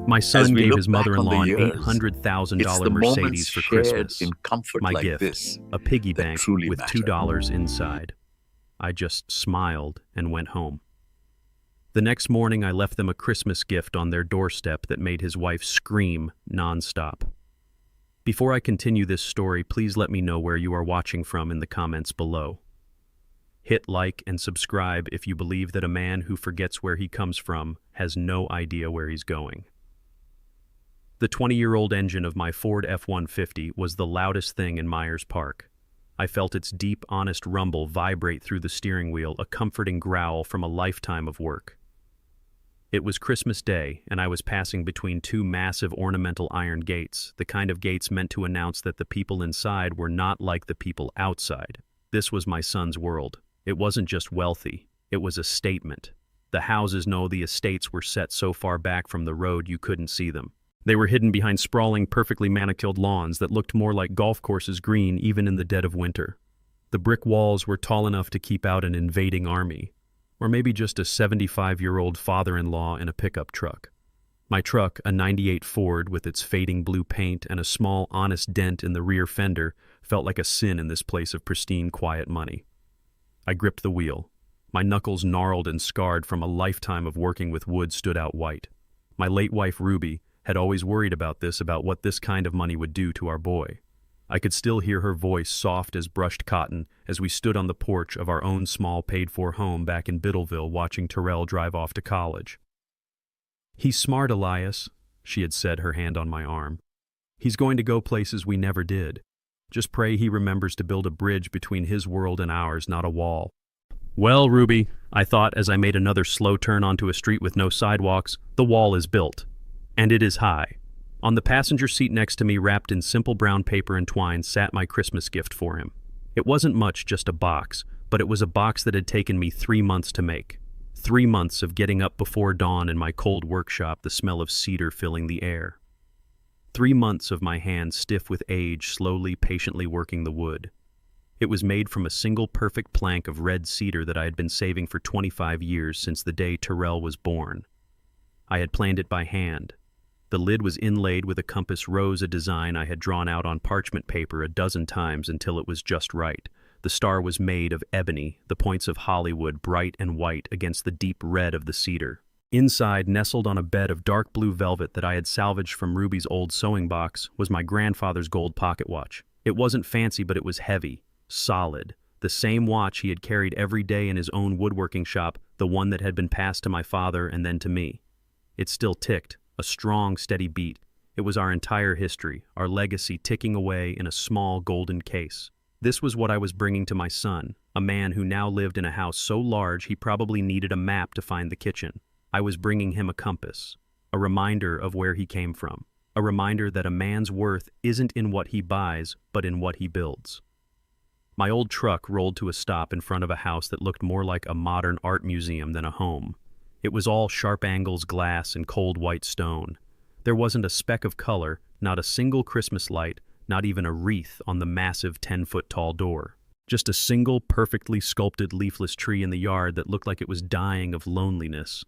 My As son we gave look his back on the mother-in-law an years, it's $800,000 the moments Mercedes for shared Christmas. in comfort My like gift, this a piggy that bank truly with matter. $2 inside. I just smiled and went home. The next morning, I left them a Christmas gift on their doorstep that made his wife scream nonstop. Before I continue this story, please let me know where you are watching from in the comments below. Hit like and subscribe if you believe that a man who forgets where he comes from has no idea where he's going. The 20-year-old engine of my Ford F-150 was the loudest thing in Myers Park. I felt its deep, honest rumble vibrate through the steering wheel, a comforting growl from a lifetime of work. It was Christmas Day, and I was passing between two massive ornamental iron gates, the kind of gates meant to announce that the people inside were not like the people outside. This was my son's world. It wasn't just wealthy, it was a statement. The houses, no, the estates were set so far back from the road you couldn't see them. They were hidden behind sprawling, perfectly manicured lawns that looked more like golf courses green even in the dead of winter. The brick walls were tall enough to keep out an invading army, or maybe just a 75-year-old father-in-law in a pickup truck. My truck, a '98 Ford with its fading blue paint and a small, honest dent in the rear fender, felt like a sin in this place of pristine, quiet money. I gripped the wheel. My knuckles, gnarled and scarred from a lifetime of working with wood, stood out white. My late wife, Ruby, had always worried about what this kind of money would do to our boy. I could still hear her voice, soft as brushed cotton, as we stood on the porch of our own small paid-for home back in Biddleville watching Terrell drive off to college. "He's smart, Elias," she had said, her hand on my arm. "He's going to go places we never did. Just pray he remembers to build a bridge between his world and ours, not a wall." "Well, Ruby," I thought as I made another slow turn onto a street with no sidewalks, "the wall is built. And it is high." On the passenger seat next to me, wrapped in simple brown paper and twine, sat my Christmas gift for him. It wasn't much, just a box, but it was a box that had taken me 3 months to make. 3 months of getting up before dawn in my cold workshop, the smell of cedar filling the air. 3 months of my hands stiff with age, slowly, patiently working the wood. It was made from a single perfect plank of red cedar that I had been saving for 25 years, since the day Terrell was born. I had planed it by hand. The lid was inlaid with a compass rose, a design I had drawn out on parchment paper a dozen times until it was just right. The star was made of ebony, the points of Hollywood bright and white against the deep red of the cedar. Inside, nestled on a bed of dark blue velvet that I had salvaged from Ruby's old sewing box, was my grandfather's gold pocket watch. It wasn't fancy, but it was heavy, solid. The same watch he had carried every day in his own woodworking shop, the one that had been passed to my father and then to me. It still ticked. A strong, steady beat. It was our entire history, our legacy ticking away in a small golden case. This was what I was bringing to my son, a man who now lived in a house so large he probably needed a map to find the kitchen. I was bringing him a compass, a reminder of where he came from, a reminder that a man's worth isn't in what he buys, but in what he builds. My old truck rolled to a stop in front of a house that looked more like a modern art museum than a home. It was all sharp angles, glass, and cold white stone. There wasn't a speck of color, not a single Christmas light, not even a wreath on the massive 10-foot-tall door. Just a single perfectly sculpted leafless tree in the yard that looked like it was dying of loneliness.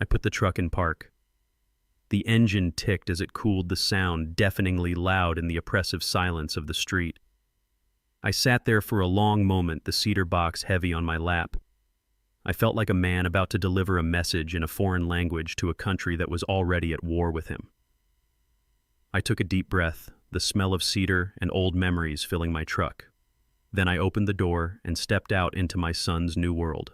I put the truck in park. The engine ticked as it cooled, the sound deafeningly loud in the oppressive silence of the street. I sat there for a long moment, the cedar box heavy on my lap. I felt like a man about to deliver a message in a foreign language to a country that was already at war with him. I took a deep breath, the smell of cedar and old memories filling my truck. Then I opened the door and stepped out into my son's new world.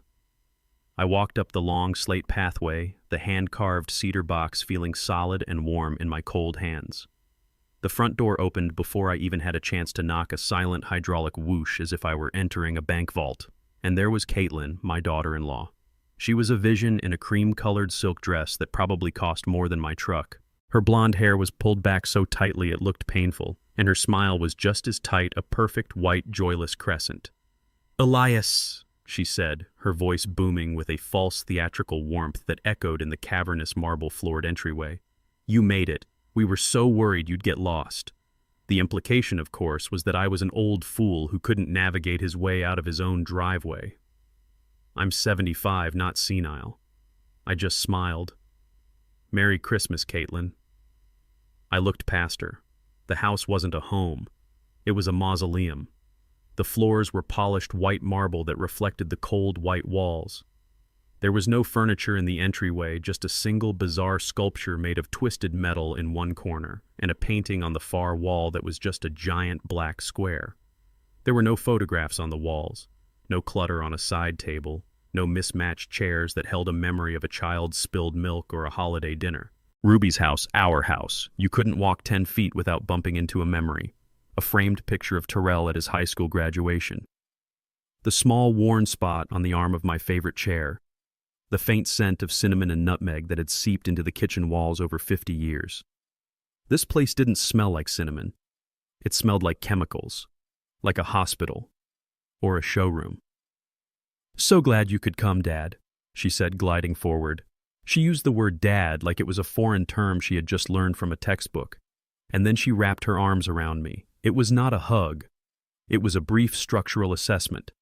I walked up the long slate pathway, the hand-carved cedar box feeling solid and warm in my cold hands. The front door opened before I even had a chance to knock, a silent hydraulic whoosh as if I were entering a bank vault. And there was Caitlin, my daughter-in-law. She was a vision in a cream-colored silk dress that probably cost more than my truck. Her blonde hair was pulled back so tightly it looked painful, and her smile was just as tight, a perfect white, joyless crescent. "Elias," she said, her voice booming with a false theatrical warmth that echoed in the cavernous marble-floored entryway. "You made it. We were so worried you'd get lost." The implication, of course, was that I was an old fool who couldn't navigate his way out of his own driveway. I'm 75, not senile. I just smiled. Merry Christmas, Caitlin. I looked past her. The house wasn't a home. It was a mausoleum. The floors were polished white marble that reflected the cold white walls. There was no furniture in the entryway, just a single bizarre sculpture made of twisted metal in one corner, and a painting on the far wall that was just a giant black square. There were no photographs on the walls, no clutter on a side table, no mismatched chairs that held a memory of a child's spilled milk or a holiday dinner. Ruby's house, our house. You couldn't walk 10 feet without bumping into a memory. A framed picture of Terrell at his high school graduation. The small worn spot on the arm of my favorite chair. The faint scent of cinnamon and nutmeg that had seeped into the kitchen walls over 50 years. This place didn't smell like cinnamon. It smelled like chemicals, like a hospital, or a showroom. "So glad you could come, Dad," she said, gliding forward. She used the word dad like it was a foreign term she had just learned from a textbook, and then she wrapped her arms around me. It was not a hug. It was a brief structural assessment.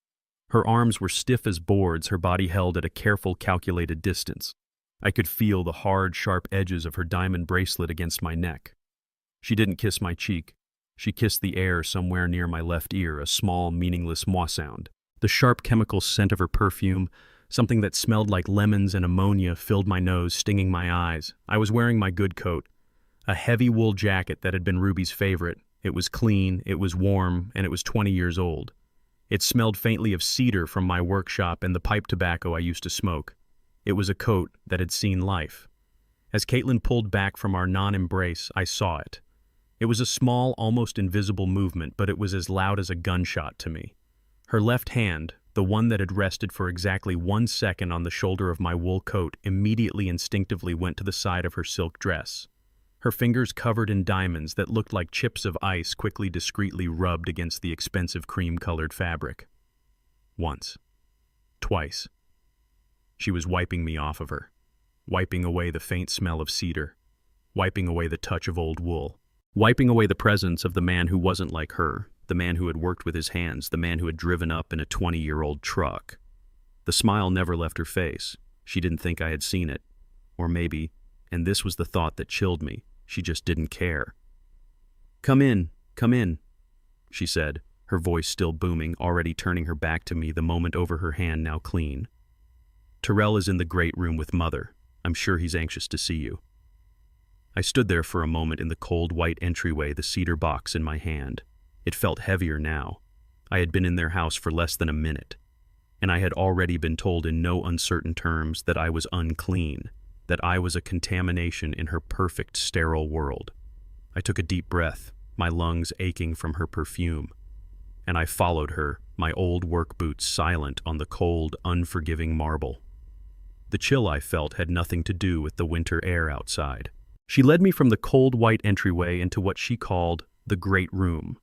Her arms were stiff as boards, her body held at a careful, calculated distance. I could feel the hard, sharp edges of her diamond bracelet against my neck. She didn't kiss my cheek. She kissed the air somewhere near my left ear, a small, meaningless mwah sound. The sharp chemical scent of her perfume, something that smelled like lemons and ammonia, filled my nose, stinging my eyes. I was wearing my good coat, a heavy wool jacket that had been Ruby's favorite. It was clean, it was warm, and it was 20 years old. It smelled faintly of cedar from my workshop and the pipe tobacco I used to smoke. It was a coat that had seen life. As Caitlin pulled back from our non-embrace, I saw it. It was a small, almost invisible movement, but it was as loud as a gunshot to me. Her left hand, the one that had rested for exactly 1 second on the shoulder of my wool coat, immediately instinctively went to the side of her silk dress. Her fingers covered in diamonds that looked like chips of ice quickly discreetly rubbed against the expensive cream-colored fabric. Once. Twice. She was wiping me off of her, wiping away the faint smell of cedar, wiping away the touch of old wool, wiping away the presence of the man who wasn't like her, the man who had worked with his hands, the man who had driven up in a 20-year-old truck. The smile never left her face. She didn't think I had seen it. Or maybe, and this was the thought that chilled me, she just didn't care. Come in," she said, her voice still booming, already turning her back to me, the moment over her hand now clean. "Terrell is in the great room with Mother. I'm sure he's anxious to see you." I stood there for a moment in the cold white entryway, the cedar box in my hand. It felt heavier now. I had been in their house for less than a minute, and I had already been told in no uncertain terms that I was unclean, that I was a contamination in her perfect, sterile world. I took a deep breath, my lungs aching from her perfume, and I followed her, my old work boots silent on the cold, unforgiving marble. The chill I felt had nothing to do with the winter air outside. She led me from the cold white entryway into what she called the Great Room.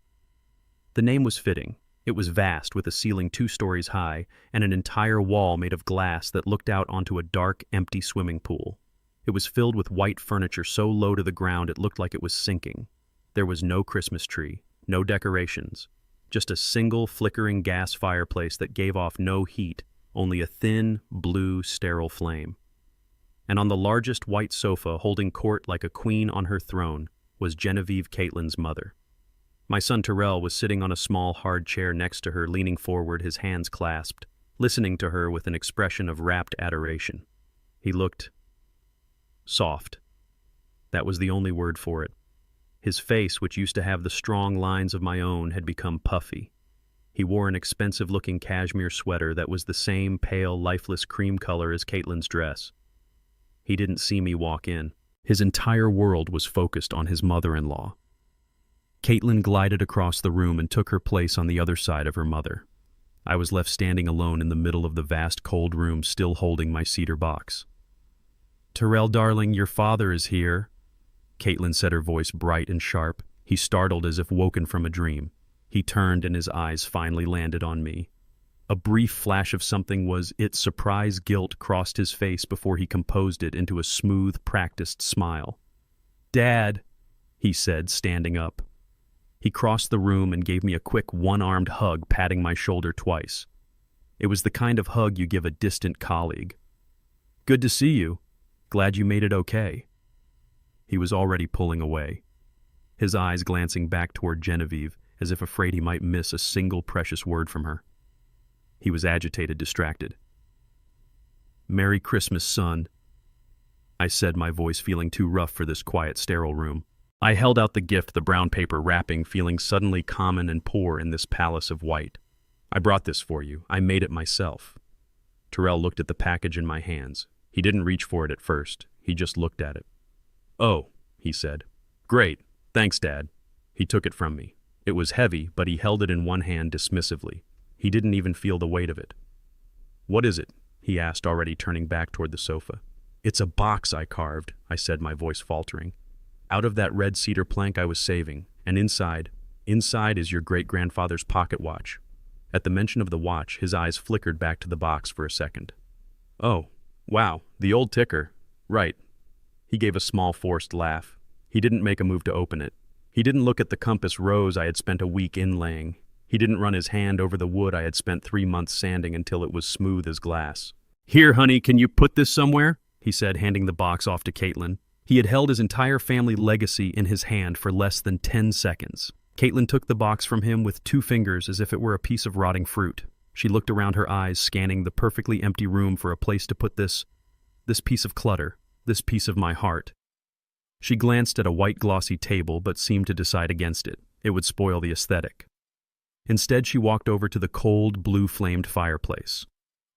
The name was fitting. It was vast, with a ceiling 2 stories high and an entire wall made of glass that looked out onto a dark, empty swimming pool. It was filled with white furniture so low to the ground it looked like it was sinking. There was no Christmas tree, no decorations, just a single flickering gas fireplace that gave off no heat, only a thin, blue, sterile flame. And on the largest white sofa, holding court like a queen on her throne, was Genevieve, Caitlin's mother. My son Terrell was sitting on a small, hard chair next to her, leaning forward, his hands clasped, listening to her with an expression of rapt adoration. He looked soft. That was the only word for it. His face, which used to have the strong lines of my own, had become puffy. He wore an expensive-looking cashmere sweater that was the same pale, lifeless cream color as Caitlin's dress. He didn't see me walk in. His entire world was focused on his mother-in-law. Caitlin glided across the room and took her place on the other side of her mother. I was left standing alone in the middle of the vast cold room, still holding my cedar box. "Terrell, darling, your father is here," Caitlin said, her voice bright and sharp. He startled as if woken from a dream. He turned and his eyes finally landed on me. A brief flash of something was it surprise guilt crossed his face before he composed it into a smooth, practiced smile. "Dad," he said, standing up. He crossed the room and gave me a quick one-armed hug, patting my shoulder twice. It was the kind of hug you give a distant colleague. "Good to see you. Glad you made it okay." He was already pulling away, his eyes glancing back toward Genevieve as if afraid he might miss a single precious word from her. He was agitated, distracted. "Merry Christmas, son," I said, my voice feeling too rough for this quiet, sterile room. I held out the gift, the brown paper wrapping, feeling suddenly common and poor in this palace of white. "I brought this for you. I made it myself." Terrell looked at the package in my hands. He didn't reach for it at first. He just looked at it. "Oh," he said. "Great. Thanks, Dad." He took it from me. It was heavy, but he held it in one hand dismissively. He didn't even feel the weight of it. "What is it?" he asked, already turning back toward the sofa. "It's a box I carved," I said, my voice faltering. "Out of that red cedar plank I was saving, and inside is your great-grandfather's pocket watch." At the mention of the watch, his eyes flickered back to the box for a second. "Oh, wow, the old ticker. Right." He gave a small, forced laugh. He didn't make a move to open it. He didn't look at the compass rose I had spent a week inlaying. He didn't run his hand over the wood I had spent 3 months sanding until it was smooth as glass. "Here, honey, can you put this somewhere?" he said, handing the box off to Caitlin. He had held his entire family legacy in his hand for less than 10 seconds. Caitlin took the box from him with 2 fingers as if it were a piece of rotting fruit. She looked around, her eyes scanning the perfectly empty room for a place to put this piece of clutter, this piece of my heart. She glanced at a white glossy table but seemed to decide against it. It would spoil the aesthetic. Instead, she walked over to the cold, blue-flamed fireplace.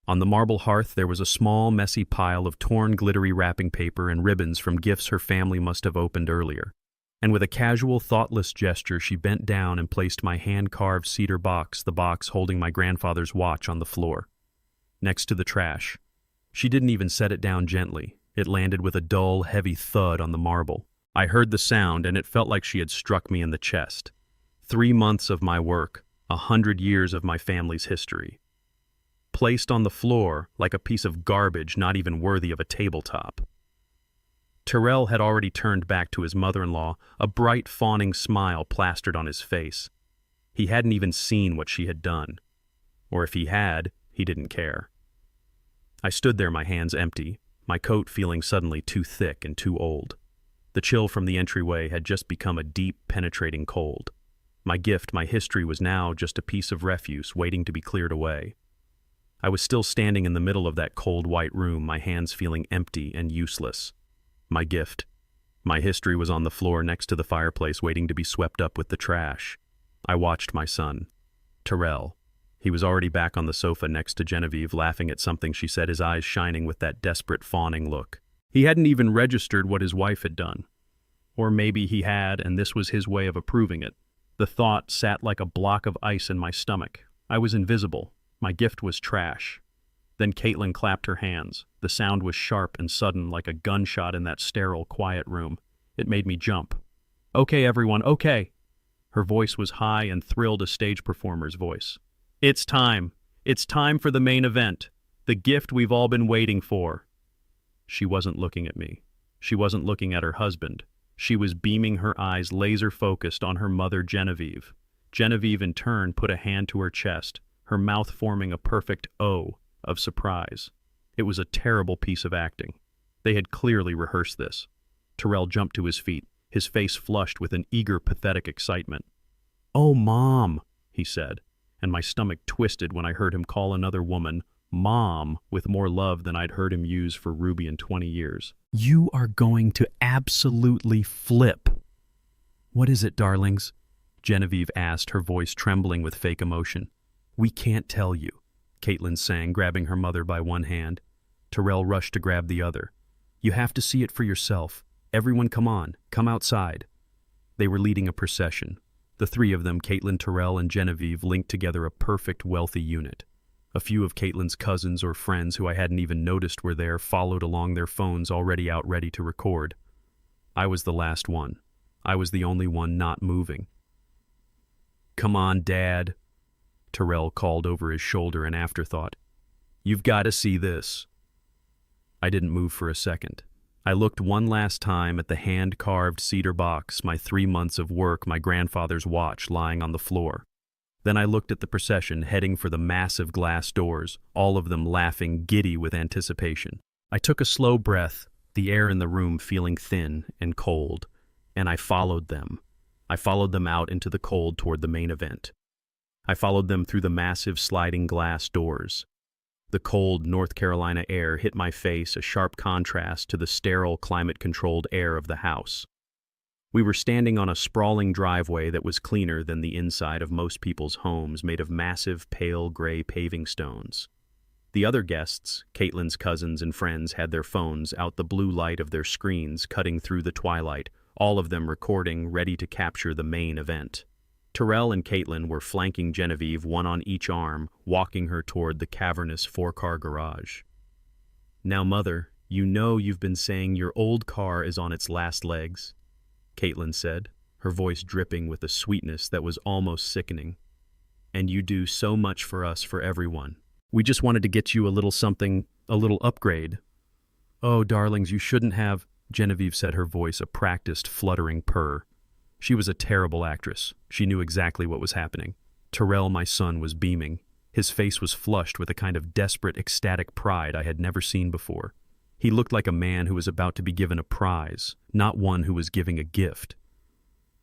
On the marble hearth there was a small, messy pile of torn, glittery wrapping paper and ribbons from gifts her family must have opened earlier. And with a casual, thoughtless gesture, she bent down and placed my hand-carved cedar box, the box holding my grandfather's watch, on the floor, next to the trash. She didn't even set it down gently. It landed with a dull, heavy thud on the marble. I heard the sound, and it felt like she had struck me in the chest. 3 months of my work, 100 years of my family's history, placed on the floor like a piece of garbage not even worthy of a tabletop. Terrell had already turned back to his mother-in-law, a bright, fawning smile plastered on his face. He hadn't even seen what she had done. Or if he had, he didn't care. I stood there, my hands empty, my coat feeling suddenly too thick and too old. The chill from the entryway had just become a deep, penetrating cold. My gift, my history, was now just a piece of refuse waiting to be cleared away. I was still standing in the middle of that cold white room, my hands feeling empty and useless. My gift, my history, was on the floor next to the fireplace waiting to be swept up with the trash. I watched my son, Terrell. He was already back on the sofa next to Genevieve, laughing at something she said, his eyes shining with that desperate, fawning look. He hadn't even registered what his wife had done. Or maybe he had, and this was his way of approving it. The thought sat like a block of ice in my stomach. I was invisible. My gift was trash. Then Caitlin clapped her hands. The sound was sharp and sudden, like a gunshot in that sterile, quiet room. It made me jump. "Okay, everyone, okay." Her voice was high and thrilled, a stage performer's voice. "It's time. It's time for the main event. The gift we've all been waiting for." She wasn't looking at me. She wasn't looking at her husband. She was beaming her eyes laser-focused on her mother, Genevieve. Genevieve, in turn, put a hand to her chest, her mouth forming a perfect O of surprise. It was a terrible piece of acting. They had clearly rehearsed this. Terrell jumped to his feet, his face flushed with an eager, pathetic excitement. "Oh, Mom," he said, and my stomach twisted when I heard him call another woman Mom with more love than I'd heard him use for Ruby in 20 years. "You are going to absolutely flip." "What is it, darlings?" Genevieve asked, her voice trembling with fake emotion. "We can't tell you," Caitlin sang, grabbing her mother by one hand. Terrell rushed to grab the other. "You have to see it for yourself. Everyone, come on, come outside." They were leading a procession. The 3 of them, Caitlin, Terrell, and Genevieve, linked together a perfect, wealthy unit. A few of Caitlin's cousins or friends who I hadn't even noticed were there followed along, their phones already out ready to record. I was the last one. I was the only one not moving. "Come on, Dad," Terrell called over his shoulder, an afterthought. "You've got to see this." I didn't move for a second. I looked one last time at the hand-carved cedar box, my 3 months of work, my grandfather's watch lying on the floor. Then I looked at the procession heading for the massive glass doors, all of them laughing, giddy with anticipation. I took a slow breath, the air in the room feeling thin and cold, and I followed them. I followed them out into the cold toward the main event. I followed them through the massive sliding glass doors. The cold North Carolina air hit my face, a sharp contrast to the sterile, climate-controlled air of the house. We were standing on a sprawling driveway that was cleaner than the inside of most people's homes, made of massive, pale gray paving stones. The other guests, Caitlin's cousins and friends, had their phones out, the blue light of their screens cutting through the twilight, all of them recording, ready to capture the main event. Terrell and Caitlin were flanking Genevieve, one on each arm, walking her toward the cavernous four-car garage. "Now, Mother, you know you've been saying your old car is on its last legs," Caitlin said, her voice dripping with a sweetness that was almost sickening. "And you do so much for us, for everyone. We just wanted to get you a little something, a little upgrade." "Oh, darlings, you shouldn't have," Genevieve said, her voice a practiced, fluttering purr. She was a terrible actress. She knew exactly what was happening. Terrell, my son, was beaming. His face was flushed with a kind of desperate, ecstatic pride I had never seen before. He looked like a man who was about to be given a prize, not one who was giving a gift.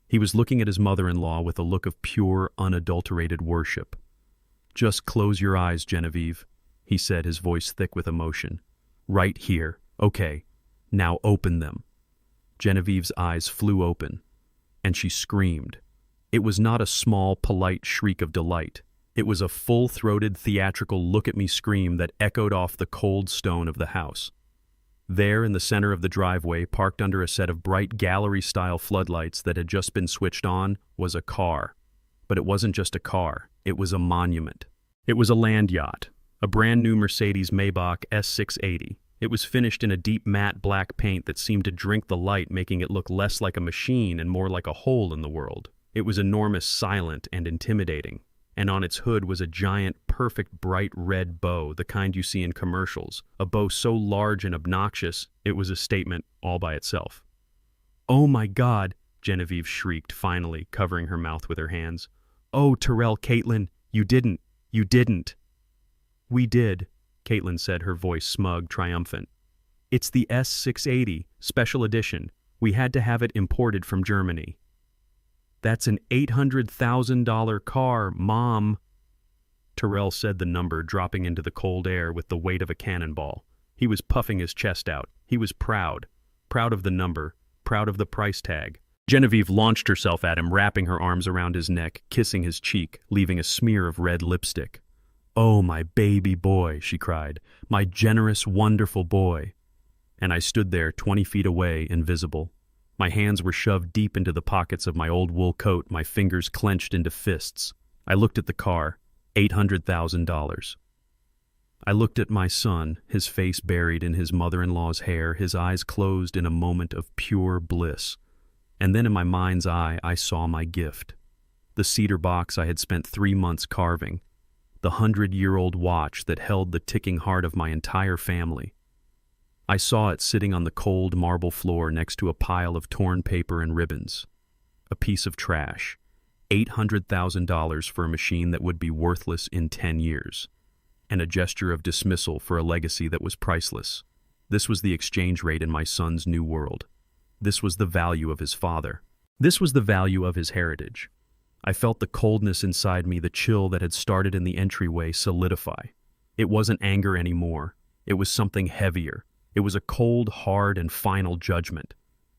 He was looking at his mother-in-law with a look of pure, unadulterated worship. "Just close your eyes, Genevieve," he said, his voice thick with emotion. "Right here. Okay. Now open them." Genevieve's eyes flew open, and she screamed. It was not a small, polite shriek of delight. It was a full-throated, theatrical look-at-me scream that echoed off the cold stone of the house. There, in the center of the driveway, parked under a set of bright gallery-style floodlights that had just been switched on, was a car. But it wasn't just a car. It was a monument. It was a land yacht, a brand-new Mercedes Maybach S680. It was finished in a deep matte black paint that seemed to drink the light, making it look less like a machine and more like a hole in the world. It was enormous, silent, and intimidating. And on its hood was a giant, perfect, bright red bow, the kind you see in commercials, a bow so large and obnoxious it was a statement all by itself. "Oh my God," Genevieve shrieked, finally, covering her mouth with her hands. "Oh, Terrell, Caitlin, you didn't. "We did," Caitlin said, her voice smug, triumphant. "It's the S680, special edition. We had to have it imported from Germany." "That's an $800,000 car, Mom." Terrell said the number, dropping into the cold air with the weight of a cannonball. He was puffing his chest out. He was proud. Proud of the number. Proud of the price tag. Genevieve launched herself at him, wrapping her arms around his neck, kissing his cheek, leaving a smear of red lipstick. "Oh, my baby boy," she cried. "My generous, wonderful boy." And I stood there 20 feet away, invisible. My hands were shoved deep into the pockets of my old wool coat, my fingers clenched into fists. I looked at the car, $800,000. I looked at my son, his face buried in his mother-in-law's hair, his eyes closed in a moment of pure bliss. And then in my mind's eye, I saw my gift. The cedar box I had spent 3 months carving. The 100-year-old watch that held the ticking heart of my entire family. I saw it sitting on the cold marble floor next to a pile of torn paper and ribbons. A piece of trash. $800,000 for a machine that would be worthless in 10 years. And a gesture of dismissal for a legacy that was priceless. This was the exchange rate in my son's new world. This was the value of his father. This was the value of his heritage. I felt the coldness inside me, the chill that had started in the entryway, solidify. It wasn't anger anymore. It was something heavier. It was a cold, hard, and final judgment.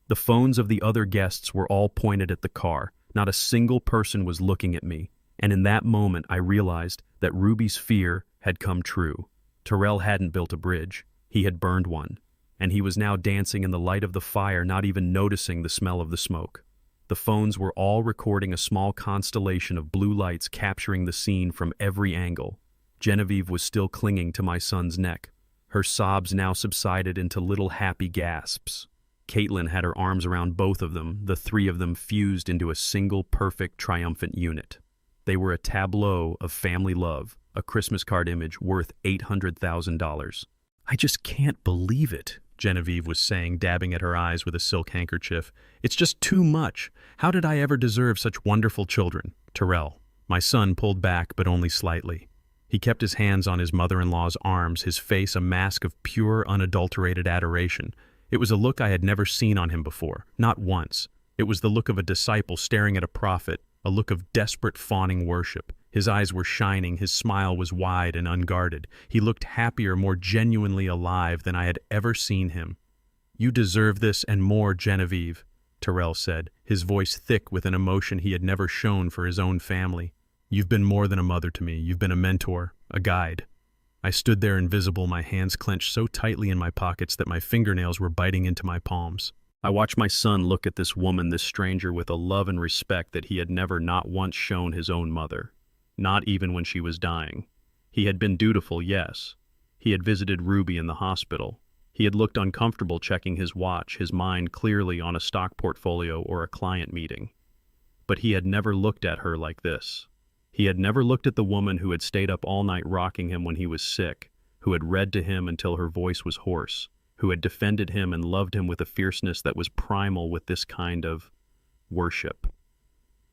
The phones of the other guests were all pointed at the car. Not a single person was looking at me. And in that moment, I realized that Ruby's fear had come true. Terrell hadn't built a bridge. He had burned one. And he was now dancing in the light of the fire, not even noticing the smell of the smoke. The phones were all recording a small constellation of blue lights, capturing the scene from every angle. Genevieve was still clinging to my son's neck. Her sobs now subsided into little happy gasps. Caitlin had her arms around both of them, the three of them fused into a single perfect, triumphant unit. They were a tableau of family love, a Christmas card image worth $800,000. "I just can't believe it," Genevieve was saying, dabbing at her eyes with a silk handkerchief. "It's just too much. How did I ever deserve such wonderful children?" Terrell, my son, pulled back, but only slightly. He kept his hands on his mother-in-law's arms, his face a mask of pure, unadulterated adoration. It was a look I had never seen on him before, not once. It was the look of a disciple staring at a prophet, a look of desperate fawning worship. His eyes were shining, his smile was wide and unguarded. He looked happier, more genuinely alive than I had ever seen him. "You deserve this and more, Genevieve," Terrell said, his voice thick with an emotion he had never shown for his own family. "You've been more than a mother to me. You've been a mentor, a guide." I stood there invisible, my hands clenched so tightly in my pockets that my fingernails were biting into my palms. I watched my son look at this woman, this stranger, with a love and respect that he had never not once shown his own mother. Not even when she was dying. He had been dutiful, yes. He had visited Ruby in the hospital. He had looked uncomfortable checking his watch, his mind clearly on a stock portfolio or a client meeting. But he had never looked at her like this. He had never looked at the woman who had stayed up all night rocking him when he was sick, who had read to him until her voice was hoarse, who had defended him and loved him with a fierceness that was primal with this kind of worship.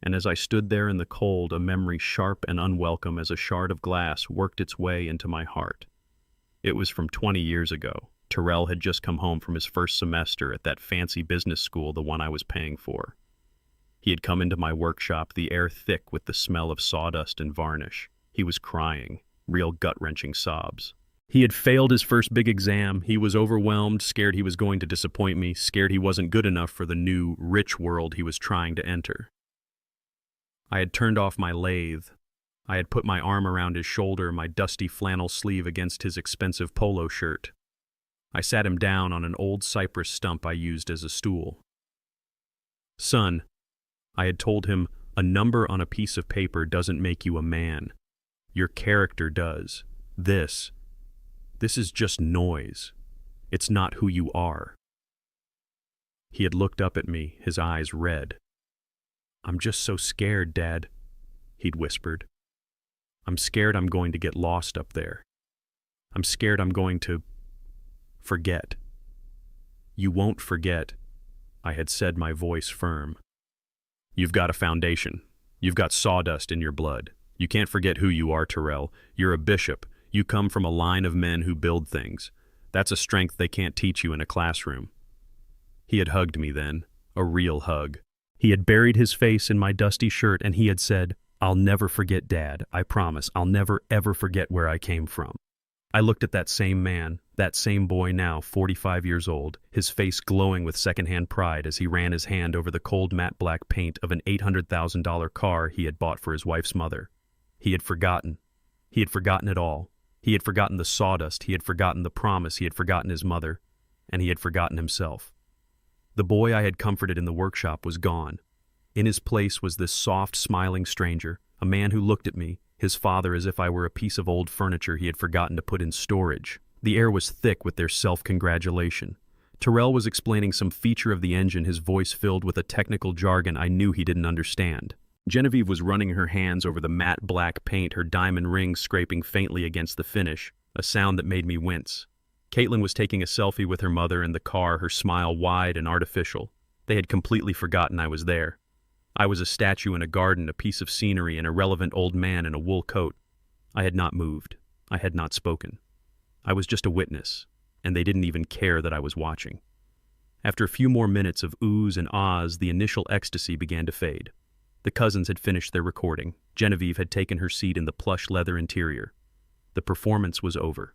And as I stood there in the cold, a memory sharp and unwelcome as a shard of glass worked its way into my heart. It was from 20 years ago. Terrell had just come home from his first semester at that fancy business school, the one I was paying for. He had come into my workshop, the air thick with the smell of sawdust and varnish. He was crying, real gut-wrenching sobs. He had failed his first big exam. He was overwhelmed, scared he was going to disappoint me, scared he wasn't good enough for the new, rich world he was trying to enter. I had turned off my lathe. I had put my arm around his shoulder, my dusty flannel sleeve against his expensive polo shirt. I sat him down on an old cypress stump I used as a stool. "Son," I had told him, "a number on a piece of paper doesn't make you a man. Your character does. This is just noise. It's not who you are." He had looked up at me, his eyes red. "I'm just so scared, Dad," he'd whispered. "I'm scared I'm going to get lost up there. I'm scared I'm going to forget." "You won't forget," I had said, my voice firm. "You've got a foundation. You've got sawdust in your blood. You can't forget who you are, Terrell. You're a bishop. You come from a line of men who build things. That's a strength they can't teach you in a classroom." He had hugged me then, a real hug. He had buried his face in my dusty shirt and he had said, "I'll never forget, Dad. I promise. I'll never ever forget where I came from." I looked at that same man, that same boy now 45 years old, his face glowing with secondhand pride as he ran his hand over the cold matte black paint of an $800,000 car he had bought for his wife's mother. He had forgotten. He had forgotten it all. He had forgotten the sawdust, he had forgotten the promise, he had forgotten his mother, and he had forgotten himself. The boy I had comforted in the workshop was gone. In his place was this soft, smiling stranger, a man who looked at me, his father, as if I were a piece of old furniture he had forgotten to put in storage. The air was thick with their self-congratulation. Terrell was explaining some feature of the engine, his voice filled with a technical jargon I knew he didn't understand. Genevieve was running her hands over the matte black paint, her diamond rings scraping faintly against the finish, a sound that made me wince. Caitlin was taking a selfie with her mother in the car, her smile wide and artificial. They had completely forgotten I was there. I was a statue in a garden, a piece of scenery, an irrelevant old man in a wool coat. I had not moved. I had not spoken. I was just a witness, and they didn't even care that I was watching. After a few more minutes of oohs and ahs, the initial ecstasy began to fade. The cousins had finished their recording. Genevieve had taken her seat in the plush leather interior. The performance was over.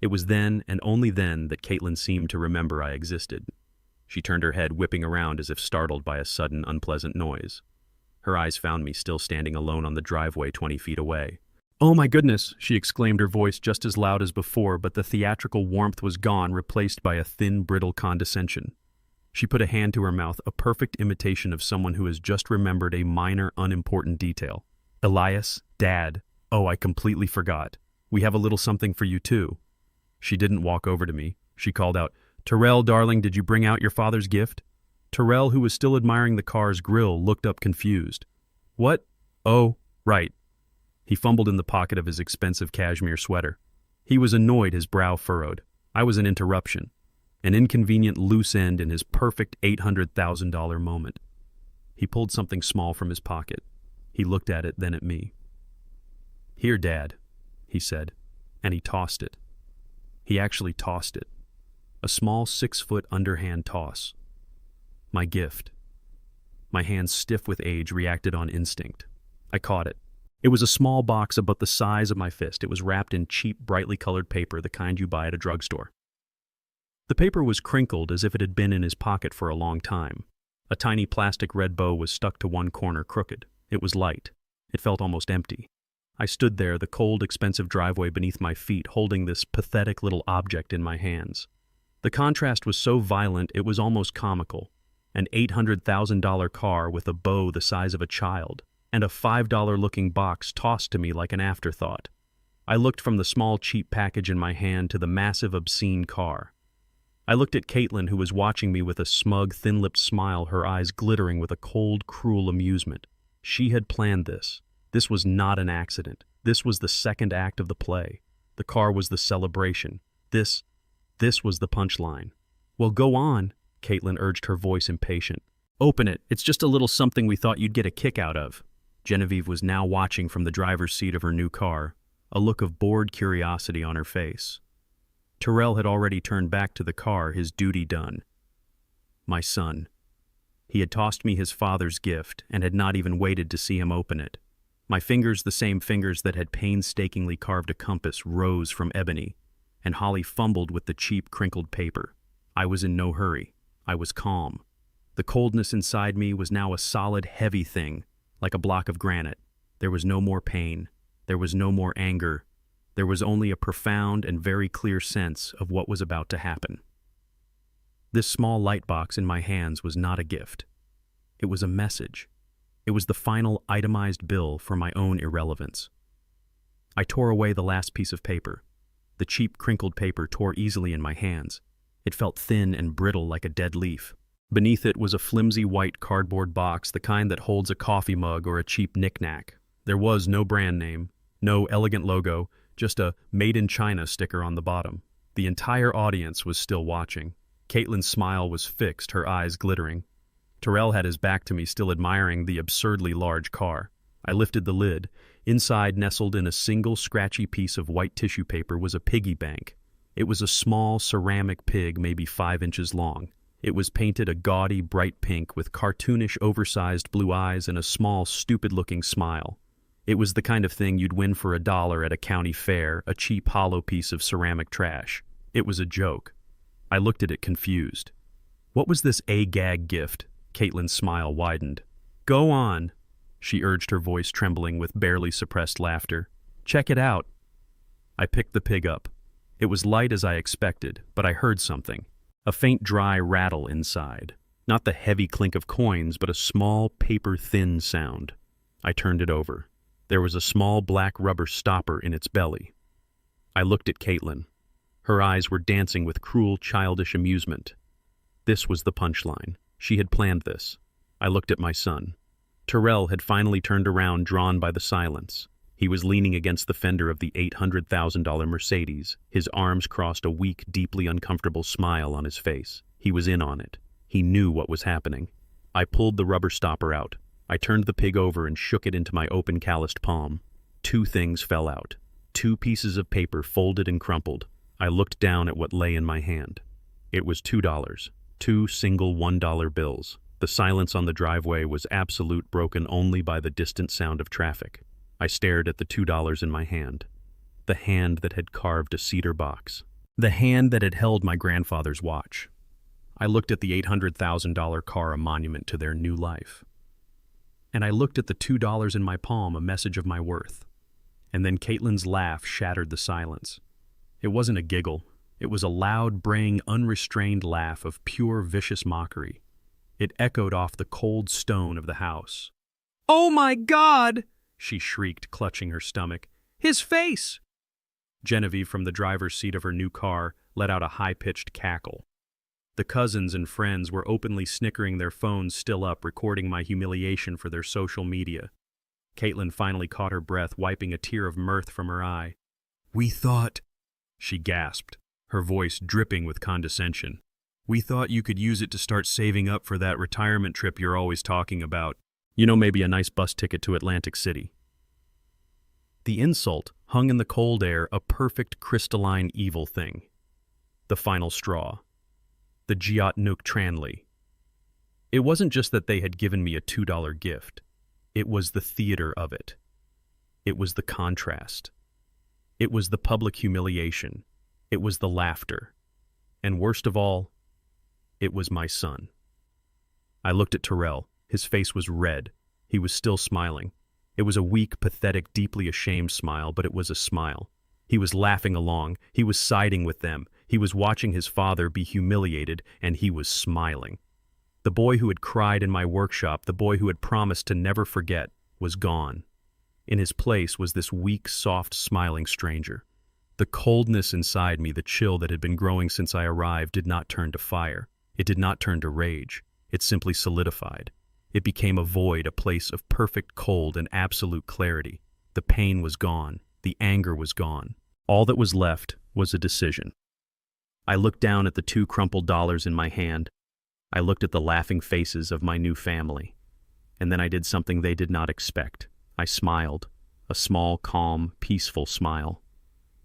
It was then, and only then, that Caitlin seemed to remember I existed. She turned her head, whipping around as if startled by a sudden, unpleasant noise. Her eyes found me still standing alone on the driveway 20 feet away. "Oh my goodness," she exclaimed, her voice just as loud as before, but the theatrical warmth was gone, replaced by a thin, brittle condescension. She put a hand to her mouth, a perfect imitation of someone who has just remembered a minor, unimportant detail. "Elias, Dad, oh, I completely forgot. We have a little something for you too." She didn't walk over to me. She called out, "Terrell, darling, did you bring out your father's gift?" Terrell, who was still admiring the car's grill, looked up confused. "What? Oh, right." He fumbled in the pocket of his expensive cashmere sweater. He was annoyed, his brow furrowed. I was an interruption. An inconvenient loose end in his perfect $800,000 moment. He pulled something small from his pocket. He looked at it, then at me. "Here, Dad," he said, and he tossed it. He actually tossed it. A A small 6-foot underhand toss. My gift. My hands, stiff with age, reacted on instinct. I caught it. It was a small box about the size of my fist. It was wrapped in cheap, brightly colored paper, the kind you buy at a drugstore. The paper was crinkled as if it had been in his pocket for a long time. A tiny plastic red bow was stuck to one corner, crooked. It was light. It felt almost empty. I stood there, the cold, expensive driveway beneath my feet, holding this pathetic little object in my hands. The contrast was so violent it was almost comical. An $800,000 car with a bow the size of a child, and a $5-looking box tossed to me like an afterthought. I looked from the small, cheap package in my hand to the massive, obscene car. I looked at Caitlin, who was watching me with a smug, thin-lipped smile, her eyes glittering with a cold, cruel amusement. She had planned this. This was not an accident. This was the second act of the play. The car was the celebration. This was the punchline. "Well, go on," Caitlin urged, her voice impatient. "Open it. It's just a little something we thought you'd get a kick out of." Genevieve was now watching from the driver's seat of her new car, a look of bored curiosity on her face. Terrell had already turned back to the car, his duty done. My son. He had tossed me his father's gift and had not even waited to see him open it. My fingers, the same fingers that had painstakingly carved a compass, rose from ebony, and Holly fumbled with the cheap, crinkled paper. I was in no hurry. I was calm. The coldness inside me was now a solid, heavy thing, like a block of granite. There was no more pain. There was no more anger. There was only a profound and very clear sense of what was about to happen. This small light box in my hands was not a gift. It was a message. It was the final itemized bill for my own irrelevance. I tore away the last piece of paper. The cheap, crinkled paper tore easily in my hands. It felt thin and brittle like a dead leaf. Beneath it was a flimsy white cardboard box, the kind that holds a coffee mug or a cheap knick-knack. There was no brand name, no elegant logo, just a Made in China sticker on the bottom. The entire audience was still watching. Caitlin's smile was fixed, her eyes glittering. Terrell had his back to me, still admiring the absurdly large car. I lifted the lid. Inside, nestled in a single scratchy piece of white tissue paper, was a piggy bank. It was a small ceramic pig, maybe 5 inches long. It was painted a gaudy, bright pink with cartoonish, oversized blue eyes and a small, stupid-looking smile. It was the kind of thing you'd win for $1 at a county fair, a cheap, hollow piece of ceramic trash. It was a joke. I looked at it confused. What was this gag gift? Caitlin's smile widened. "Go on," she urged, her voice trembling with barely suppressed laughter. "Check it out." I picked the pig up. It was light as I expected, but I heard something. A faint, dry rattle inside. Not the heavy clink of coins, but a small, paper-thin sound. I turned it over. There was a small black rubber stopper in its belly. I looked at Caitlin. Her eyes were dancing with cruel, childish amusement. This was the punchline. She had planned this. I looked at my son. Terrell had finally turned around, drawn by the silence. He was leaning against the fender of the $800,000 Mercedes, his arms crossed, a weak, deeply uncomfortable smile on his face. He was in on it. He knew what was happening. I pulled the rubber stopper out. I turned the pig over and shook it into my open, calloused palm. 2 things fell out. 2 pieces of paper folded and crumpled. I looked down at what lay in my hand. It was $2. 2 single $1 bills. The silence on the driveway was absolute, broken only by the distant sound of traffic. I stared at the $2 in my hand. The hand that had carved a cedar box. The hand that had held my grandfather's watch. I looked at the $800,000 car, a monument to their new life. And I looked at the $2 in my palm, a message of my worth. And then Caitlin's laugh shattered the silence. It wasn't a giggle. It was a loud, braying, unrestrained laugh of pure, vicious mockery. It echoed off the cold stone of the house. "Oh my God!" she shrieked, clutching her stomach. "His face!" Genevieve, from the driver's seat of her new car, let out a high-pitched cackle. The cousins and friends were openly snickering, their phones still up, recording my humiliation for their social media. Caitlin finally caught her breath, wiping a tear of mirth from her eye. "We thought," she gasped, her voice dripping with condescension. "We thought you could use it to start saving up for that retirement trip you're always talking about. You know, maybe a nice bus ticket to Atlantic City." The insult hung in the cold air, a perfect, crystalline, evil thing. The final straw. the Jiat Nuk Tranli. It wasn't just that they had given me a $2 gift. It was the theater of it. It was the contrast. It was the public humiliation. It was the laughter. And worst of all, it was my son. I looked at Terrell. His face was red. He was still smiling. It was a weak, pathetic, deeply ashamed smile, but it was a smile. He was laughing along. He was siding with them. He was watching his father be humiliated, and he was smiling. The boy who had cried in my workshop, the boy who had promised to never forget, was gone. In his place was this weak, soft, smiling stranger. The coldness inside me, the chill that had been growing since I arrived, did not turn to fire. It did not turn to rage. It simply solidified. It became a void, a place of perfect cold and absolute clarity. The pain was gone. The anger was gone. All that was left was a decision. I looked down at the 2 crumpled dollars in my hand. I looked at the laughing faces of my new family. And then I did something they did not expect. I smiled. A small, calm, peaceful smile.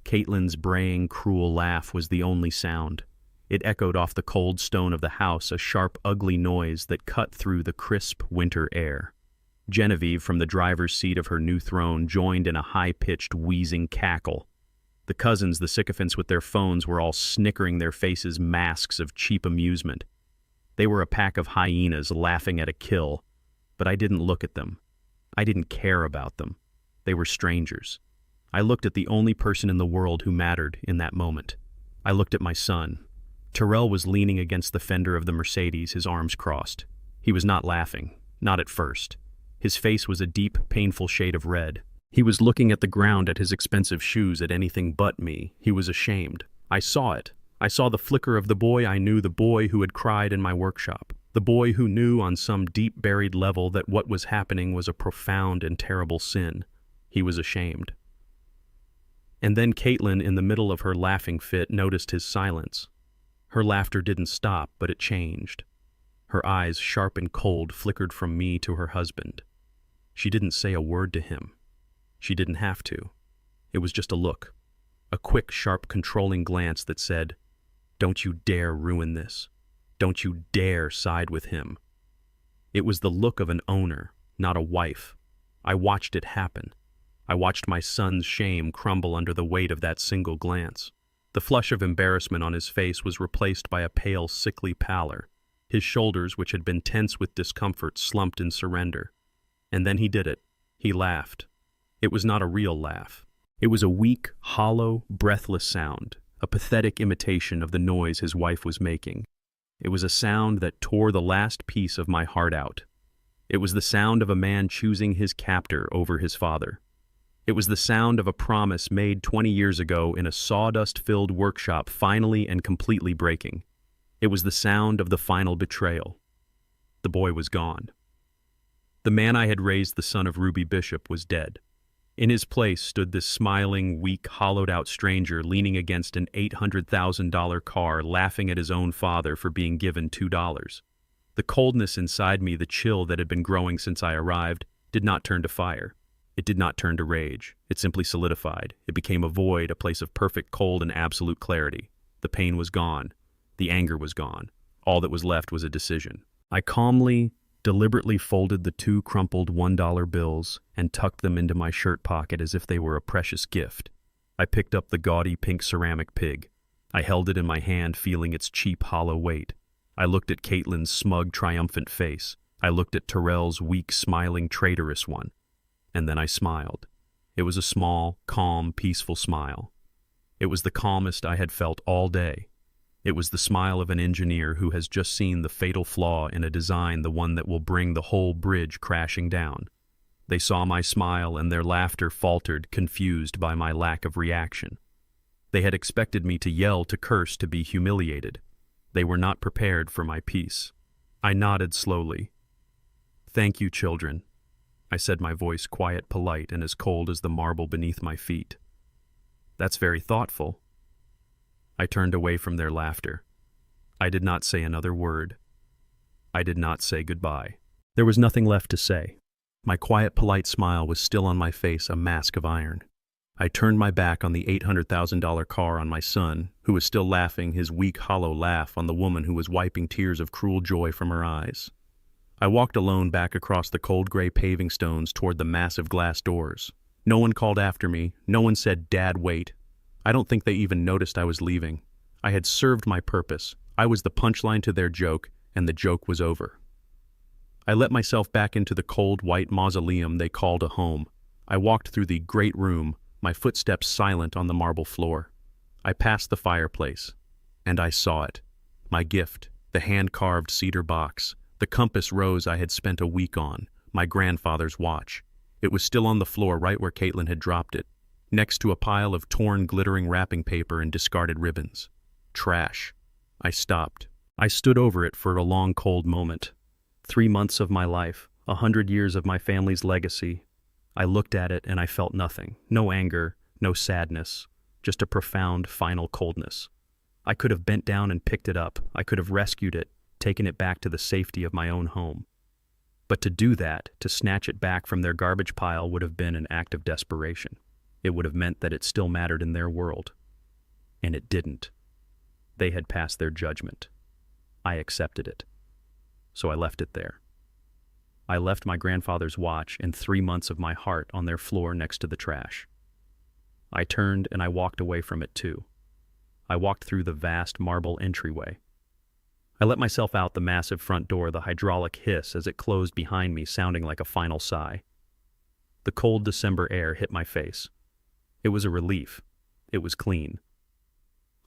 Caitlin's braying, cruel laugh was the only sound. It echoed off the cold stone of the house, a sharp, ugly noise that cut through the crisp winter air. Genevieve, from the driver's seat of her new throne, joined in a high-pitched, wheezing cackle. The cousins, the sycophants with their phones, were all snickering, their faces masks of cheap amusement. They were a pack of hyenas laughing at a kill, but I didn't look at them. I didn't care about them. They were strangers. I looked at the only person in the world who mattered in that moment. I looked at my son. Terrell was leaning against the fender of the Mercedes, his arms crossed. He was not laughing, not at first. His face was a deep, painful shade of red. He was looking at the ground, at his expensive shoes, at anything but me. He was ashamed. I saw it. I saw the flicker of the boy I knew, the boy who had cried in my workshop. The boy who knew on some deep buried level that what was happening was a profound and terrible sin. He was ashamed. And then Caitlin, in the middle of her laughing fit, noticed his silence. Her laughter didn't stop, but it changed. Her eyes, sharp and cold, flickered from me to her husband. She didn't say a word to him. She didn't have to. It was just a look. A quick, sharp, controlling glance that said, "Don't you dare ruin this. Don't you dare side with him." It was the look of an owner, not a wife. I watched it happen. I watched my son's shame crumble under the weight of that single glance. The flush of embarrassment on his face was replaced by a pale, sickly pallor. His shoulders, which had been tense with discomfort, slumped in surrender. And then he did it. He laughed. It was not a real laugh. It was a weak, hollow, breathless sound, a pathetic imitation of the noise his wife was making. It was a sound that tore the last piece of my heart out. It was the sound of a man choosing his captor over his father. It was the sound of a promise made 20 years ago in a sawdust-filled workshop finally and completely breaking. It was the sound of the final betrayal. The boy was gone. The man I had raised, the son of Ruby Bishop, was dead. In his place stood this smiling, weak, hollowed-out stranger leaning against an $800,000 car, laughing at his own father for being given $2. The coldness inside me, the chill that had been growing since I arrived, did not turn to fire. It did not turn to rage. It simply solidified. It became a void, a place of perfect cold and absolute clarity. The pain was gone. The anger was gone. All that was left was a decision. I calmly, deliberately folded the 2 crumpled $1 bills and tucked them into my shirt pocket as if they were a precious gift. I picked up the gaudy pink ceramic pig. I held it in my hand, feeling its cheap, hollow weight. I looked at Caitlin's smug, triumphant face. I looked at Terrell's weak, smiling, traitorous one. And then I smiled. It was a small, calm, peaceful smile. It was the calmest I had felt all day. It was the smile of an engineer who has just seen the fatal flaw in a design, the one that will bring the whole bridge crashing down. They saw my smile and their laughter faltered, confused by my lack of reaction. They had expected me to yell, to curse, to be humiliated. They were not prepared for my peace. I nodded slowly. "Thank you, children," I said, my voice quiet, polite, and as cold as the marble beneath my feet. "That's very thoughtful." I turned away from their laughter. I did not say another word. I did not say goodbye. There was nothing left to say. My quiet, polite smile was still on my face, a mask of iron. I turned my back on the $800,000 car on my son, who was still laughing his weak, hollow laugh on the woman who was wiping tears of cruel joy from her eyes. I walked alone back across the cold gray paving stones toward the massive glass doors. No one called after me. No one said, "Dad, wait." I don't think they even noticed I was leaving. I had served my purpose. I was the punchline to their joke, and the joke was over. I let myself back into the cold, white mausoleum they called a home. I walked through the great room, my footsteps silent on the marble floor. I passed the fireplace, and I saw it. My gift, the hand-carved cedar box, the compass rose I had spent a week on, my grandfather's watch. It was still on the floor right where Caitlin had dropped it, next to a pile of torn, glittering wrapping paper and discarded ribbons. Trash. I stopped. I stood over it for a long, cold moment. 3 months of my life, 100 years of my family's legacy. I looked at it and I felt nothing. No anger, no sadness, just a profound, final coldness. I could have bent down and picked it up. I could have rescued it, taken it back to the safety of my own home. But to do that, to snatch it back from their garbage pile, would have been an act of desperation. It would have meant that it still mattered in their world. And it didn't. They had passed their judgment. I accepted it. So I left it there. I left my grandfather's watch and 3 months of my heart on their floor next to the trash. I turned and I walked away from it too. I walked through the vast marble entryway. I let myself out the massive front door, the hydraulic hiss as it closed behind me sounding like a final sigh. The cold December air hit my face. It was a relief. It was clean.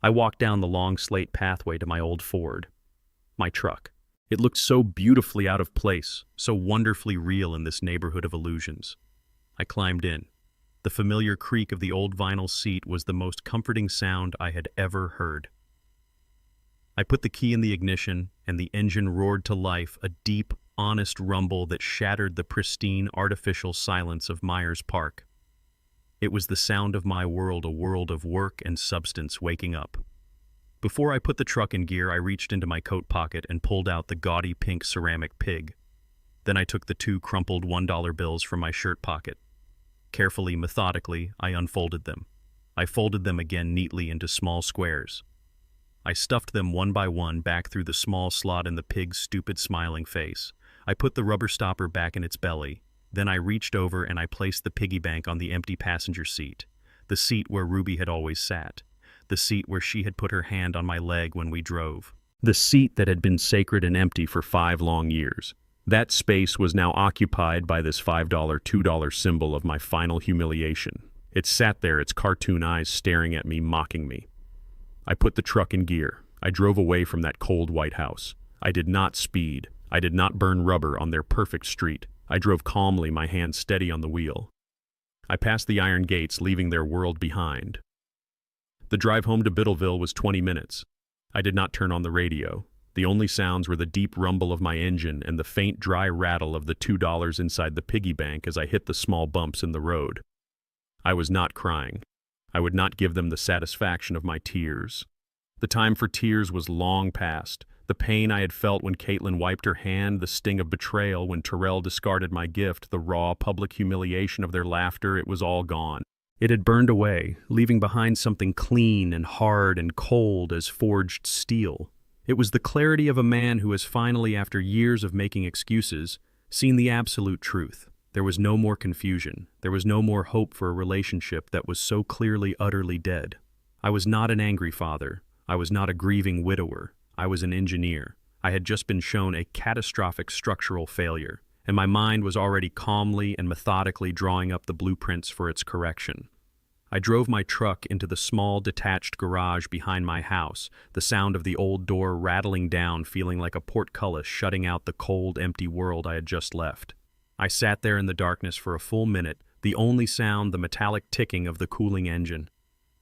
I walked down the long slate pathway to my old Ford. My truck. It looked so beautifully out of place, so wonderfully real in this neighborhood of illusions. I climbed in. The familiar creak of the old vinyl seat was the most comforting sound I had ever heard. I put the key in the ignition, and the engine roared to life, a deep, honest rumble that shattered the pristine, artificial silence of Myers Park. It was the sound of my world, a world of work and substance waking up. Before I put the truck in gear, I reached into my coat pocket and pulled out the gaudy pink ceramic pig. Then I took the 2 crumpled $1 bills from my shirt pocket. Carefully, methodically, I unfolded them. I folded them again neatly into small squares. I stuffed them one by one back through the small slot in the pig's stupid smiling face. I put the rubber stopper back in its belly. Then I reached over and I placed the piggy bank on the empty passenger seat, the seat where Ruby had always sat, the seat where she had put her hand on my leg when we drove, the seat that had been sacred and empty for 5 long years. That space was now occupied by this $5, $2 symbol of my final humiliation. It sat there, its cartoon eyes staring at me, mocking me. I put the truck in gear. I drove away from that cold white house. I did not speed. I did not burn rubber on their perfect street. I drove calmly, my hand steady on the wheel. I passed the iron gates, leaving their world behind. The drive home to Biddleville was 20 minutes. I did not turn on the radio. The only sounds were the deep rumble of my engine and the faint, dry rattle of the $2 inside the piggy bank as I hit the small bumps in the road. I was not crying. I would not give them the satisfaction of my tears. The time for tears was long past. The pain I had felt when Caitlin wiped her hand, the sting of betrayal when Terrell discarded my gift, the raw public humiliation of their laughter, it was all gone. It had burned away, leaving behind something clean and hard and cold as forged steel. It was the clarity of a man who has finally, after years of making excuses, seen the absolute truth. There was no more confusion. There was no more hope for a relationship that was so clearly, utterly dead. I was not an angry father. I was not a grieving widower. I was an engineer. I had just been shown a catastrophic structural failure, and my mind was already calmly and methodically drawing up the blueprints for its correction. I drove my truck into the small, detached garage behind my house, the sound of the old door rattling down, feeling like a portcullis shutting out the cold, empty world I had just left. I sat there in the darkness for a full minute, the only sound the metallic ticking of the cooling engine.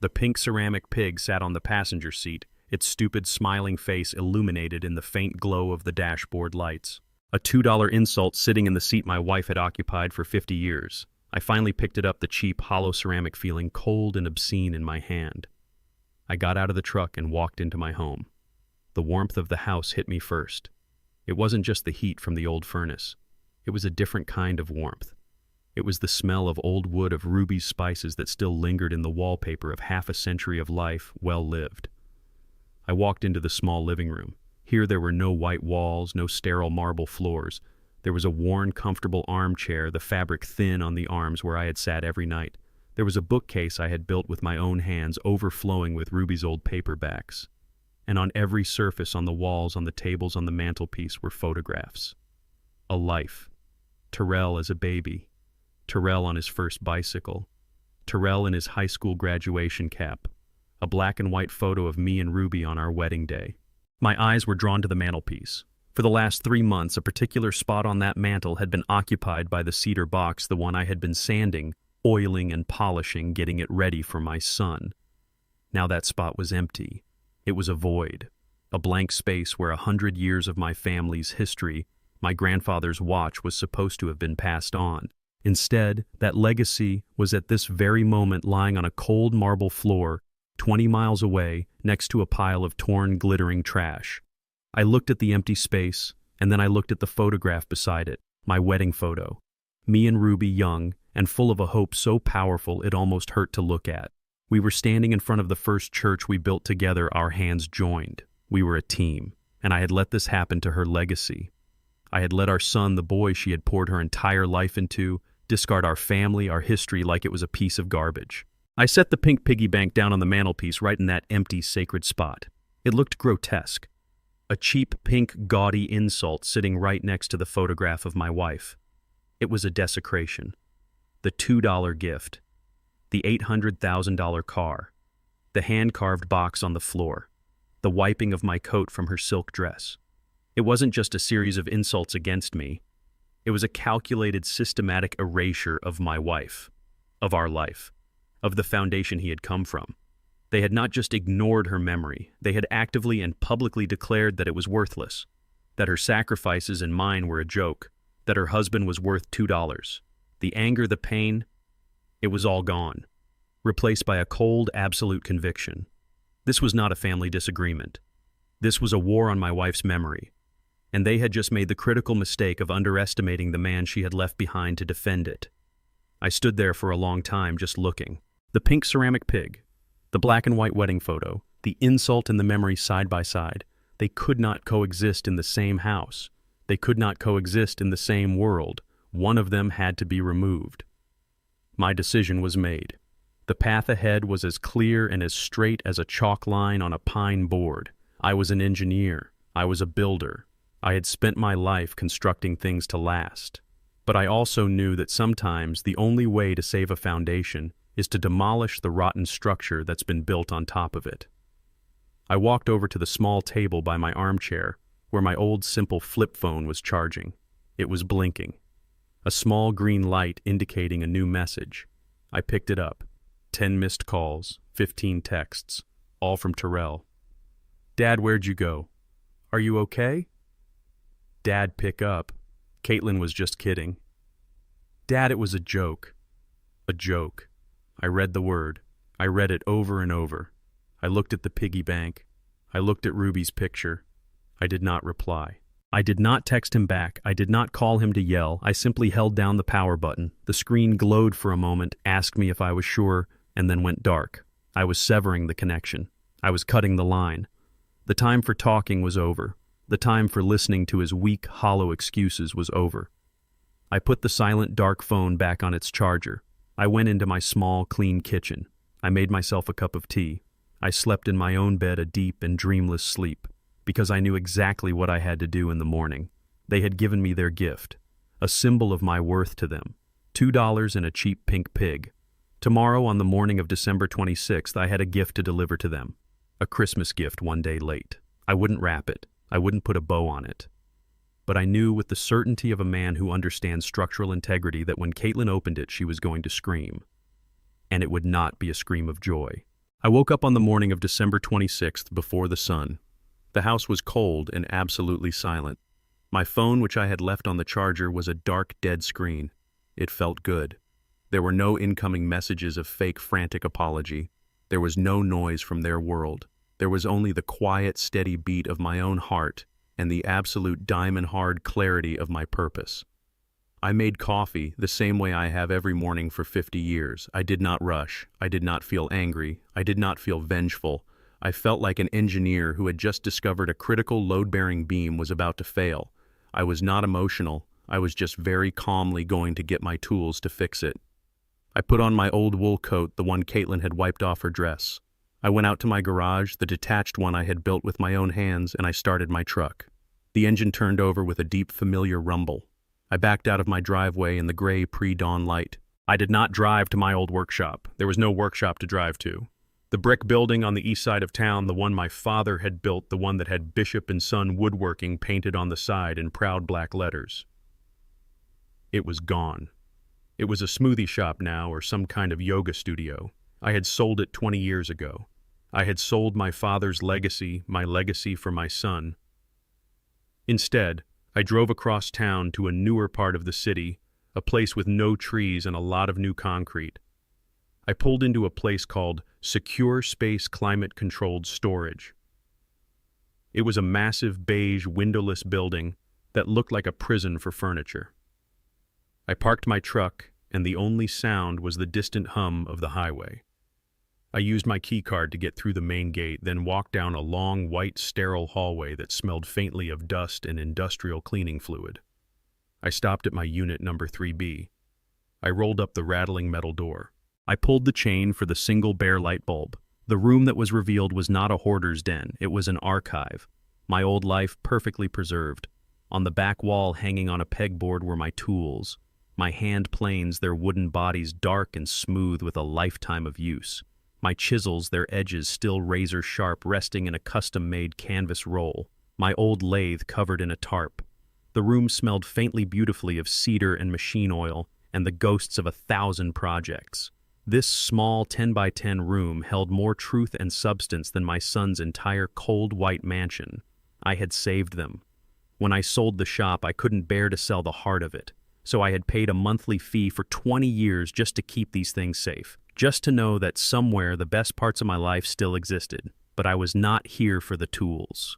The pink ceramic pig sat on the passenger seat, its stupid smiling face illuminated in the faint glow of the dashboard lights. A $2 insult sitting in the seat my wife had occupied for 50 years. I finally picked it up, the cheap, hollow ceramic feeling cold and obscene in my hand. I got out of the truck and walked into my home. The warmth of the house hit me first. It wasn't just the heat from the old furnace. It was a different kind of warmth. It was the smell of old wood of Ruby's spices that still lingered in the wallpaper of half a century of life well lived. I walked into the small living room. Here there were no white walls, no sterile marble floors. There was a worn, comfortable armchair, the fabric thin on the arms where I had sat every night. There was a bookcase I had built with my own hands, overflowing with Ruby's old paperbacks. And on every surface, on the walls, on the tables, on the mantelpiece, were photographs. A life. Terrell as a baby. Terrell on his first bicycle. Terrell in his high school graduation cap. A black and white photo of me and Ruby on our wedding day. My eyes were drawn to the mantelpiece. For the last 3 months, a particular spot on that mantel had been occupied by the cedar box, the one I had been sanding, oiling and polishing, getting it ready for my son. Now that spot was empty. It was a void, a blank space where 100 years of my family's history, my grandfather's watch, was supposed to have been passed on. Instead, that legacy was at this very moment lying on a cold marble floor, 20 miles away, next to a pile of torn, glittering trash. I looked at the empty space, and then I looked at the photograph beside it, my wedding photo. Me and Ruby, young and full of a hope so powerful it almost hurt to look at. We were standing in front of the first church we built together, our hands joined. We were a team, and I had let this happen to her legacy. I had let our son, the boy she had poured her entire life into, discard our family, our history like it was a piece of garbage. I set the pink piggy bank down on the mantelpiece right in that empty, sacred spot. It looked grotesque. A cheap, pink, gaudy insult sitting right next to the photograph of my wife. It was a desecration. The $2 gift. The $800,000 car. The hand-carved box on the floor. The wiping of my coat from her silk dress. It wasn't just a series of insults against me. It was a calculated, systematic erasure of my wife, of our life, of the foundation he had come from. They had not just ignored her memory, they had actively and publicly declared that it was worthless, that her sacrifices and mine were a joke, that her husband was worth $2. The anger, the pain, it was all gone, replaced by a cold, absolute conviction. This was not a family disagreement. This was a war on my wife's memory, and they had just made the critical mistake of underestimating the man she had left behind to defend it. I stood there for a long time just looking. The pink ceramic pig, the black and white wedding photo, the insult and the memory side by side. They could not coexist in the same house. They could not coexist in the same world. One of them had to be removed. My decision was made. The path ahead was as clear and as straight as a chalk line on a pine board. I was an engineer. I was a builder. I had spent my life constructing things to last. But I also knew that sometimes the only way to save a foundation is to demolish the rotten structure that's been built on top of it. I walked over to the small table by my armchair, where my old simple flip phone was charging. It was blinking. A small green light indicating a new message. I picked it up. 10 missed calls, 15 texts, all from Terrell. "Dad, where'd you go? Are you okay?" "Dad, pick up. Caitlin was just kidding." "Dad, it was a joke." A joke. I read the word. I read it over and over. I looked at the piggy bank. I looked at Ruby's picture. I did not reply. I did not text him back. I did not call him to yell. I simply held down the power button. The screen glowed for a moment, asked me if I was sure, and then went dark. I was severing the connection. I was cutting the line. The time for talking was over. The time for listening to his weak, hollow excuses was over. I put the silent, dark phone back on its charger. I went into my small, clean kitchen. I made myself a cup of tea. I slept in my own bed a deep and dreamless sleep, because I knew exactly what I had to do in the morning. They had given me their gift, a symbol of my worth to them, $2 and a cheap pink pig. Tomorrow, on the morning of December 26th, I had a gift to deliver to them, a Christmas gift 1 day late. I wouldn't wrap it. I wouldn't put a bow on it. But I knew with the certainty of a man who understands structural integrity that when Caitlin opened it, she was going to scream. And it would not be a scream of joy. I woke up on the morning of December 26th before the sun. The house was cold and absolutely silent. My phone, which I had left on the charger, was a dark, dead screen. It felt good. There were no incoming messages of fake, frantic apology. There was no noise from their world. There was only the quiet, steady beat of my own heart and the absolute diamond-hard clarity of my purpose. I made coffee the same way I have every morning for 50 years. I did not rush. I did not feel angry. I did not feel vengeful. I felt like an engineer who had just discovered a critical load-bearing beam was about to fail. I was not emotional. I was just very calmly going to get my tools to fix it. I put on my old wool coat, the one Caitlin had wiped off her dress. I went out to my garage, the detached one I had built with my own hands, and I started my truck. The engine turned over with a deep, familiar rumble. I backed out of my driveway in the gray pre-dawn light. I did not drive to my old workshop. There was no workshop to drive to. The brick building on the east side of town, the one my father had built, the one that had Bishop and Son woodworking painted on the side in proud black letters. It was gone. It was a smoothie shop now, or some kind of yoga studio. I had sold it 20 years ago. I had sold my father's legacy, my legacy for my son. Instead, I drove across town to a newer part of the city, a place with no trees and a lot of new concrete. I pulled into a place called Secure Space Climate Controlled Storage. It was a massive beige windowless building that looked like a prison for furniture. I parked my truck, and the only sound was the distant hum of the highway. I used my key card to get through the main gate, then walked down a long, white, sterile hallway that smelled faintly of dust and industrial cleaning fluid. I stopped at my unit number 3B. I rolled up the rattling metal door. I pulled the chain for the single bare light bulb. The room that was revealed was not a hoarder's den. It was an archive. My old life perfectly preserved. On the back wall, hanging on a pegboard, were my tools. My hand planes, their wooden bodies dark and smooth with a lifetime of use. My chisels, their edges still razor-sharp, resting in a custom-made canvas roll. My old lathe covered in a tarp. The room smelled faintly beautifully of cedar and machine oil and the ghosts of 1,000 projects. This small 10-by-10 room held more truth and substance than my son's entire cold white mansion. I had saved them. When I sold the shop, I couldn't bear to sell the heart of it, so I had paid a monthly fee for 20 years just to keep these things safe. Just to know that somewhere the best parts of my life still existed, but I was not here for the tools.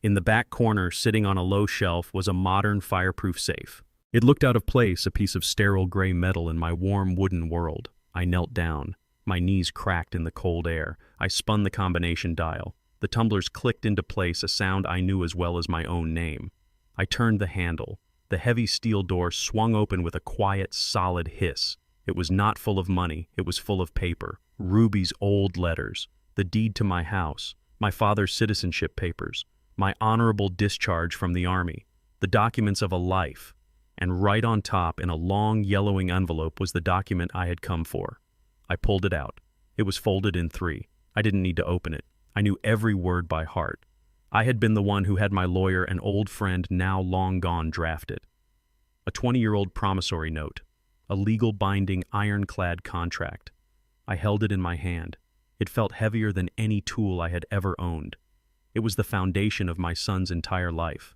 In the back corner, sitting on a low shelf, was a modern fireproof safe. It looked out of place, a piece of sterile gray metal in my warm wooden world. I knelt down. My knees cracked in the cold air. I spun the combination dial. The tumblers clicked into place, a sound I knew as well as my own name. I turned the handle. The heavy steel door swung open with a quiet, solid hiss. It was not full of money, it was full of paper. Ruby's old letters, the deed to my house, my father's citizenship papers, my honorable discharge from the army, the documents of a life. And right on top, in a long, yellowing envelope, was the document I had come for. I pulled it out. It was folded in 3. I didn't need to open it. I knew every word by heart. I had been the one who had my lawyer, an old friend now long gone, draft it. A 20-year-old promissory note. A legal binding ironclad contract. I held it in my hand. It felt heavier than any tool I had ever owned. It was the foundation of my son's entire life.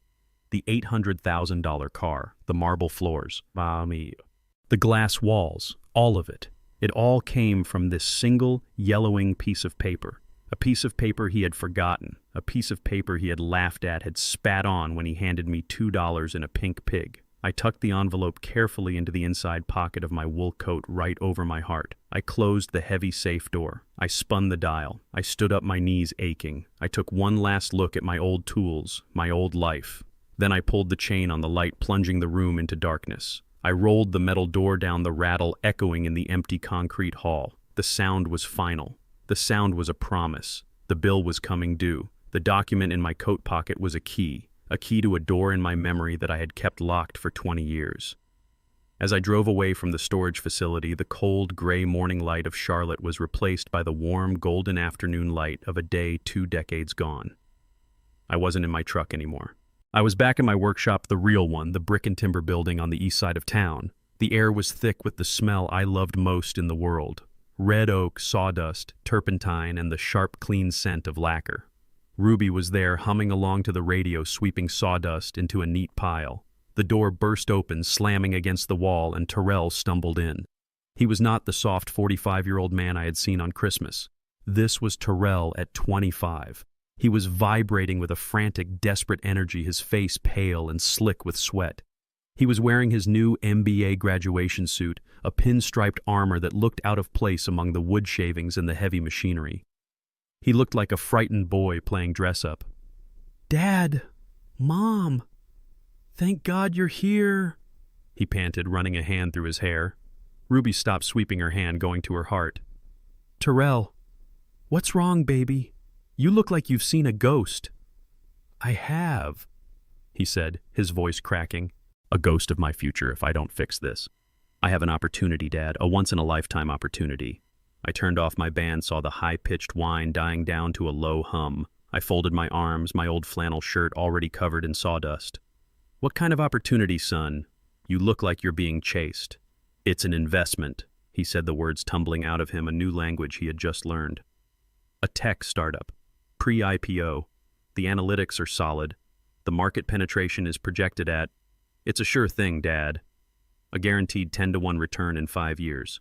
The $800,000 car, the marble floors, the glass walls, all of it. It all came from this single, yellowing piece of paper. A piece of paper he had forgotten. A piece of paper he had laughed at, had spat on when he handed me $2 in a pink pig. I tucked the envelope carefully into the inside pocket of my wool coat right over my heart. I closed the heavy safe door. I spun the dial. I stood up, my knees aching. I took one last look at my old tools, my old life. Then I pulled the chain on the light, plunging the room into darkness. I rolled the metal door down, the rattle echoing in the empty concrete hall. The sound was final. The sound was a promise. The bill was coming due. The document in my coat pocket was a key to a door in my memory that I had kept locked for 20 years. As I drove away from the storage facility, the cold, gray morning light of Charlotte was replaced by the warm, golden afternoon light of a day 2 decades gone. I wasn't in my truck anymore. I was back in my workshop, the real one, the brick and timber building on the east side of town. The air was thick with the smell I loved most in the world. Red oak, sawdust, turpentine, and the sharp, clean scent of lacquer. Ruby was there, humming along to the radio, sweeping sawdust into a neat pile. The door burst open, slamming against the wall, and Terrell stumbled in. He was not the soft 45-year-old man I had seen on Christmas. This was Terrell at 25. He was vibrating with a frantic, desperate energy, his face pale and slick with sweat. He was wearing his new MBA graduation suit, a pinstriped armor that looked out of place among the wood shavings and the heavy machinery. He looked like a frightened boy playing dress-up. "Dad! Mom! Thank God you're here!" he panted, running a hand through his hair. Ruby stopped sweeping her hand, going to her heart. "Terrell, what's wrong, baby? You look like you've seen a ghost." "I have," he said, his voice cracking. "A ghost of my future if I don't fix this. I have an opportunity, Dad, a once-in-a-lifetime opportunity." I turned off my band, saw the high-pitched whine dying down to a low hum. I folded my arms, my old flannel shirt already covered in sawdust. "What kind of opportunity, son? You look like you're being chased." "It's an investment," he said, the words tumbling out of him, a new language he had just learned. "A tech startup. Pre-IPO. The analytics are solid. The market penetration is projected at... It's a sure thing, Dad. A guaranteed 10-to-1 return in 5 years.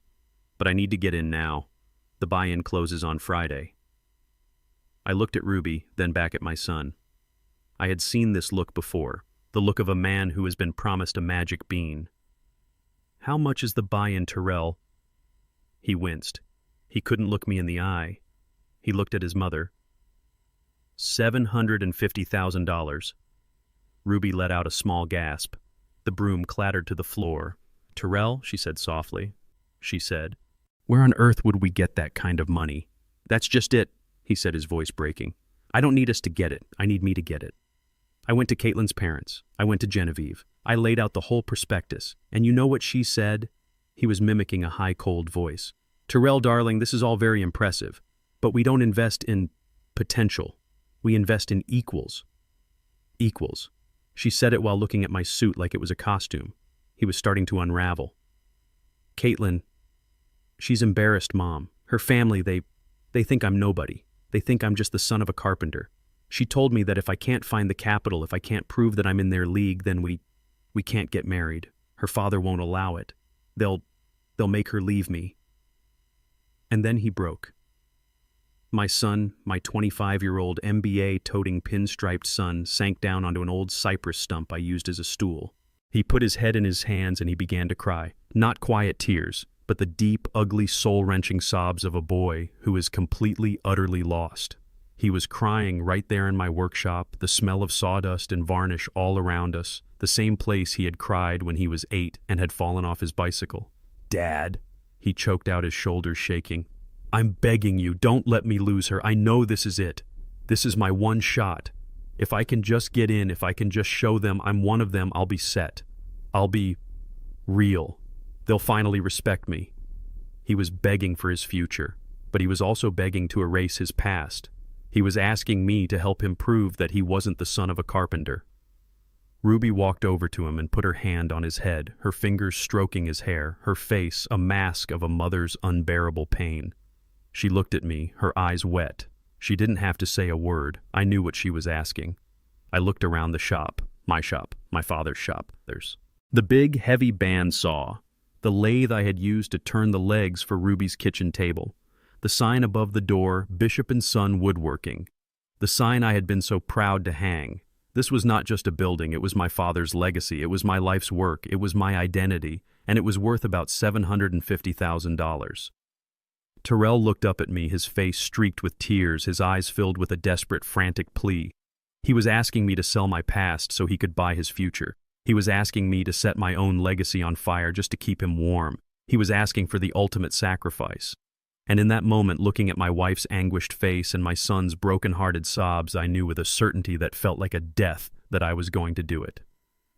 But I need to get in now. The buy-in closes on Friday." I looked at Ruby, then back at my son. I had seen this look before, the look of a man who has been promised a magic bean. "How much is the buy-in, Terrell?" He winced. He couldn't look me in the eye. He looked at his mother. $750,000. Ruby let out a small gasp. The broom clattered to the floor. "Terrell," she said softly. She said, "Where on earth would we get that kind of money?" "That's just it," he said, his voice breaking. "I don't need us to get it. I need me to get it." I went to Caitlin's parents. I went to Genevieve. I laid out the whole prospectus. And you know what she said? He was mimicking a high, cold voice. "Terrell, darling, this is all very impressive. But we don't invest in potential. We invest in equals." Equals. She said it while looking at my suit like it was a costume. He was starting to unravel. "Caitlin, she's embarrassed, Mom. Her family, they think I'm nobody. They think I'm just the son of a carpenter. She told me that if I can't find the capital, if I can't prove that I'm in their league, then we can't get married. Her father won't allow it. They'll make her leave me." And then he broke. My son, my 25-year-old MBA-toting pinstriped son, sank down onto an old cypress stump I used as a stool. He put his head in his hands and he began to cry. Not quiet tears, but the deep, ugly, soul-wrenching sobs of a boy who is completely, utterly lost. He was crying right there in my workshop, the smell of sawdust and varnish all around us, the same place he had cried when he was 8 and had fallen off his bicycle. "Dad," he choked out, his shoulders shaking. "I'm begging you, don't let me lose her. I know this is it. This is my one shot. If I can just get in, if I can just show them I'm one of them, I'll be set. I'll be real. They'll finally respect me." He was begging for his future, but he was also begging to erase his past. He was asking me to help him prove that he wasn't the son of a carpenter. Ruby walked over to him and put her hand on his head, her fingers stroking his hair, her face a mask of a mother's unbearable pain. She looked at me, her eyes wet. She didn't have to say a word. I knew what she was asking. I looked around the shop, my father's shop. The big, heavy bandsaw, the lathe I had used to turn the legs for Ruby's kitchen table, the sign above the door, Bishop & Son Woodworking, the sign I had been so proud to hang. This was not just a building, it was my father's legacy, it was my life's work, it was my identity, and it was worth about $750,000. Terrell looked up at me, his face streaked with tears, his eyes filled with a desperate, frantic plea. He was asking me to sell my past so he could buy his future. He was asking me to set my own legacy on fire just to keep him warm. He was asking for the ultimate sacrifice. And in that moment, looking at my wife's anguished face and my son's broken-hearted sobs, I knew with a certainty that felt like a death that I was going to do it.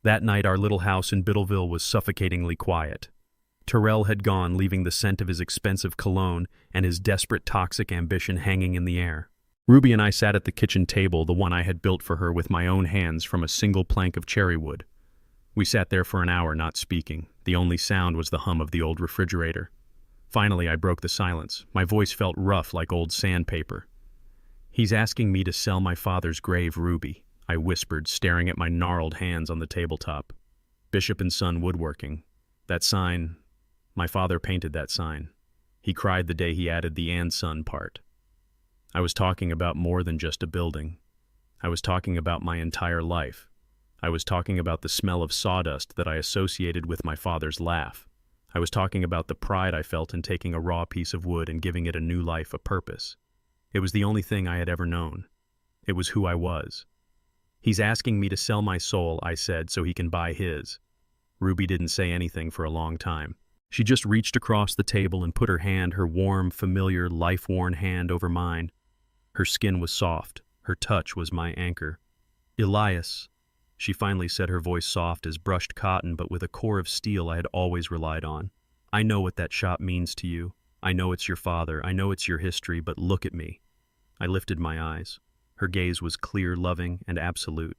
That night, our little house in Biddleville was suffocatingly quiet. Terrell had gone, leaving the scent of his expensive cologne and his desperate toxic ambition hanging in the air. Ruby and I sat at the kitchen table, the one I had built for her with my own hands from a single plank of cherry wood. We sat there for an hour, not speaking. The only sound was the hum of the old refrigerator. Finally, I broke the silence. My voice felt rough like old sandpaper. "He's asking me to sell my father's grave, Ruby," I whispered, staring at my gnarled hands on the tabletop. "Bishop & Son Woodworking. That sign, my father painted that sign. He cried the day he added the and son part. I was talking about more than just a building. I was talking about my entire life. I was talking about the smell of sawdust that I associated with my father's laugh. I was talking about the pride I felt in taking a raw piece of wood and giving it a new life, a purpose. It was the only thing I had ever known. It was who I was. He's asking me to sell my soul, I said, so he can buy his. Ruby didn't say anything for a long time. She just reached across the table and put her hand, her warm, familiar, life-worn hand, over mine. Her skin was soft. Her touch was my anchor. Elias, she finally said, her voice soft as brushed cotton but with a core of steel I had always relied on. I know what that shop means to you. I know it's your father. I know it's your history, but look at me. I lifted my eyes. Her gaze was clear, loving, and absolute.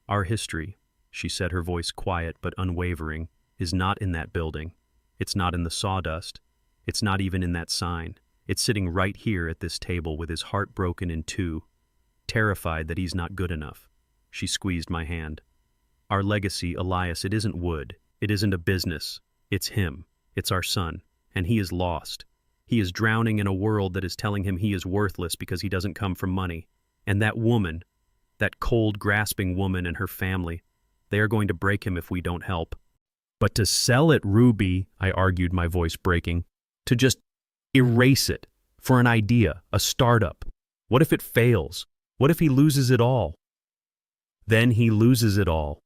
Our history, she said, her voice quiet but unwavering, is not in that building. It's not in the sawdust. It's not even in that sign. It's sitting right here at this table with his heart broken in two, terrified that he's not good enough. She squeezed my hand. Our legacy, Elias, it isn't wood. It isn't a business. It's him. It's our son. And he is lost. He is drowning in a world that is telling him he is worthless because he doesn't come from money. And that woman, that cold, grasping woman and her family, they are going to break him if we don't help. But to sell it, Ruby, I argued, my voice breaking, to just erase it for an idea, a startup. What if it fails? What if he loses it all? Then he loses it all,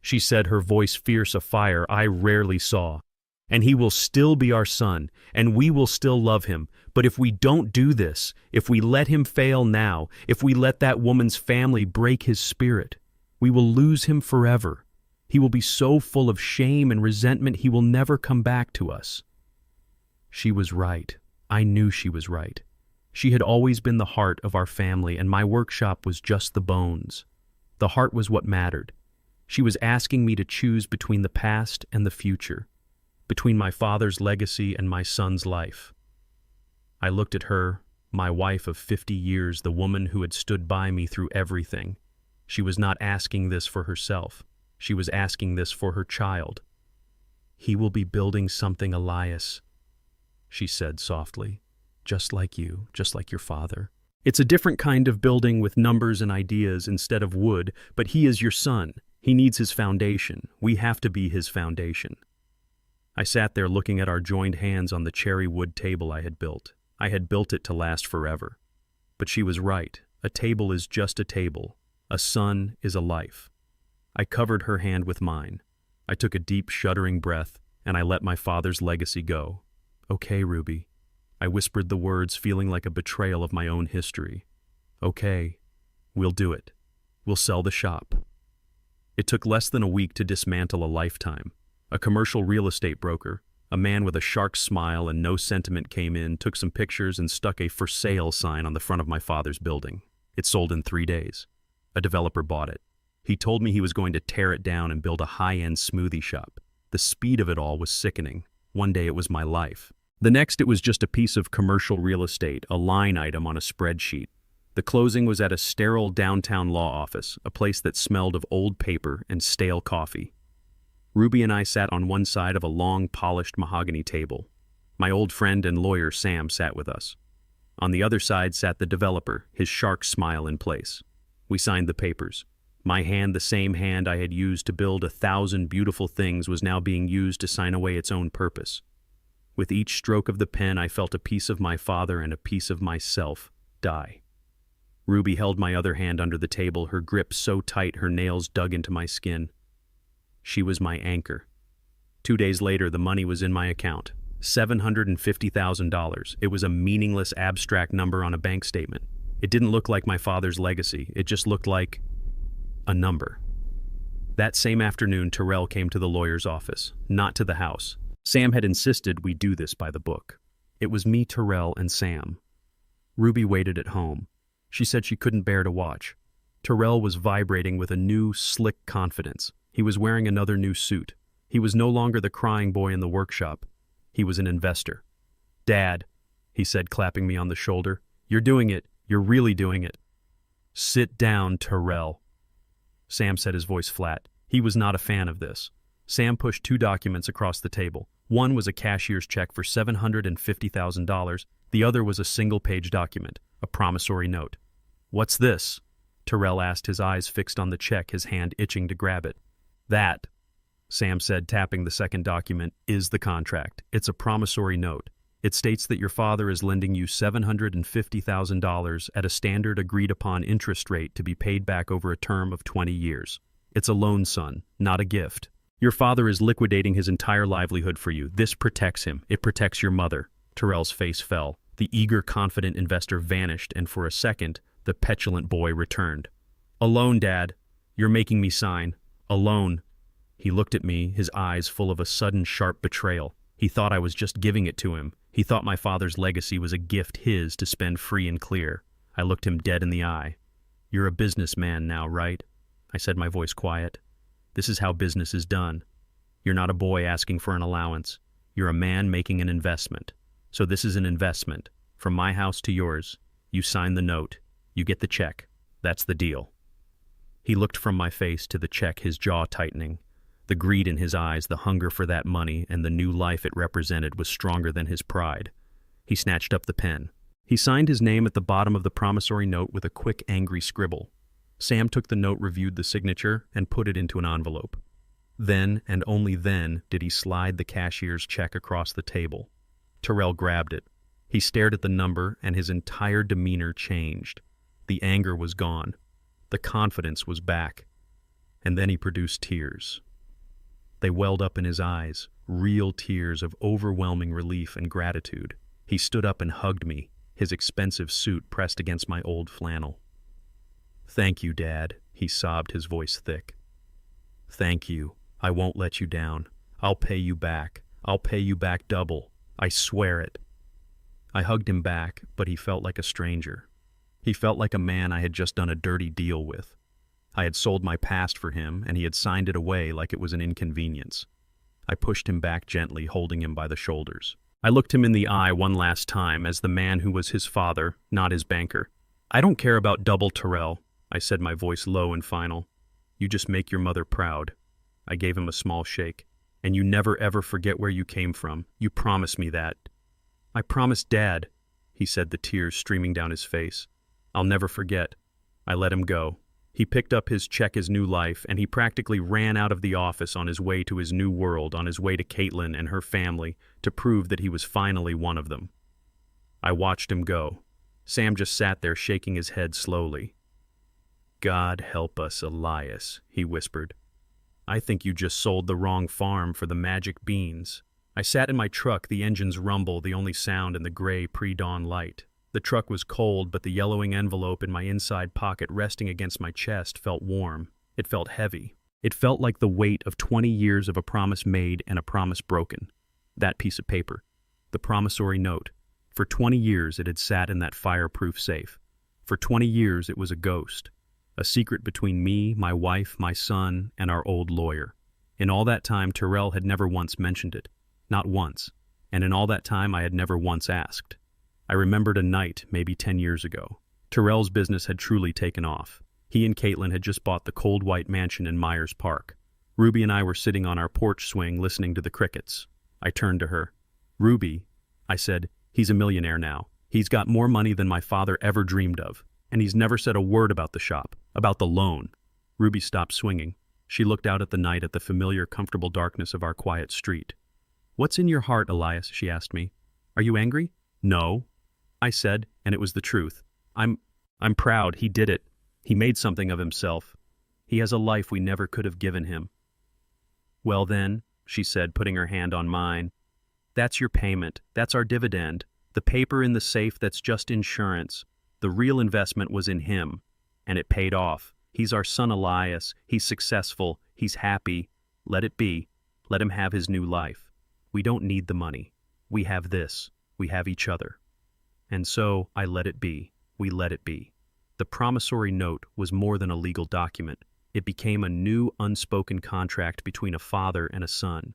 she said, her voice fierce, a fire I rarely saw. And he will still be our son, and we will still love him. But if we don't do this, if we let him fail now, if we let that woman's family break his spirit, we will lose him forever. He will be so full of shame and resentment he will never come back to us. She was right. I knew she was right. She had always been the heart of our family, and my workshop was just the bones. The heart was what mattered. She was asking me to choose between the past and the future, between my father's legacy and my son's life. I looked at her, my wife of 50 years, the woman who had stood by me through everything. She was not asking this for herself. She was asking this for her child. He will be building something, Elias, she said softly, just like you, just like your father. It's a different kind of building with numbers and ideas instead of wood, but he is your son. He needs his foundation. We have to be his foundation. I sat there looking at our joined hands on the cherry wood table I had built. I had built it to last forever. But she was right. A table is just a table. A son is a life. I covered her hand with mine. I took a deep, shuddering breath, and I let my father's legacy go. Okay, Ruby. I whispered the words, feeling like a betrayal of my own history. Okay, we'll do it. We'll sell the shop. It took less than a week to dismantle a lifetime. A commercial real estate broker, a man with a shark smile and no sentiment, came in, took some pictures, and stuck a for sale sign on the front of my father's building. It sold in 3 days. A developer bought it. He told me he was going to tear it down and build a high-end smoothie shop. The speed of it all was sickening. One day it was my life. The next it was just a piece of commercial real estate, a line item on a spreadsheet. The closing was at a sterile downtown law office, a place that smelled of old paper and stale coffee. Ruby and I sat on one side of a long, polished mahogany table. My old friend and lawyer Sam sat with us. On the other side sat the developer, his shark smile in place. We signed the papers. My hand, the same hand I had used to build 1,000 beautiful things, was now being used to sign away its own purpose. With each stroke of the pen, I felt a piece of my father and a piece of myself die. Ruby held my other hand under the table, her grip so tight her nails dug into my skin. She was my anchor. 2 days later, the money was in my account. $750,000. It was a meaningless, abstract number on a bank statement. It didn't look like my father's legacy. It just looked like a number. That same afternoon, Terrell came to the lawyer's office, not to the house. Sam had insisted we do this by the book. It was me, Terrell, and Sam. Ruby waited at home. She said she couldn't bear to watch. Terrell was vibrating with a new, slick confidence. He was wearing another new suit. He was no longer the crying boy in the workshop. He was an investor. "Dad," he said, clapping me on the shoulder, "you're doing it. You're really doing it." "Sit down, Terrell." Sam said, his voice flat. He was not a fan of this. Sam pushed 2 documents across the table. One was a cashier's check for $750,000. The other was a single-page document, a promissory note. "What's this?" Terrell asked, his eyes fixed on the check, his hand itching to grab it. That, Sam said, tapping the second document, is the contract. It's a promissory note. It states that your father is lending you $750,000 at a standard agreed-upon interest rate to be paid back over a term of 20 years. It's a loan, son, not a gift. Your father is liquidating his entire livelihood for you. This protects him. It protects your mother. Terrell's face fell. The eager, confident investor vanished, and for a second, the petulant boy returned. "A loan, Dad. You're making me sign. A loan." He looked at me, his eyes full of a sudden, sharp betrayal. He thought I was just giving it to him. He thought my father's legacy was a gift his to spend free and clear. I looked him dead in the eye. "You're a businessman now, right?" I said, my voice quiet. "This is how business is done. You're not a boy asking for an allowance. You're a man making an investment. So this is an investment. From my house to yours. You sign the note. You get the check. That's the deal." He looked from my face to the check, his jaw tightening. The greed in his eyes, the hunger for that money, and the new life it represented was stronger than his pride. He snatched up the pen. He signed his name at the bottom of the promissory note with a quick, angry scribble. Sam took the note, reviewed the signature, and put it into an envelope. Then, and only then, did he slide the cashier's check across the table. Terrell grabbed it. He stared at the number, and his entire demeanor changed. The anger was gone. The confidence was back. And then he produced tears. They welled up in his eyes, real tears of overwhelming relief and gratitude. He stood up and hugged me, his expensive suit pressed against my old flannel. "Thank you, Dad," he sobbed, his voice thick. "Thank you. I won't let you down. I'll pay you back. I'll pay you back double. I swear it." I hugged him back, but he felt like a stranger. He felt like a man I had just done a dirty deal with. I had sold my past for him, and he had signed it away like it was an inconvenience. I pushed him back gently, holding him by the shoulders. I looked him in the eye one last time as the man who was his father, not his banker. "I don't care about double, Terrell," I said, my voice low and final. "You just make your mother proud." I gave him a small shake. "And you never ever forget where you came from. You promise me that." "I promise, Dad," he said, the tears streaming down his face. "I'll never forget." I let him go. He picked up his check, his new life, and he practically ran out of the office on his way to his new world, on his way to Caitlin and her family, to prove that he was finally one of them. I watched him go. Sam just sat there shaking his head slowly. "God help us, Elias," he whispered. "I think you just sold the wrong farm for the magic beans." I sat in my truck, the engine's rumble, the only sound in the gray pre-dawn light. The truck was cold, but the yellowing envelope in my inside pocket resting against my chest felt warm. It felt heavy. It felt like the weight of 20 years of a promise made and a promise broken. That piece of paper. The promissory note. For 20 years it had sat in that fireproof safe. For 20 years it was a ghost. A secret between me, my wife, my son, and our old lawyer. In all that time, Terrell had never once mentioned it. Not once. And in all that time, I had never once asked. I remembered a night, maybe 10 years ago. Terrell's business had truly taken off. He and Caitlin had just bought the cold white mansion in Myers Park. Ruby and I were sitting on our porch swing listening to the crickets. I turned to her. "Ruby," I said, "he's a millionaire now. He's got more money than my father ever dreamed of. And he's never said a word about the shop, about the loan." Ruby stopped swinging. She looked out at the night, at the familiar, comfortable darkness of our quiet street. "What's in your heart, Elias?" she asked me. "Are you angry?" "No," I said, and it was the truth. I'm proud. He did it. He made something of himself. He has a life we never could have given him." "Well then," she said, putting her hand on mine, "that's your payment. That's our dividend. The paper in the safe, that's just insurance. The real investment was in him, and it paid off. He's our son Elias. He's successful. He's happy. Let it be. Let him have his new life. We don't need the money. We have this. We have each other." And so I let it be. We let it be. The promissory note was more than a legal document. It became a new unspoken contract between a father and a son.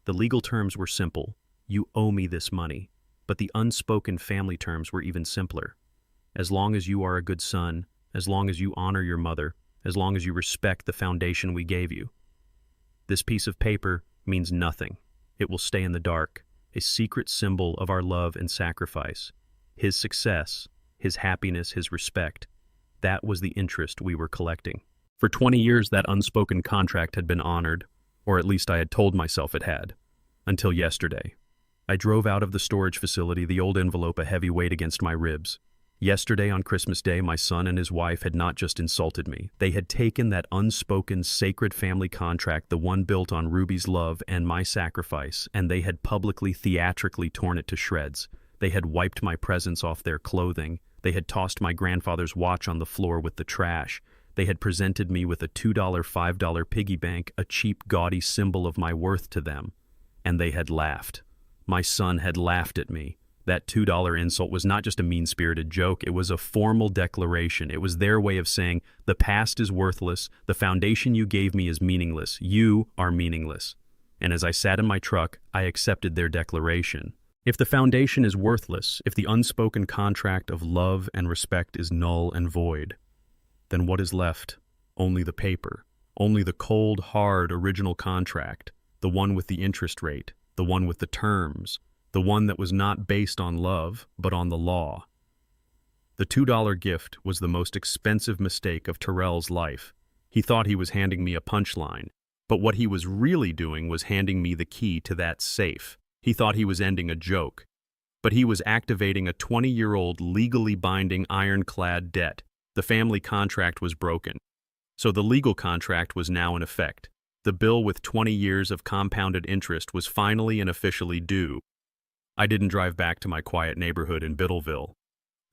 The legal terms were simple. You owe me this money. But the unspoken family terms were even simpler. As long as you are a good son, as long as you honor your mother, as long as you respect the foundation we gave you. This piece of paper means nothing. It will stay in the dark, a secret symbol of our love and sacrifice. His success, his happiness, his respect. That was the interest we were collecting. For 20 years, that unspoken contract had been honored, or at least I had told myself it had, until yesterday. I drove out of the storage facility, the old envelope a heavy weight against my ribs. Yesterday, on Christmas Day, my son and his wife had not just insulted me. They had taken that unspoken, sacred family contract, the one built on Ruby's love and my sacrifice, and they had publicly, theatrically torn it to shreds. They had wiped my presents off their clothing. They had tossed my grandfather's watch on the floor with the trash. They had presented me with a $2, $5 piggy bank, a cheap, gaudy symbol of my worth to them. And they had laughed. My son had laughed at me. That $2 insult was not just a mean-spirited joke, it was a formal declaration. It was their way of saying, the past is worthless, the foundation you gave me is meaningless, you are meaningless. And as I sat in my truck, I accepted their declaration. If the foundation is worthless, if the unspoken contract of love and respect is null and void, then what is left? Only the paper. Only the cold, hard, original contract, the one with the interest rate, the one with the terms, the one that was not based on love, but on the law. The $2 gift was the most expensive mistake of Terrell's life. He thought he was handing me a punchline, but what he was really doing was handing me the key to that safe. He thought he was ending a joke, but he was activating a 20-year-old legally binding ironclad debt. The family contract was broken, so the legal contract was now in effect. The bill with 20 years of compounded interest was finally and officially due. I didn't drive back to my quiet neighborhood in Biddleville.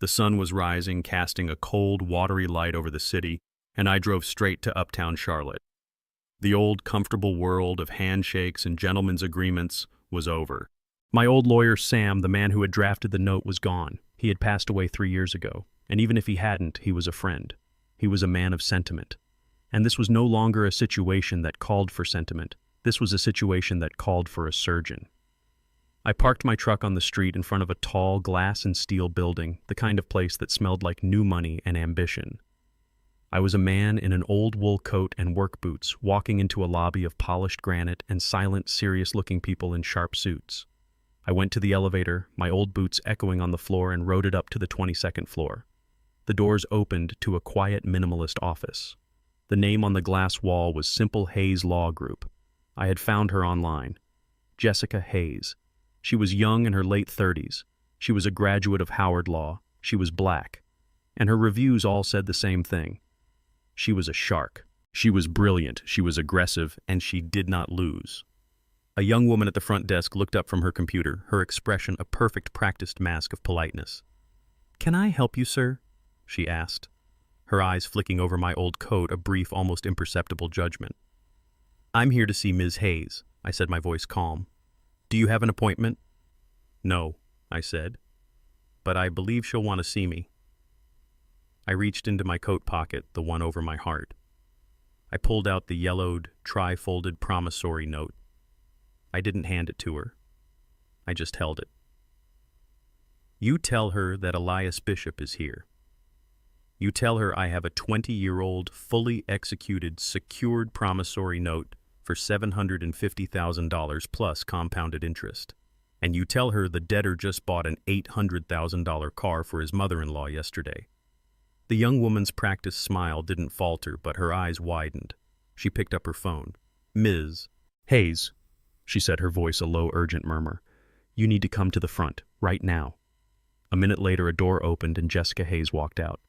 The sun was rising, casting a cold, watery light over the city, and I drove straight to uptown Charlotte. The old, comfortable world of handshakes and gentlemen's agreements was over. My old lawyer, Sam, the man who had drafted the note, was gone. He had passed away 3 years ago, and even if he hadn't, he was a friend. He was a man of sentiment. And this was no longer a situation that called for sentiment. This was a situation that called for a surgeon. I parked my truck on the street in front of a tall glass and steel building, the kind of place that smelled like new money and ambition. I was a man in an old wool coat and work boots, walking into a lobby of polished granite and silent, serious-looking people in sharp suits. I went to the elevator, my old boots echoing on the floor, and rode it up to the 22nd floor. The doors opened to a quiet, minimalist office. The name on the glass wall was Simple Hayes Law Group. I had found her online. Jessica Hayes. She was young, in her late 30s. She was a graduate of Howard Law. She was black. And her reviews all said the same thing. She was a shark. She was brilliant, she was aggressive, and she did not lose. A young woman at the front desk looked up from her computer, her expression a perfect practiced mask of politeness. "Can I help you, sir?" she asked, her eyes flicking over my old coat, a brief, almost imperceptible judgment. "I'm here to see Ms. Hayes," I said, my voice calm. "Do you have an appointment?" "No," I said, "but I believe she'll want to see me." I reached into my coat pocket, the one over my heart. I pulled out the yellowed, tri-folded promissory note. I didn't hand it to her. I just held it. "You tell her that Elias Bishop is here. You tell her I have a 20-year-old, fully executed, secured promissory note for $750,000 plus compounded interest. And you tell her the debtor just bought an $800,000 car for his mother-in-law yesterday." The young woman's practiced smile didn't falter, but her eyes widened. She picked up her phone. "Ms. Hayes," she said, her voice a low, urgent murmur. "You need to come to the front, right now." A minute later, a door opened and Jessica Hayes walked out.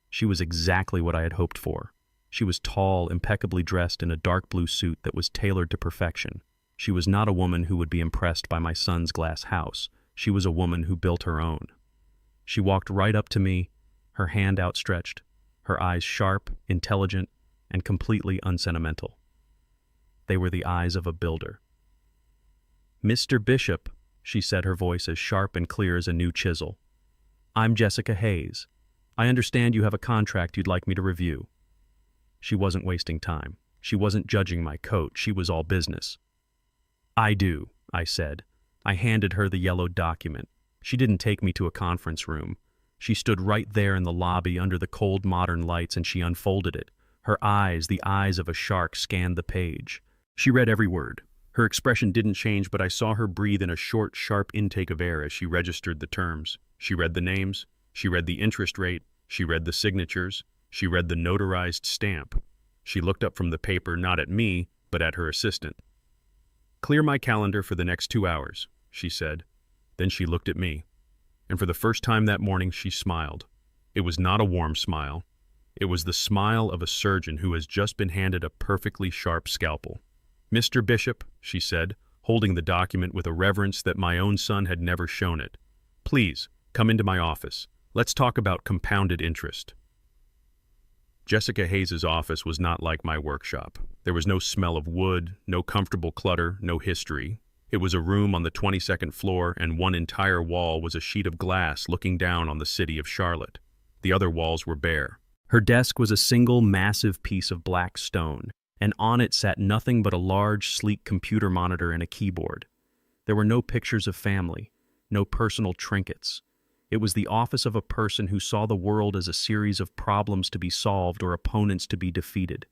She was exactly what I had hoped for. She was tall, impeccably dressed in a dark blue suit that was tailored to perfection. She was not a woman who would be impressed by my son's glass house. She was a woman who built her own. She walked right up to me, her hand outstretched, her eyes sharp, intelligent, and completely unsentimental. They were the eyes of a builder. "Mr. Bishop," she said, her voice as sharp and clear as a new chisel. "I'm Jessica Hayes. I understand you have a contract you'd like me to review." She wasn't wasting time. She wasn't judging my coat. She was all business. "I do," I said. I handed her the yellowed document. She didn't take me to a conference room. She stood right there in the lobby under the cold modern lights, and she unfolded it. Her eyes, the eyes of a shark, scanned the page. She read every word. Her expression didn't change, but I saw her breathe in a short, sharp intake of air as she registered the terms. She read the names. She read the interest rate. She read the signatures. She read the notarized stamp. She looked up from the paper, not at me, but at her assistant. "Clear my calendar for the next 2 hours," she said. Then she looked at me. And for the first time that morning, she smiled. It was not a warm smile. It was the smile of a surgeon who has just been handed a perfectly sharp scalpel. "Mr. Bishop," she said, holding the document with a reverence that my own son had never shown it, "please, come into my office. Let's talk about compounded interest." Jessica Hayes's office was not like my workshop. There was no smell of wood, no comfortable clutter, no history. It was a room on the 22nd floor, and one entire wall was a sheet of glass looking down on the city of Charlotte. The other walls were bare. Her desk was a single massive piece of black stone, and on it sat nothing but a large, sleek computer monitor and a keyboard. There were no pictures of family, no personal trinkets. It was the office of a person who saw the world as a series of problems to be solved or opponents to be defeated.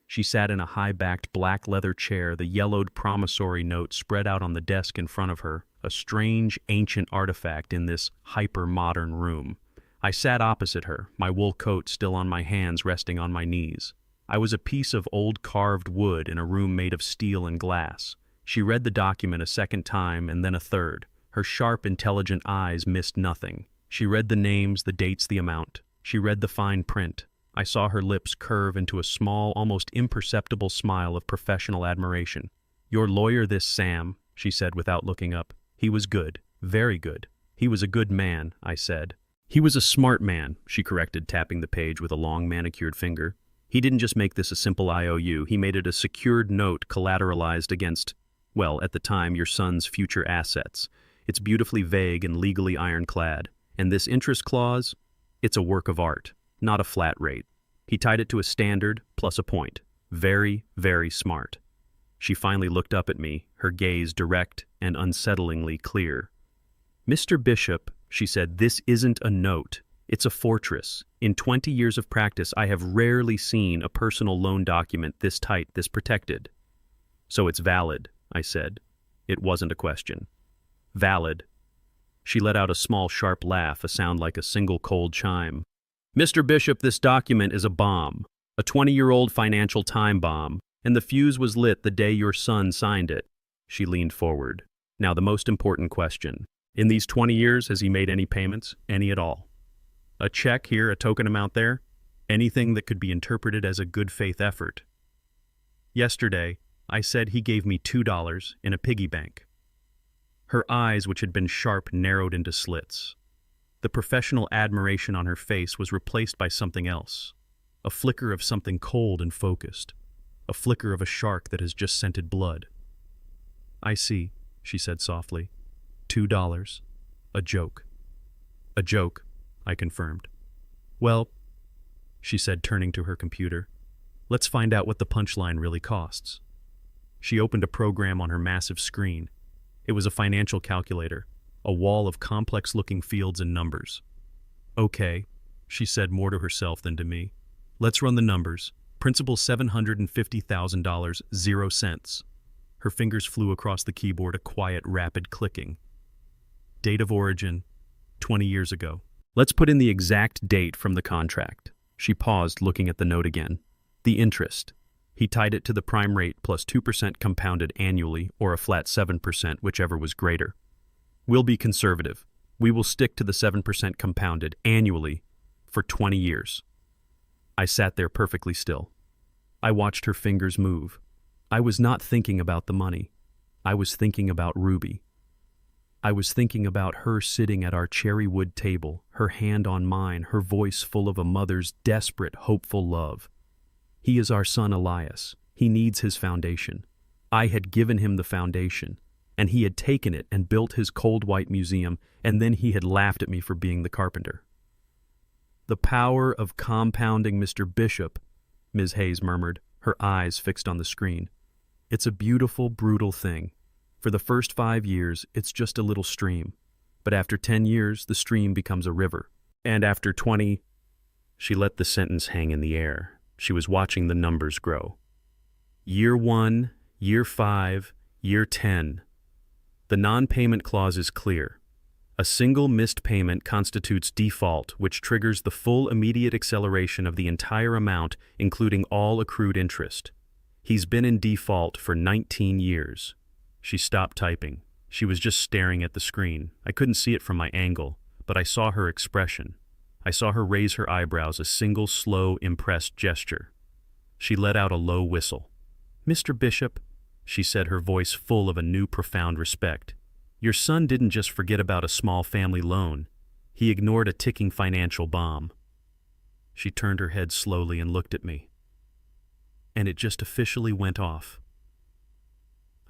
She sat in a high-backed black leather chair, the yellowed promissory note spread out on the desk in front of her, a strange, ancient artifact in this hyper-modern room. I sat opposite her, my wool coat still on my hands resting on my knees. I was a piece of old carved wood in a room made of steel and glass. She read the document a second time and then a third. Her sharp, intelligent eyes missed nothing. She read the names, the dates, the amount. She read the fine print. I saw her lips curve into a small, almost imperceptible smile of professional admiration. "Your lawyer, this Sam," she said without looking up. "He was good, very good. He was a good man," I said. "He was a smart man," she corrected, tapping the page with a long manicured finger. "He didn't just make this a simple IOU, he made it a secured note collateralized against, well, at the time, your son's future assets. It's beautifully vague and legally ironclad. And this interest clause? It's a work of art, not a flat rate. He tied it to a standard plus a point. Very, very smart." She finally looked up at me, her gaze direct and unsettlingly clear. "Mr. Bishop," she said, "this isn't a note. It's a fortress. In 20 years of practice, I have rarely seen a personal loan document this tight, this protected." "So it's valid," I said. It wasn't a question. "Valid." She let out a small, sharp laugh, a sound like a single cold chime. "Mr. Bishop, this document is a bomb, a 20-year-old financial time bomb, and the fuse was lit the day your son signed it." She leaned forward. "Now the most important question. In these 20 years, has he made any payments? Any at all? A check here, a token amount there? Anything that could be interpreted as a good faith effort?" "Yesterday, I said he gave me $2 in a piggy bank." Her eyes, which had been sharp, narrowed into slits. The professional admiration on her face was replaced by something else, a flicker of something cold and focused, a flicker of a shark that has just scented blood. "I see," she said softly. $2. A joke." "A joke," I confirmed. "Well," she said, turning to her computer, "let's find out what the punchline really costs." She opened a program on her massive screen. It was a financial calculator, a wall of complex-looking fields and numbers. "Okay," she said more to herself than to me. "Let's run the numbers. Principal $750,000, 0 cents. Her fingers flew across the keyboard, a quiet, rapid clicking. "Date of origin, 20 years ago. Let's put in the exact date from the contract." She paused, looking at the note again. "The interest. He tied it to the prime rate plus 2% compounded annually, or a flat 7%, whichever was greater. We'll be conservative. We will stick to the 7% compounded annually for 20 years. I sat there perfectly still. I watched her fingers move. I was not thinking about the money. I was thinking about Ruby. I was thinking about her sitting at our cherry wood table, her hand on mine, her voice full of a mother's desperate, hopeful love. "He is our son Elias. He needs his foundation. I had given him the foundation, and he had taken it and built his cold white museum, and then he had laughed at me for being the carpenter." "The power of compounding, Mr. Bishop," Ms. Hayes murmured, her eyes fixed on the screen. "It's a beautiful, brutal thing. For the first 5 years, it's just a little stream. But after 10 years, the stream becomes a river. And after 20... She let the sentence hang in the air. She was watching the numbers grow. Year 1, year 5, year 10. The non-payment clause is clear. A single missed payment constitutes default, which triggers the full immediate acceleration of the entire amount, including all accrued interest. He's been in default for 19 years. She stopped typing. She was just staring at the screen. I couldn't see it from my angle, but I saw her expression. I saw her raise her eyebrows, a single slow, impressed gesture. She let out a low whistle. "Mr. Bishop," she said, her voice full of a new profound respect. "Your son didn't just forget about a small family loan. He ignored a ticking financial bomb." She turned her head slowly and looked at me. And it just officially went off.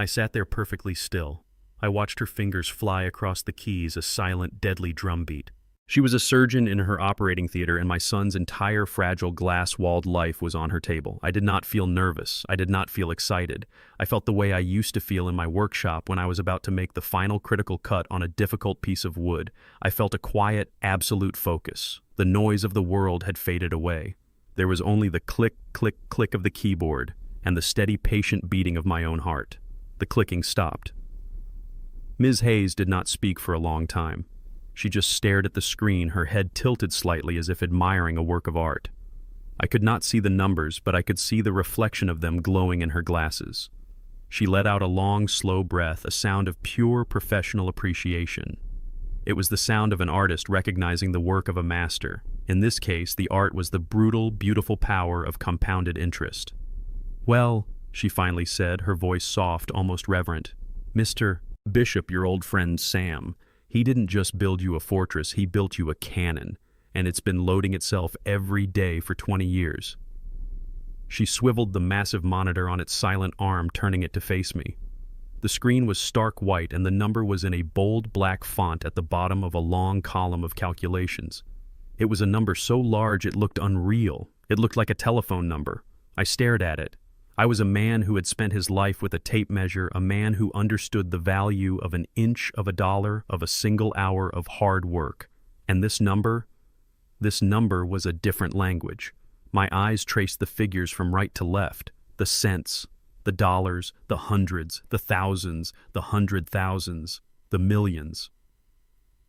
I sat there perfectly still. I watched her fingers fly across the keys, a silent, deadly drumbeat. She was a surgeon in her operating theater, and my son's entire fragile, glass-walled life was on her table. I did not feel nervous. I did not feel excited. I felt the way I used to feel in my workshop when I was about to make the final critical cut on a difficult piece of wood. I felt a quiet, absolute focus. The noise of the world had faded away. There was only the click, click, click of the keyboard and the steady, patient beating of my own heart. The clicking stopped. Ms. Hayes did not speak for a long time. She just stared at the screen, her head tilted slightly as if admiring a work of art. I could not see the numbers, but I could see the reflection of them glowing in her glasses. She let out a long, slow breath, a sound of pure professional appreciation. It was the sound of an artist recognizing the work of a master. In this case, the art was the brutal, beautiful power of compounded interest. "Well," she finally said, her voice soft, almost reverent, "Mr. Bishop, your old friend Sam, he didn't just build you a fortress, he built you a cannon, and it's been loading itself every day for 20 years. She swiveled the massive monitor on its silent arm, turning it to face me. The screen was stark white, and the number was in a bold black font at the bottom of a long column of calculations. It was a number so large it looked unreal. It looked like a telephone number. I stared at it. I was a man who had spent his life with a tape measure, a man who understood the value of an inch of a dollar, of a single hour of hard work. And this number was a different language. My eyes traced the figures from right to left, the cents, the dollars, the hundreds, the thousands, the 100,000s, the millions.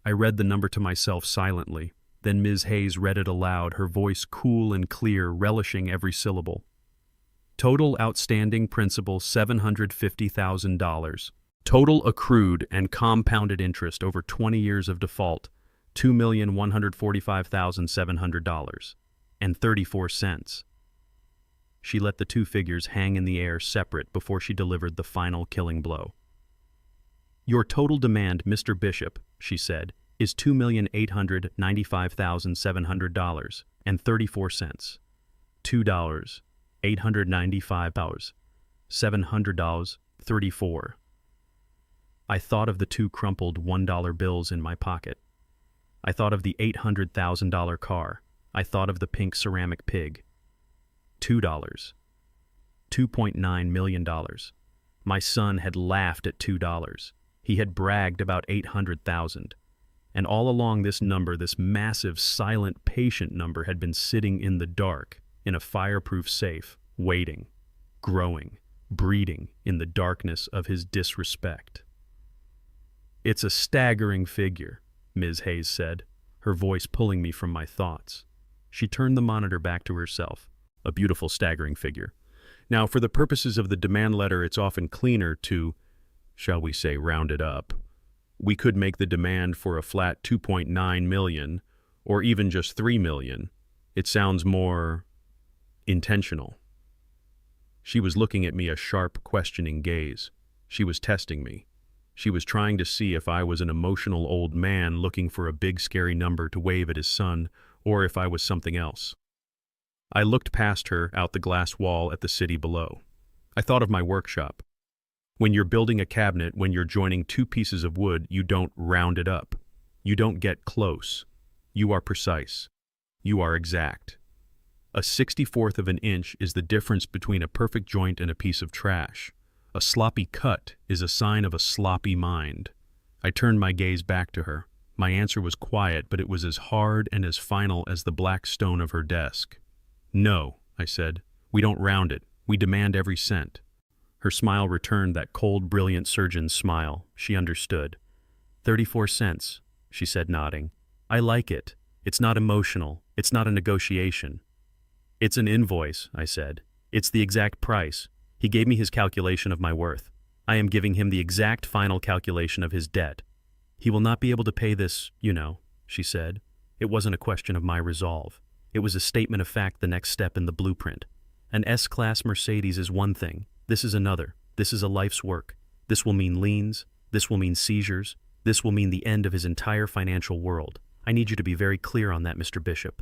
I read the number to myself silently. Then Ms. Hayes read it aloud, her voice cool and clear, relishing every syllable. Total outstanding principal $750,000. Total accrued and compounded interest over 20 years of default, $2,145,700 and 34 cents. She let the two figures hang in the air separate before she delivered the final killing blow. "Your total demand, Mr. Bishop," she said, "is $2,895,700 and 34 cents. $2,895, $700, 34. I thought of the two crumpled $1 bills in my pocket. I thought of the $800,000 car. I thought of the pink ceramic pig. $2. $2.9 million. My son had laughed at $2. He had bragged about 800,000. And all along this number, this massive, silent, patient number had been sitting in the dark, in a fireproof safe, waiting, growing, breeding in the darkness of his disrespect. "It's a staggering figure," Ms. Hayes said, her voice pulling me from my thoughts. She turned the monitor back to herself. "A beautiful, staggering figure. Now, for the purposes of the demand letter, it's often cleaner to, shall we say, round it up. We could make the demand for a flat 2.9 million, or even just 3 million. It sounds more intentional." She was looking at me, a sharp, questioning gaze. She was testing me. She was trying to see if I was an emotional old man looking for a big, scary number to wave at his son, or if I was something else. I looked past her, out the glass wall at the city below. I thought of my workshop. When you're building a cabinet, when you're joining two pieces of wood, you don't round it up. You don't get close. You are precise. You are exact. A 64th of an inch is the difference between a perfect joint and a piece of trash. A sloppy cut is a sign of a sloppy mind. I turned my gaze back to her. My answer was quiet, but it was as hard and as final as the black stone of her desk. "No," I said. "We don't round it. We demand every cent." Her smile returned, that cold, brilliant surgeon's smile. She understood. 34 cents, she said, nodding. I like it. It's not emotional. It's not a negotiation. It's an invoice, I said. It's the exact price. He gave me his calculation of my worth. I am giving him the exact final calculation of his debt. He will not be able to pay this, she said. It wasn't a question of my resolve. It was a statement of fact, the next step in the blueprint. An S-Class Mercedes is one thing. This is another. This is a life's work. This will mean liens. This will mean seizures. This will mean the end of his entire financial world. I need you to be very clear on that, Mr. Bishop.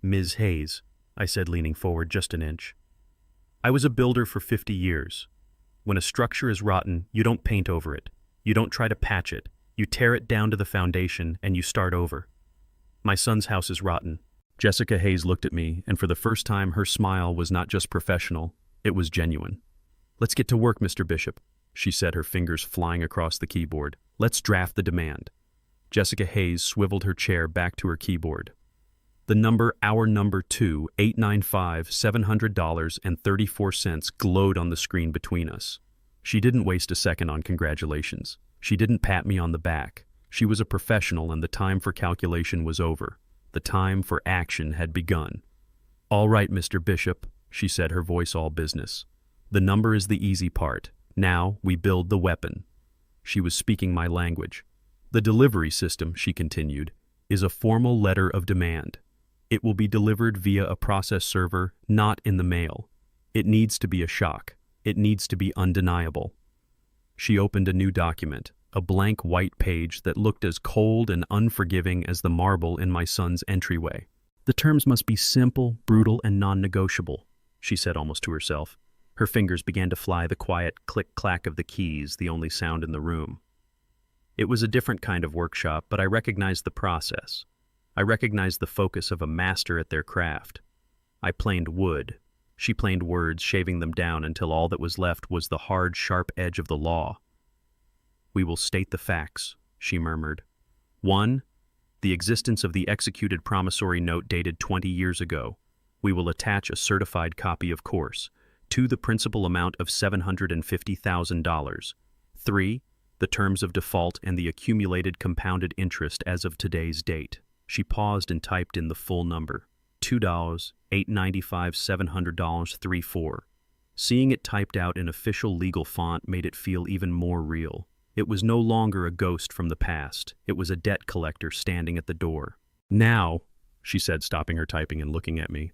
Ms. Hayes, I said, leaning forward just an inch. I was a builder for 50 years. When a structure is rotten, you don't paint over it. You don't try to patch it. You tear it down to the foundation and you start over. My son's house is rotten. Jessica Hayes looked at me, and for the first time her smile was not just professional, it was genuine. Let's get to work, Mr. Bishop, she said, her fingers flying across the keyboard. Let's draft the demand. Jessica Hayes swiveled her chair back to her keyboard. The number, our number 2, $895,700.34 glowed on the screen between us. She didn't waste a second on congratulations. She didn't pat me on the back. She was a professional, and the time for calculation was over. The time for action had begun. All right, Mr. Bishop, she said, her voice all business. The number is the easy part. Now we build the weapon. She was speaking my language. The delivery system, she continued, is a formal letter of demand. It will be delivered via a process server, not in the mail. It needs to be a shock. It needs to be undeniable. She opened a new document, a blank white page that looked as cold and unforgiving as the marble in my son's entryway. The terms must be simple, brutal, and non-negotiable, she said almost to herself. Her fingers began to fly, the quiet click-clack of the keys, the only sound in the room. It was a different kind of workshop, but I recognized the process. I recognized the focus of a master at their craft. I planed wood. She planed words, shaving them down until all that was left was the hard, sharp edge of the law. We will state the facts, she murmured. 1. The existence of the executed promissory note dated 20 years ago. We will attach a certified copy, of course. 2. The principal amount of $750,000. 3. The terms of default and the accumulated compounded interest as of today's date. She paused and typed in the full number. $2,895,700.34. Seeing it typed out in official legal font made it feel even more real. It was no longer a ghost from the past. It was a debt collector standing at the door. Now, she said, stopping her typing and looking at me.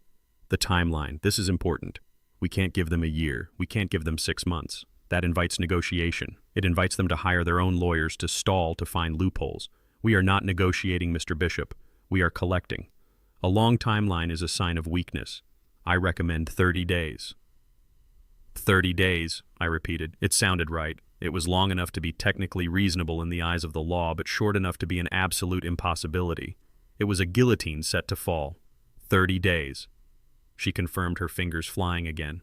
The timeline. This is important. We can't give them a year. We can't give them 6 months. That invites negotiation. It invites them to hire their own lawyers to stall to find loopholes. We are not negotiating, Mr. Bishop. We are collecting. A long timeline is a sign of weakness. I recommend 30 days. 30 days, I repeated. It sounded right. It was long enough to be technically reasonable in the eyes of the law, but short enough to be an absolute impossibility. It was a guillotine set to fall. 30 days. She confirmed, her fingers flying again.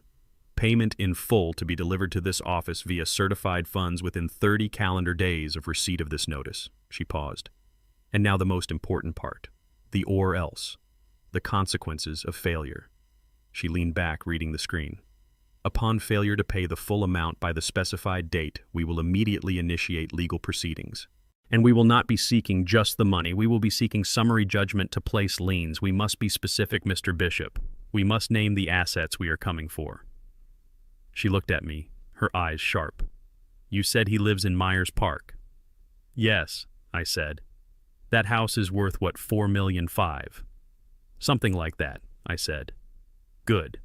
Payment in full to be delivered to this office via certified funds within 30 calendar days of receipt of this notice. She paused. And now the most important part. The or else. The consequences of failure. She leaned back, reading the screen. Upon failure to pay the full amount by the specified date, we will immediately initiate legal proceedings. And we will not be seeking just the money. We will be seeking summary judgment to place liens. We must be specific, Mr. Bishop. We must name the assets we are coming for. She looked at me, her eyes sharp. You said he lives in Myers Park. Yes, I said. That house is worth, what, $4.5 million? Something like that, I said. Good.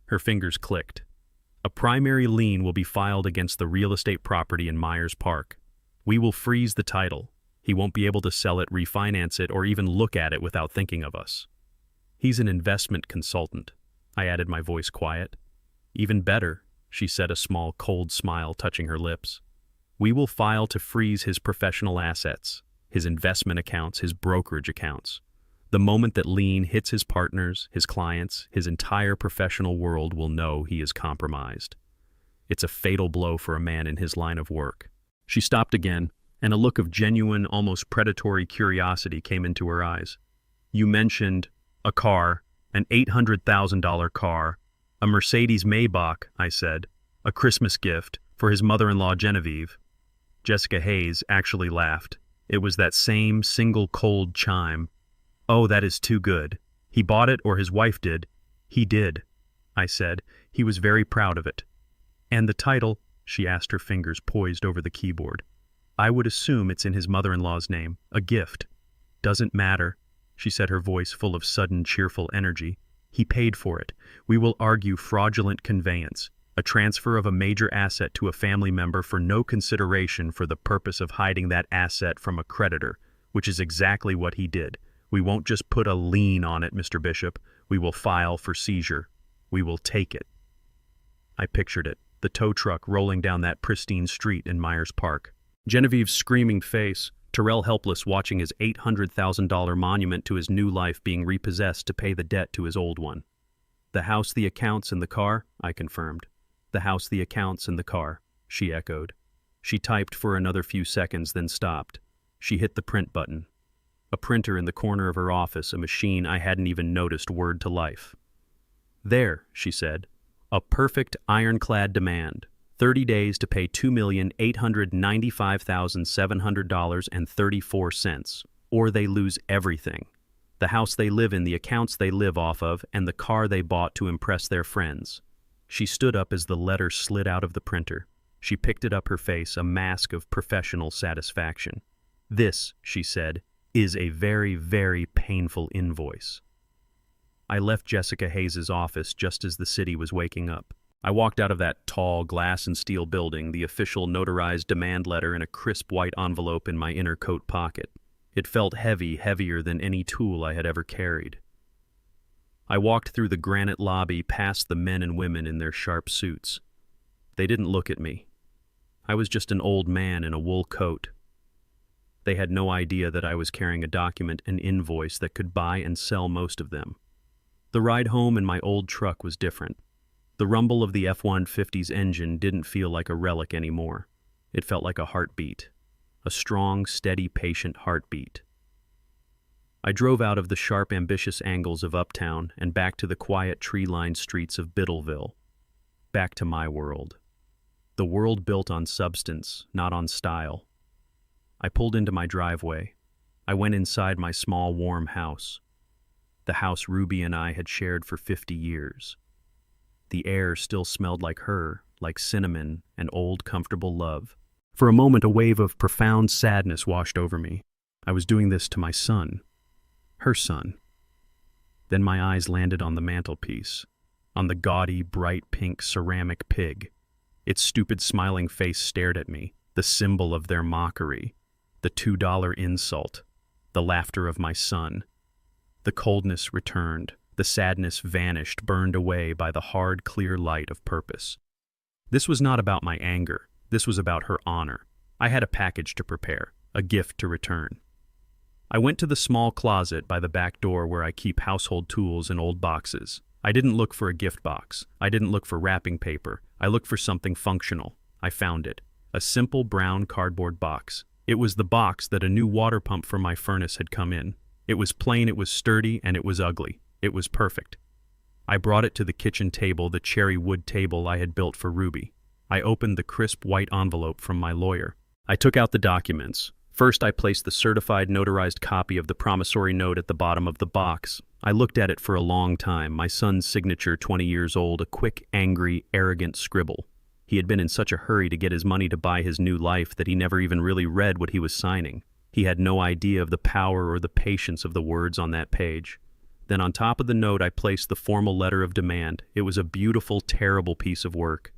Her fingers clicked. A primary lien will be filed against the real estate property in Myers Park. We will freeze the title. He won't be able to sell it, refinance it, or even look at it without thinking of us. He's an investment consultant. I added, my voice quiet. Even better, she said, a small, cold smile touching her lips. We will file to freeze his professional assets, his investment accounts, his brokerage accounts. The moment that lien hits his partners, his clients, his entire professional world will know he is compromised. It's a fatal blow for a man in his line of work. She stopped again, and a look of genuine, almost predatory curiosity came into her eyes. You mentioned a car, an $800,000 car, a Mercedes Maybach, I said, a Christmas gift for his mother-in-law Genevieve. Jessica Hayes actually laughed. It was that same single cold chime. "Oh, that is too good. He bought it, or his wife did." "He did," I said. "He was very proud of it." "And the title?" she asked, her fingers poised over the keyboard. "I would assume it's in his mother-in-law's name. A gift." "Doesn't matter," she said, her voice full of sudden cheerful energy. "He paid for it. We will argue fraudulent conveyance, a transfer of a major asset to a family member for no consideration for the purpose of hiding that asset from a creditor, which is exactly what he did. We won't just put a lien on it, Mr. Bishop. We will file for seizure. We will take it." I pictured it, the tow truck rolling down that pristine street in Myers Park. Genevieve's screaming face, Terrell helpless watching his $800,000 monument to his new life being repossessed to pay the debt to his old one. "The house, the accounts, and the car," I confirmed. "The house, the accounts, and the car," she echoed. She typed for another few seconds, then stopped. She hit the print button. A printer in the corner of her office, a machine I hadn't even noticed whirred to life. "There," she said. "A perfect ironclad demand. 30 days to pay $2,895,700.34, or they lose everything. The house they live in, the accounts they live off of, and the car they bought to impress their friends." She stood up as the letter slid out of the printer. She picked it up, her face a mask of professional satisfaction. "This," she said, "is a very, very painful invoice." I left Jessica Hayes's office just as the city was waking up. I walked out of that tall glass and steel building, the official notarized demand letter in a crisp white envelope in my inner coat pocket. It felt heavy, heavier than any tool I had ever carried. I walked through the granite lobby past the men and women in their sharp suits. They didn't look at me. I was just an old man in a wool coat. They had no idea that I was carrying a document, an invoice that could buy and sell most of them. The ride home in my old truck was different. The rumble of the F-150's engine didn't feel like a relic anymore. It felt like a heartbeat. A strong, steady, patient heartbeat. I drove out of the sharp, ambitious angles of Uptown and back to the quiet, tree-lined streets of Biddleville. Back to my world. The world built on substance, not on style. I pulled into my driveway. I went inside my small, warm house. The house Ruby and I had shared for 50 years. The air still smelled like her, like cinnamon and old, comfortable love. For a moment, a wave of profound sadness washed over me. I was doing this to my son. Her son. Then my eyes landed on the mantelpiece, on the gaudy, bright pink ceramic pig. Its stupid, smiling face stared at me, the symbol of their mockery, the $2 insult, the laughter of my son. The coldness returned. The sadness vanished, burned away by the hard, clear light of purpose. This was not about my anger. This was about her honor. I had a package to prepare, a gift to return. I went to the small closet by the back door where I keep household tools and old boxes. I didn't look for a gift box. I didn't look for wrapping paper. I looked for something functional. I found it. A simple brown cardboard box. It was the box that a new water pump for my furnace had come in. It was plain, it was sturdy, and it was ugly. It was perfect. I brought it to the kitchen table, the cherry wood table I had built for Ruby. I opened the crisp white envelope from my lawyer. I took out the documents. First, I placed the certified notarized copy of the promissory note at the bottom of the box. I looked at it for a long time, my son's signature, 20 years old, a quick, angry, arrogant scribble. He had been in such a hurry to get his money to buy his new life that he never even really read what he was signing. He had no idea of the power or the patience of the words on that page. Then on top of the note, I placed the formal letter of demand. It was a beautiful, terrible piece of work.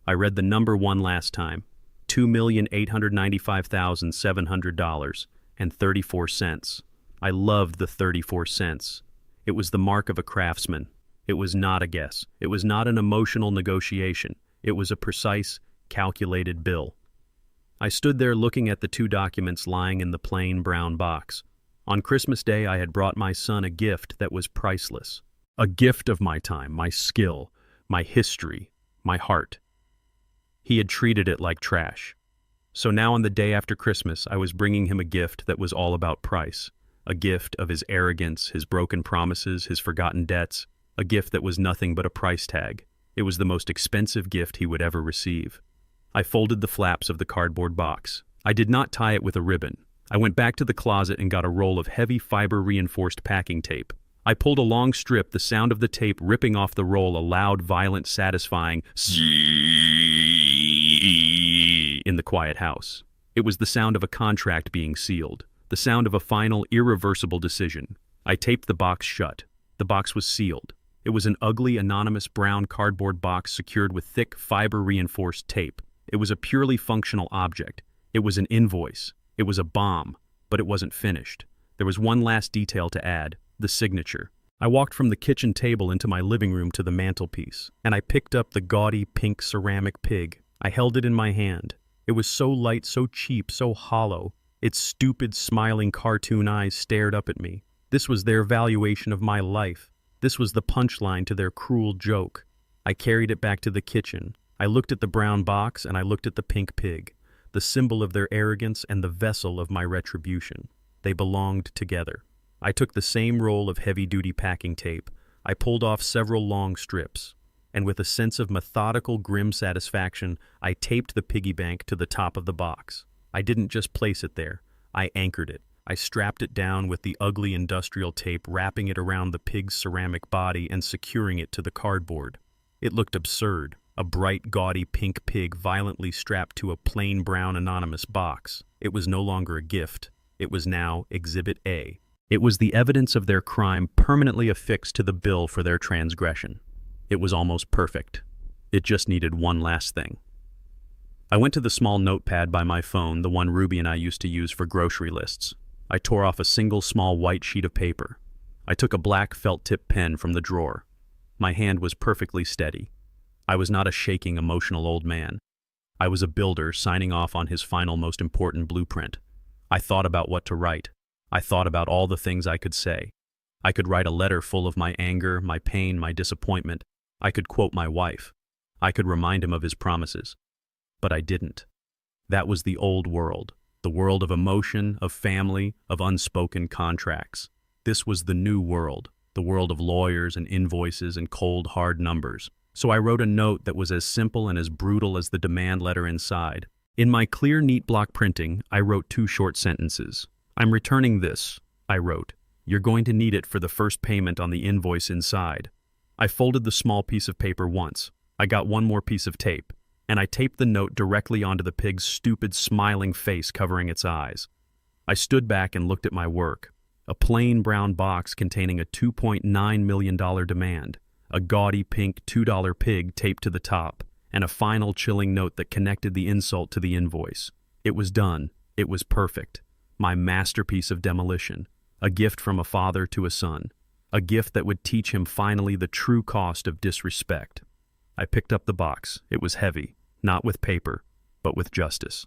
I read the number one last time, $2,895,700.34. I loved the 34 cents. It was the mark of a craftsman. It was not a guess. It was not an emotional negotiation. It was a precise, calculated bill. I stood there looking at the two documents lying in the plain brown box. On Christmas Day, I had brought my son a gift that was priceless. A gift of my time, my skill, my history, my heart. He had treated it like trash. So now on the day after Christmas, I was bringing him a gift that was all about price. A gift of his arrogance, his broken promises, his forgotten debts. A gift that was nothing but a price tag. It was the most expensive gift he would ever receive. I folded the flaps of the cardboard box. I did not tie it with a ribbon. I went back to the closet and got a roll of heavy fiber-reinforced packing tape. I pulled a long strip, the sound of the tape ripping off the roll, a loud, violent, satisfying in the quiet house. It was the sound of a contract being sealed, the sound of a final, irreversible decision. I taped the box shut. The box was sealed. It was an ugly, anonymous brown cardboard box secured with thick, fiber-reinforced tape. It was a purely functional object. It was an invoice. It was a bomb, but it wasn't finished. There was one last detail to add: the signature. I walked from the kitchen table into my living room to the mantelpiece, and I picked up the gaudy pink ceramic pig. I held it in my hand. It was so light, so cheap, so hollow. Its stupid, smiling cartoon eyes stared up at me. This was their valuation of my life. This was the punchline to their cruel joke. I carried it back to the kitchen. I looked at the brown box and I looked at the pink pig, the symbol of their arrogance and the vessel of my retribution. They belonged together. I took the same roll of heavy-duty packing tape. I pulled off several long strips, and with a sense of methodical, grim satisfaction, I taped the piggy bank to the top of the box. I didn't just place it there. I anchored it. I strapped it down with the ugly industrial tape, wrapping it around the pig's ceramic body and securing it to the cardboard. It looked absurd, a bright, gaudy pink pig violently strapped to a plain brown anonymous box. It was no longer a gift. It was now Exhibit A. It was the evidence of their crime permanently affixed to the bill for their transgression. It was almost perfect. It just needed one last thing. I went to the small notepad by my phone, the one Ruby and I used to use for grocery lists. I tore off a single small white sheet of paper. I took a black felt-tip pen from the drawer. My hand was perfectly steady. I was not a shaking, emotional old man. I was a builder signing off on his final, most important blueprint. I thought about what to write. I thought about all the things I could say. I could write a letter full of my anger, my pain, my disappointment. I could quote my wife. I could remind him of his promises. But I didn't. That was the old world. The world of emotion, of family, of unspoken contracts. This was the new world, the world of lawyers and invoices and cold, hard numbers. So I wrote a note that was as simple and as brutal as the demand letter inside. In my clear, neat block printing, I wrote 2 short sentences. "I'm returning this," I wrote. "You're going to need it for the first payment on the invoice inside." I folded the small piece of paper once. I got one more piece of tape, and I taped the note directly onto the pig's stupid, smiling face covering its eyes. I stood back and looked at my work. A plain brown box containing a $2.9 million demand, a gaudy pink $2 pig taped to the top, and a final chilling note that connected the insult to the invoice. It was done. It was perfect. My masterpiece of demolition. A gift from a father to a son. A gift that would teach him finally the true cost of disrespect. I picked up the box. It was heavy, not with paper, but with justice.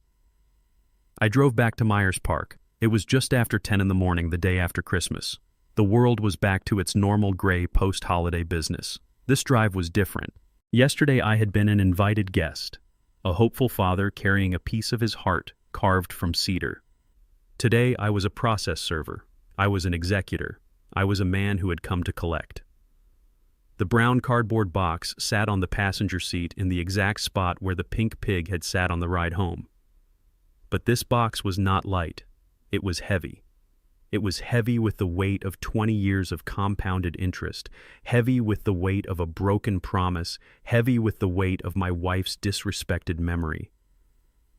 I drove back to Myers Park. It was just after 10 in the morning the day after Christmas. The world was back to its normal gray post-holiday business. This drive was different. Yesterday I had been an invited guest, a hopeful father carrying a piece of his heart carved from cedar. Today I was a process server. I was an executor. I was a man who had come to collect. The brown cardboard box sat on the passenger seat in the exact spot where the pink pig had sat on the ride home. But this box was not light. It was heavy. It was heavy with the weight of 20 years of compounded interest, heavy with the weight of a broken promise, heavy with the weight of my wife's disrespected memory.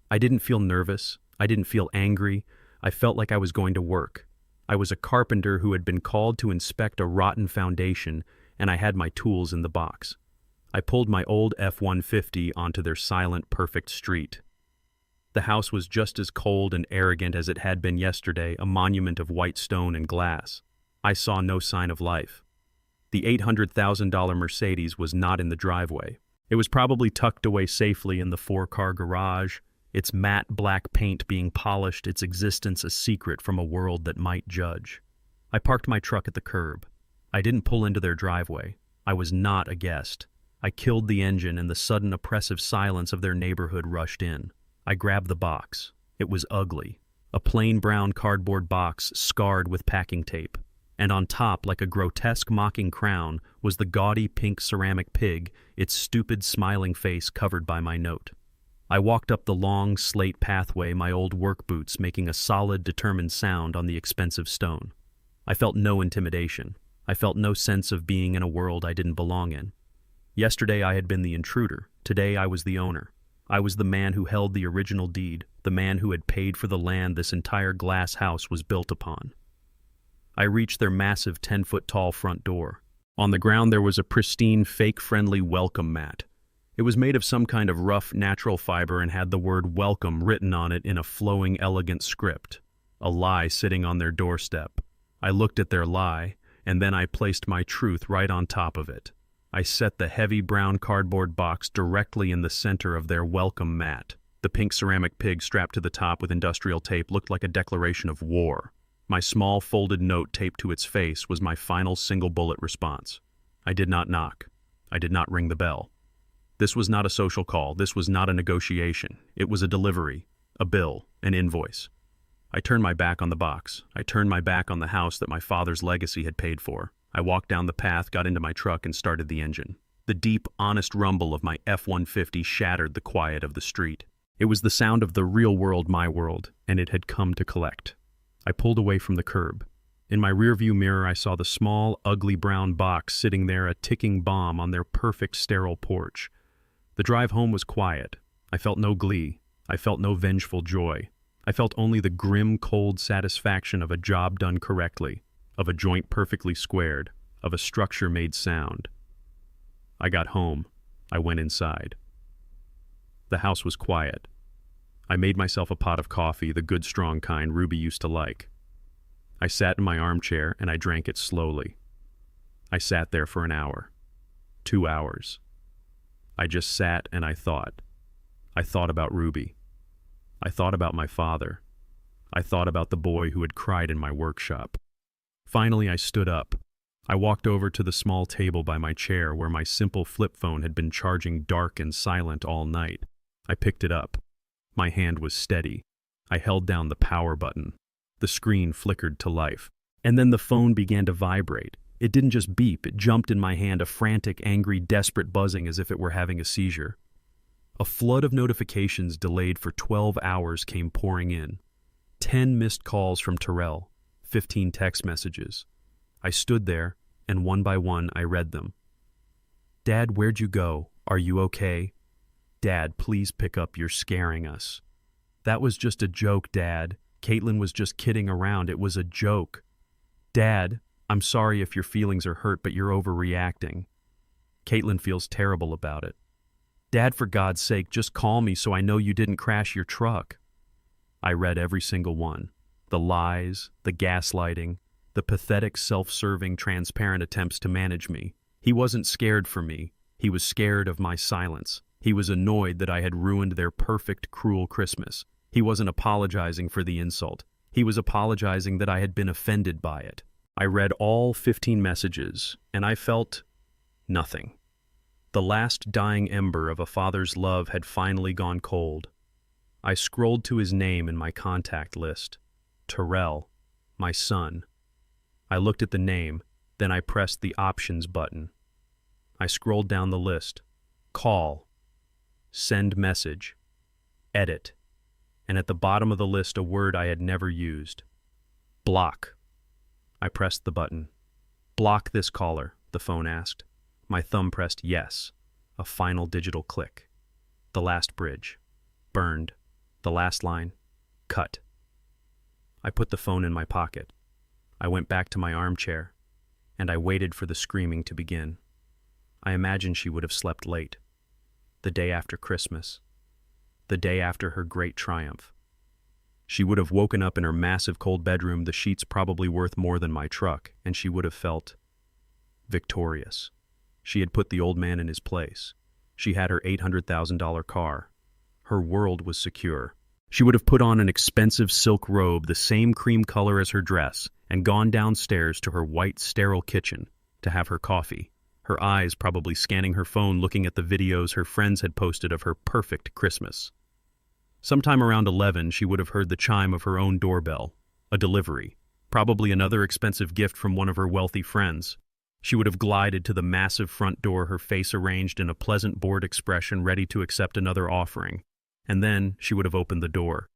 I didn't feel nervous. I didn't feel angry. I felt like I was going to work. I was a carpenter who had been called to inspect a rotten foundation, and I had my tools in the box. I pulled my old F-150 onto their silent, perfect street. The house was just as cold and arrogant as it had been yesterday, a monument of white stone and glass. I saw no sign of life. The $800,000 Mercedes was not in the driveway. It was probably tucked away safely in the 4-car garage, its matte black paint being polished, its existence a secret from a world that might judge. I parked my truck at the curb. I didn't pull into their driveway. I was not a guest. I killed the engine, and the sudden oppressive silence of their neighborhood rushed in. I grabbed the box. It was ugly. A plain brown cardboard box scarred with packing tape. And on top, like a grotesque mocking crown, was the gaudy pink ceramic pig, its stupid smiling face covered by my note. I walked up the long, slate pathway, my old work boots making a solid, determined sound on the expensive stone. I felt no intimidation. I felt no sense of being in a world I didn't belong in. Yesterday I had been the intruder. Today I was the owner. I was the man who held the original deed, the man who had paid for the land this entire glass house was built upon. I reached their massive 10-foot-tall front door. On the ground there was a pristine, fake-friendly welcome mat. It was made of some kind of rough, natural fiber and had the word welcome written on it in a flowing, elegant script. A lie sitting on their doorstep. I looked at their lie, and then I placed my truth right on top of it. I set the heavy brown cardboard box directly in the center of their welcome mat. The pink ceramic pig strapped to the top with industrial tape looked like a declaration of war. My small folded note taped to its face was my final single-bullet response. I did not knock. I did not ring the bell. This was not a social call. This was not a negotiation. It was a delivery, a bill, an invoice. I turned my back on the box. I turned my back on the house that my father's legacy had paid for. I walked down the path, got into my truck, and started the engine. The deep, honest rumble of my F-150 shattered the quiet of the street. It was the sound of the real world, my world, and it had come to collect. I pulled away from the curb. In my rearview mirror, I saw the small, ugly brown box sitting there, a ticking bomb on their perfect, sterile porch. The drive home was quiet. I felt no glee. I felt no vengeful joy. I felt only the grim, cold satisfaction of a job done correctly, of a joint perfectly squared, of a structure made sound. I got home. I went inside. The house was quiet. I made myself a pot of coffee, the good strong kind Ruby used to like. I sat in my armchair and I drank it slowly. I sat there for an hour. 2 hours. I just sat and I thought. I thought about Ruby. I thought about my father. I thought about the boy who had cried in my workshop. Finally, I stood up. I walked over to the small table by my chair where my simple flip phone had been charging dark and silent all night. I picked it up. My hand was steady. I held down the power button. The screen flickered to life. And then the phone began to vibrate. It didn't just beep, it jumped in my hand, a frantic, angry, desperate buzzing as if it were having a seizure. A flood of notifications delayed for 12 hours came pouring in. 10 missed calls from Terrell. 15 text messages. I stood there, and one by one I read them. Dad, where'd you go? Are you okay? Dad, please pick up, you're scaring us. That was just a joke, Dad. Caitlin was just kidding around, it was a joke. Dad, I'm sorry if your feelings are hurt, but you're overreacting. Caitlin feels terrible about it. Dad, for God's sake, just call me so I know you didn't crash your truck. I read every single one. The lies, the gaslighting, the pathetic, self-serving, transparent attempts to manage me. He wasn't scared for me. He was scared of my silence. He was annoyed that I had ruined their perfect, cruel Christmas. He wasn't apologizing for the insult. He was apologizing that I had been offended by it. I read all 15 messages, and I felt nothing. The last dying ember of a father's love had finally gone cold. I scrolled to his name in my contact list. Terrell, my son. I looked at the name, then I pressed the options button. I scrolled down the list. Call. Send message. Edit. And at the bottom of the list a word I had never used. Block. I pressed the button. Block this caller, the phone asked. My thumb pressed yes. A final digital click. The last bridge. Burned. The last line. Cut. I put the phone in my pocket. I went back to my armchair, and I waited for the screaming to begin. I imagined she would have slept late. The day after Christmas. The day after her great triumph. She would have woken up in her massive cold bedroom, the sheets probably worth more than my truck, and she would have felt victorious. She had put the old man in his place. She had her $800,000 car. Her world was secure. She would have put on an expensive silk robe, the same cream color as her dress, and gone downstairs to her white, sterile kitchen to have her coffee, her eyes probably scanning her phone, looking at the videos her friends had posted of her perfect Christmas. Sometime around 11, she would have heard the chime of her own doorbell, a delivery, probably another expensive gift from one of her wealthy friends. She would have glided to the massive front door, her face arranged in a pleasant, bored expression, ready to accept another offering. And then she would have opened the door.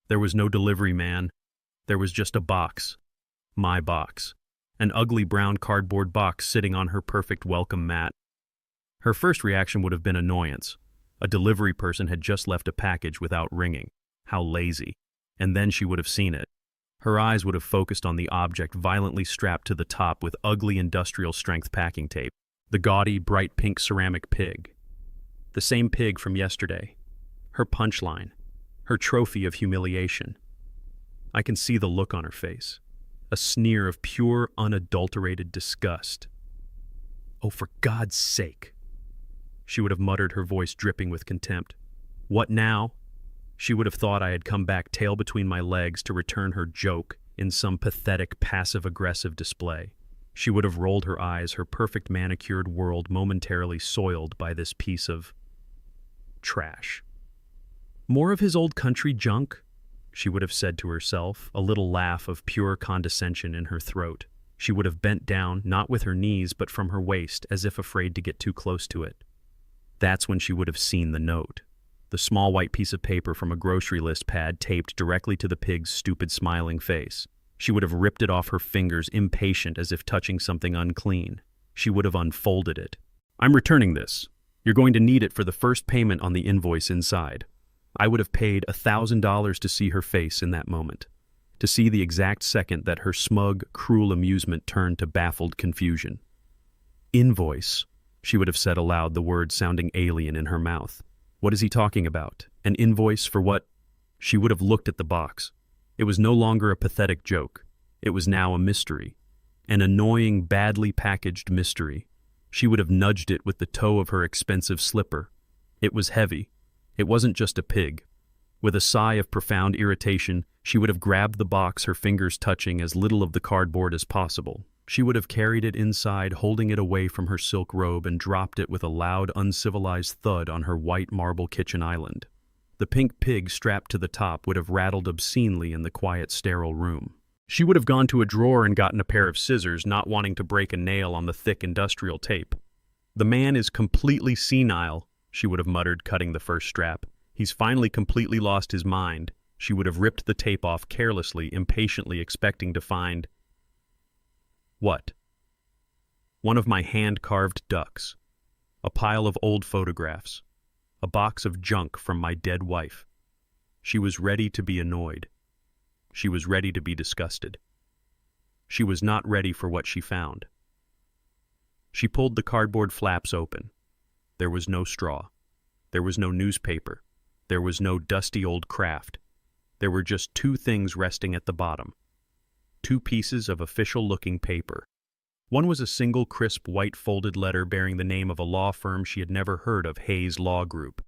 There was no delivery man. There was just a box. My box. An ugly brown cardboard box sitting on her perfect welcome mat. Her first reaction would have been annoyance. A delivery person had just left a package without ringing. How lazy. And then she would have seen it. Her eyes would have focused on the object violently strapped to the top with ugly industrial-strength packing tape. The gaudy, bright pink ceramic pig. The same pig from yesterday. Her punchline. Her trophy of humiliation. I can see the look on her face. A sneer of pure, unadulterated disgust. "Oh, for God's sake," she would have muttered, her voice dripping with contempt. "What now?" She would have thought I had come back tail between my legs to return her joke in some pathetic, passive-aggressive display. She would have rolled her eyes, her perfect manicured world momentarily soiled by this piece of trash. "More of his old country junk?" she would have said to herself, a little laugh of pure condescension in her throat. She would have bent down, not with her knees, but from her waist, as if afraid to get too close to it. That's when she would have seen the note. The small white piece of paper from a grocery list pad taped directly to the pig's stupid smiling face. She would have ripped it off her fingers, impatient as if touching something unclean. She would have unfolded it. "I'm returning this. You're going to need it for the first payment on the invoice inside." I would have paid $1,000 to see her face in that moment, to see the exact second that her smug, cruel amusement turned to baffled confusion. "Invoice," she would have said aloud, the word sounding alien in her mouth. What is he talking about? An invoice for what? She would have looked at the box. It was no longer a pathetic joke. It was now a mystery. An annoying, badly packaged mystery. She would have nudged it with the toe of her expensive slipper. It was heavy. It wasn't just a pig. With a sigh of profound irritation, she would have grabbed the box, her fingers touching as little of the cardboard as possible. She would have carried it inside, holding it away from her silk robe, and dropped it with a loud, uncivilized thud on her white marble kitchen island. The pink pig strapped to the top would have rattled obscenely in the quiet, sterile room. She would have gone to a drawer and gotten a pair of scissors, not wanting to break a nail on the thick industrial tape. "The man is completely senile," she would have muttered, cutting the first strap. "He's finally completely lost his mind." She would have ripped the tape off carelessly, impatiently expecting to find... what? One of my hand-carved ducks. A pile of old photographs. A box of junk from my dead wife. She was ready to be annoyed. She was ready to be disgusted. She was not ready for what she found. She pulled the cardboard flaps open. There was no straw. There was no newspaper. There was no dusty old craft. There were just two things resting at the bottom. Two pieces of official-looking paper. One was a single crisp white folded letter bearing the name of a law firm she had never heard of, Hayes Law Group.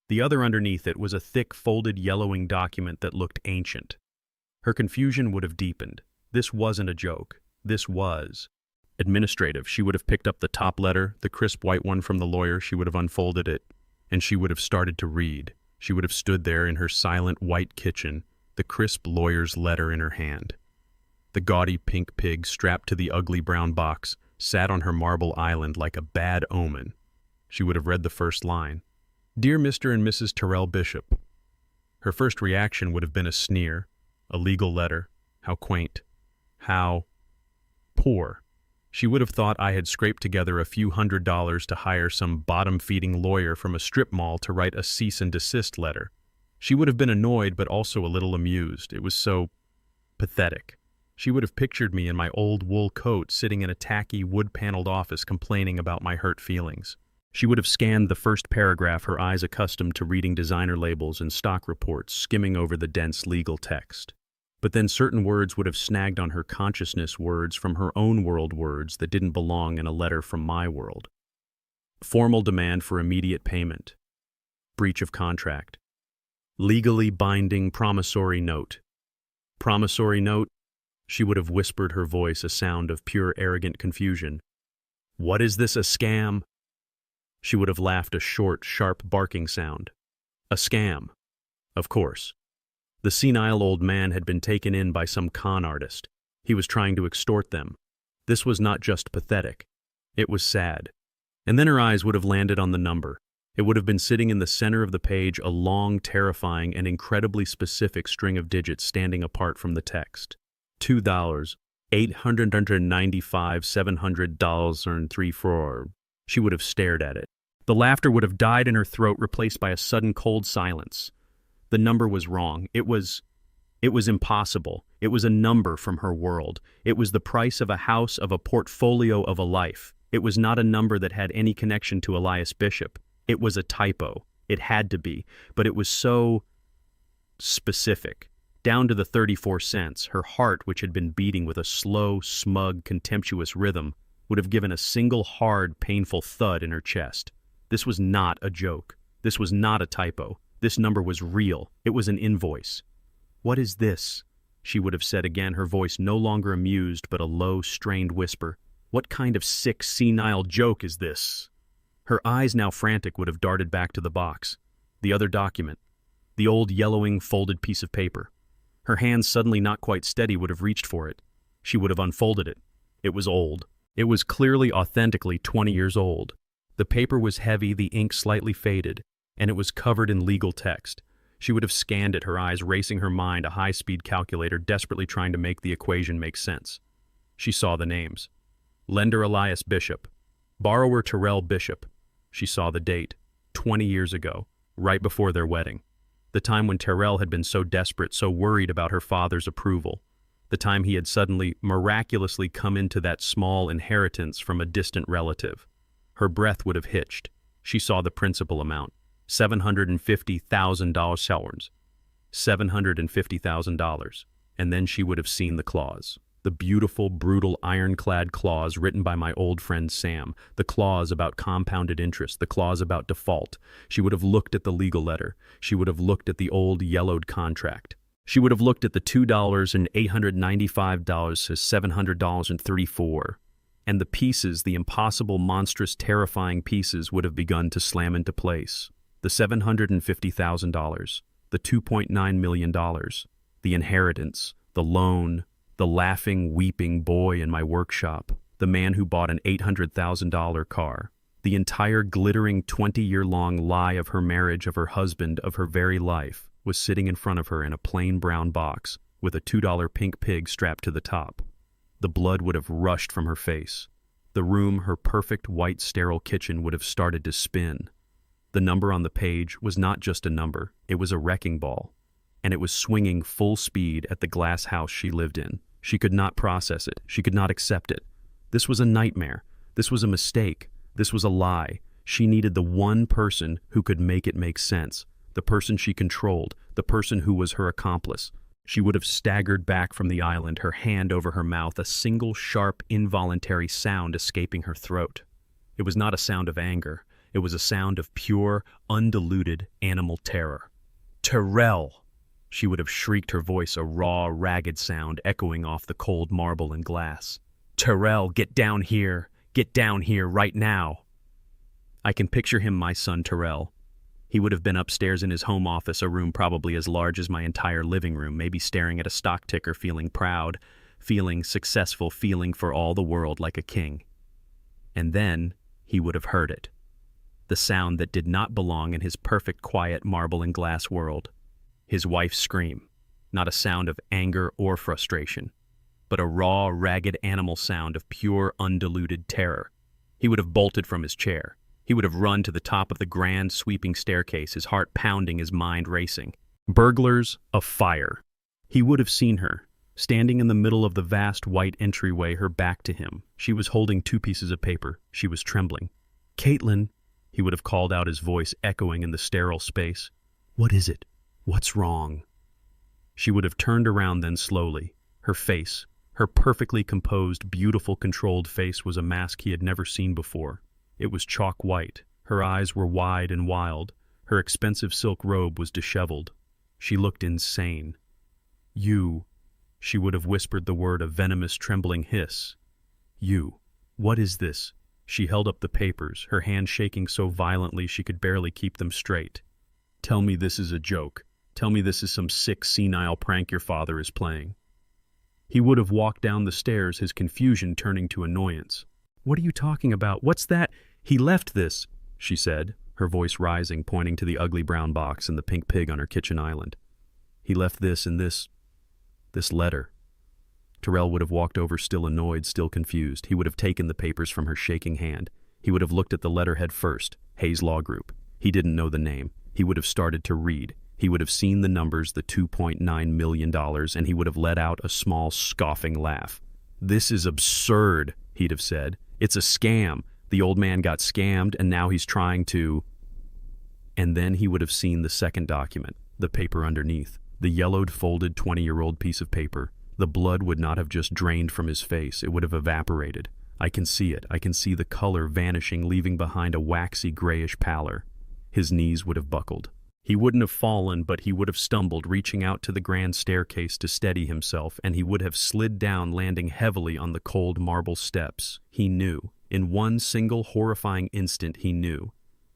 The other underneath it was a thick folded yellowing document that looked ancient. Her confusion would have deepened. This wasn't a joke. This was administrative. She would have picked up the top letter, the crisp white one from the lawyer. She would have unfolded it, and she would have started to read. She would have stood there in her silent white kitchen, the crisp lawyer's letter in her hand. The gaudy pink pig, strapped to the ugly brown box, sat on her marble island like a bad omen. She would have read the first line. "Dear Mr. and Mrs. Terrell Bishop." Her first reaction would have been a sneer. A legal letter. How quaint. How poor. She would have thought I had scraped together a few $100s to hire some bottom-feeding lawyer from a strip mall to write a cease-and-desist letter. She would have been annoyed, but also a little amused. It was so pathetic. She would have pictured me in my old wool coat sitting in a tacky, wood-paneled office complaining about my hurt feelings. She would have scanned the first paragraph, her eyes accustomed to reading designer labels and stock reports, skimming over the dense legal text. But then certain words would have snagged on her consciousness, words from her own world, words that didn't belong in a letter from my world. Formal demand for immediate payment. Breach of contract. Legally binding promissory note. Promissory note? She would have whispered, her voice a sound of pure arrogant confusion. "What is this, a scam?" She would have laughed, a short, sharp barking sound. A scam. Of course. The senile old man had been taken in by some con artist. He was trying to extort them. This was not just pathetic. It was sad. And then her eyes would have landed on the number. It would have been sitting in the center of the page, a long, terrifying, and incredibly specific string of digits standing apart from the text. $2, $895, $700.34. She would have stared at it. The laughter would have died in her throat, replaced by a sudden cold silence. The number was wrong. It was impossible. It was a number from her world. It was the price of a house, of a portfolio, of a life. It was not a number that had any connection to Elias Bishop. It was a typo. It had to be. But it was so specific. Down to the 34 cents, her heart, which had been beating with a slow, smug, contemptuous rhythm, would have given a single hard, painful thud in her chest. This was not a joke. This was not a typo. This number was real. It was an invoice. "What is this?" she would have said again, her voice no longer amused but a low, strained whisper. "What kind of sick, senile joke is this?" Her eyes, now frantic, would have darted back to the box. The other document. The old, yellowing, folded piece of paper. Her hands, suddenly not quite steady, would have reached for it. She would have unfolded it. It was old. It was clearly, authentically 20 years old. The paper was heavy, the ink slightly faded, and it was covered in legal text. She would have scanned it, her eyes racing, her mind a high-speed calculator, desperately trying to make the equation make sense. She saw the names. Lender Elias Bishop. Borrower Terrell Bishop. She saw the date. 20 years ago, right before their wedding. The time when Terrell had been so desperate, so worried about her father's approval. The time he had suddenly, miraculously come into that small inheritance from a distant relative. Her breath would have hitched. She saw the principal amount. $750,000. $750,000. And then she would have seen the clause. The beautiful, brutal, ironclad clause written by my old friend Sam. The clause about compounded interest. The clause about default. She would have looked at the legal letter. She would have looked at the old, yellowed contract. She would have looked at the $2 and $895 to $700.34. And the pieces, the impossible, monstrous, terrifying pieces, would have begun to slam into place. The $750,000, the $2.9 million, the inheritance, the loan, the laughing, weeping boy in my workshop, the man who bought an $800,000 car, the entire glittering 20-year-long lie of her marriage, of her husband, of her very life, was sitting in front of her in a plain brown box with a $2 pink pig strapped to the top. The blood would have rushed from her face. The room, her perfect white sterile kitchen, would have started to spin. The number on the page was not just a number, it was a wrecking ball, and it was swinging full speed at the glass house she lived in. She could not process it. She could not accept it. This was a nightmare. This was a mistake. This was a lie. She needed the one person who could make it make sense, the person she controlled, the person who was her accomplice. She would have staggered back from the island, her hand over her mouth, a single sharp, involuntary sound escaping her throat. It was not a sound of anger. It was a sound of pure, undiluted animal terror. "Terrell!" She would have shrieked, her voice a raw, ragged sound echoing off the cold marble and glass. "Terrell, get down here! Get down here right now!" I can picture him, my son Terrell. He would have been upstairs in his home office, a room probably as large as my entire living room, maybe staring at a stock ticker, feeling proud, feeling successful, feeling for all the world like a king. And then he would have heard it. The sound that did not belong in his perfect, quiet marble and glass world. His wife's scream, not a sound of anger or frustration, but a raw, ragged animal sound of pure, undiluted terror. He would have bolted from his chair. He would have run to the top of the grand, sweeping staircase, his heart pounding, his mind racing. Burglars of fire. He would have seen her, standing in the middle of the vast white entryway, her back to him. She was holding 2 pieces of paper. She was trembling. "Caitlin," he would have called out, his voice echoing in the sterile space. "What is it? What's wrong?" She would have turned around then slowly. Her face, her perfectly composed, beautiful, controlled face, was a mask he had never seen before. It was chalk white. Her eyes were wide and wild. Her expensive silk robe was disheveled. She looked insane. "You," she would have whispered the word, a venomous, trembling hiss. "You. What is this?" She held up the papers, her hand shaking so violently she could barely keep them straight. "Tell me this is a joke. Tell me this is some sick, senile prank your father is playing." He would have walked down the stairs, his confusion turning to annoyance. "What are you talking about? What's that?" "He left this," she said, her voice rising, pointing to the ugly brown box and the pink pig on her kitchen island. "He left this and this letter." Terrell would have walked over, still annoyed, still confused. He would have taken the papers from her shaking hand. He would have looked at the letterhead first, Hayes Law Group. He didn't know the name. He would have started to read. He would have seen the numbers, the $2.9 million, and he would have let out a small, scoffing laugh. "This is absurd," he'd have said. "It's a scam. The old man got scammed, and now he's trying to..." And then he would have seen the second document, the paper underneath, the yellowed, folded 20-year-old piece of paper. The blood would not have just drained from his face. It would have evaporated. I can see it. I can see the color vanishing, leaving behind a waxy grayish pallor. His knees would have buckled. He wouldn't have fallen, but he would have stumbled, reaching out to the grand staircase to steady himself, and he would have slid down, landing heavily on the cold marble steps. He knew. In one single horrifying instant, he knew.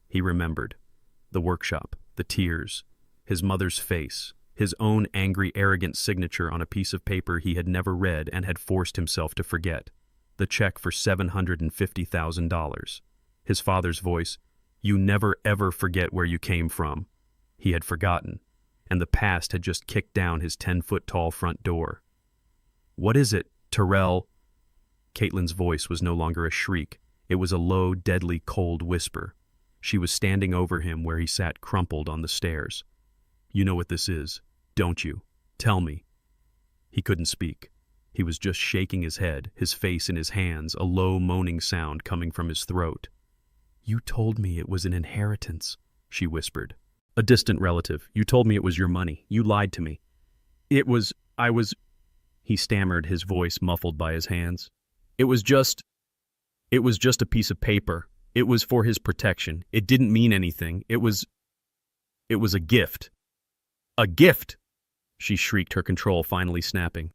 He remembered. The workshop, the tears, his mother's face, his own angry, arrogant signature on a piece of paper he had never read and had forced himself to forget. The check for $750,000. His father's voice, "You never ever forget where you came from." He had forgotten, and the past had just kicked down his 10-foot-tall front door. "What is it, Terrell?" Caitlin's voice was no longer a shriek. It was a low, deadly, cold whisper. She was standing over him where he sat crumpled on the stairs. "You know what this is, don't you? Tell me." He couldn't speak. He was just shaking his head, his face in his hands, a low moaning sound coming from his throat. "You told me it was an inheritance," she whispered. "A distant relative. You told me it was your money. You lied to me." I was... He stammered, his voice muffled by his hands. It was just a piece of paper. It was for his protection. It didn't mean anything. It was a gift." "A gift!" she shrieked, her control finally snapping.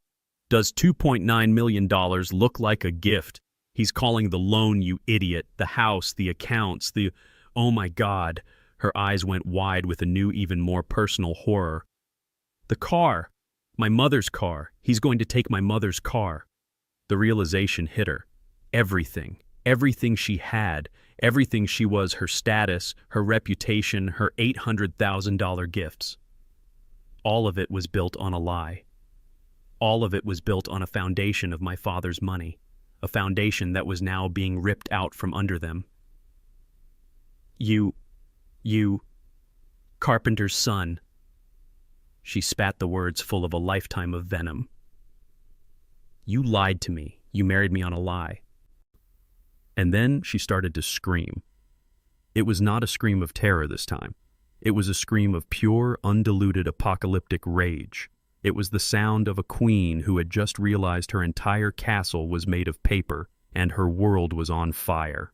"Does $2.9 million look like a gift? He's calling the loan, you idiot, the house, the accounts, the... Oh my God." Her eyes went wide with a new, even more personal horror. "The car. My mother's car. He's going to take my mother's car." The realization hit her. Everything. Everything she had. Everything she was, her status, her reputation, her $800,000 gifts. All of it was built on a lie. All of it was built on a foundation of my father's money, a foundation that was now being ripped out from under them. You, Carpenter's son." She spat the words full of a lifetime of venom. "You lied to me. You married me on a lie." And then she started to scream. It was not a scream of terror this time. It was a scream of pure, undiluted, apocalyptic rage. It was the sound of a queen who had just realized her entire castle was made of paper and her world was on fire.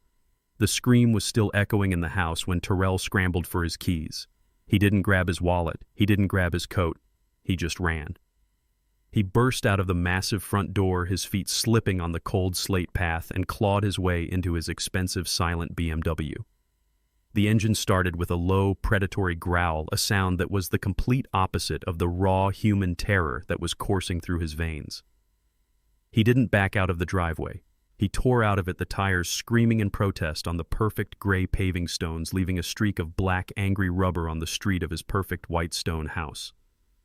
The scream was still echoing in the house when Terrell scrambled for his keys. He didn't grab his wallet. He didn't grab his coat. He just ran. He burst out of the massive front door, his feet slipping on the cold slate path, and clawed his way into his expensive silent BMW. The engine started with a low, predatory growl, a sound that was the complete opposite of the raw human terror that was coursing through his veins. He didn't back out of the driveway. He tore out of it, the tires screaming in protest on the perfect gray paving stones, leaving a streak of black, angry rubber on the street of his perfect white stone house.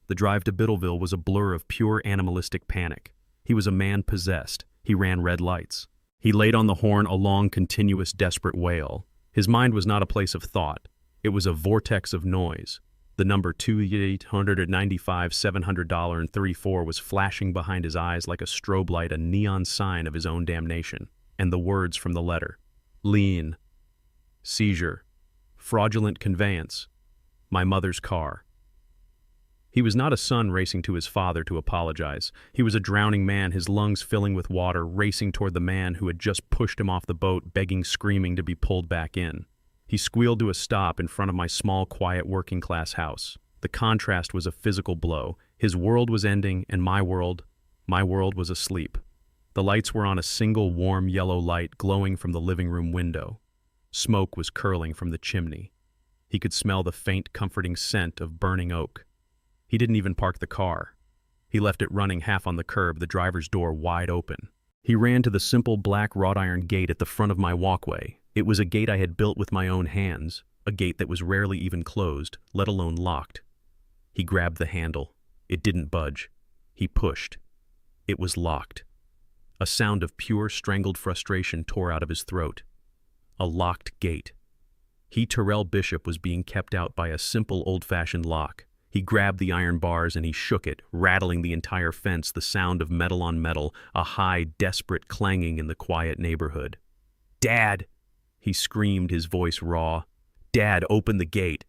The drive to Biddleville was a blur of pure animalistic panic. He was a man possessed. He ran red lights. He laid on the horn a long, continuous, desperate wail. His mind was not a place of thought. It was a vortex of noise. The number $2,895,700.34 was flashing behind his eyes like a strobe light, a neon sign of his own damnation. And the words from the letter: lien, seizure, fraudulent conveyance, my mother's car. He was not a son racing to his father to apologize. He was a drowning man, his lungs filling with water, racing toward the man who had just pushed him off the boat, begging, screaming to be pulled back in. He squealed to a stop in front of my small, quiet, working-class house. The contrast was a physical blow. His world was ending, and my world was asleep. The lights were on a single warm yellow light glowing from the living room window. Smoke was curling from the chimney. He could smell the faint, comforting scent of burning oak. He didn't even park the car. He left it running half on the curb, the driver's door wide open. He ran to the simple black wrought iron gate at the front of my walkway. It was a gate I had built with my own hands, a gate that was rarely even closed, let alone locked. He grabbed the handle. It didn't budge. He pushed. It was locked. A sound of pure, strangled frustration tore out of his throat. A locked gate. He, Terrell Bishop, was being kept out by a simple, old-fashioned lock. He grabbed the iron bars and he shook it, rattling the entire fence, the sound of metal on metal, a high, desperate clanging in the quiet neighborhood. "Dad!" he screamed, his voice raw. "Dad, open the gate!"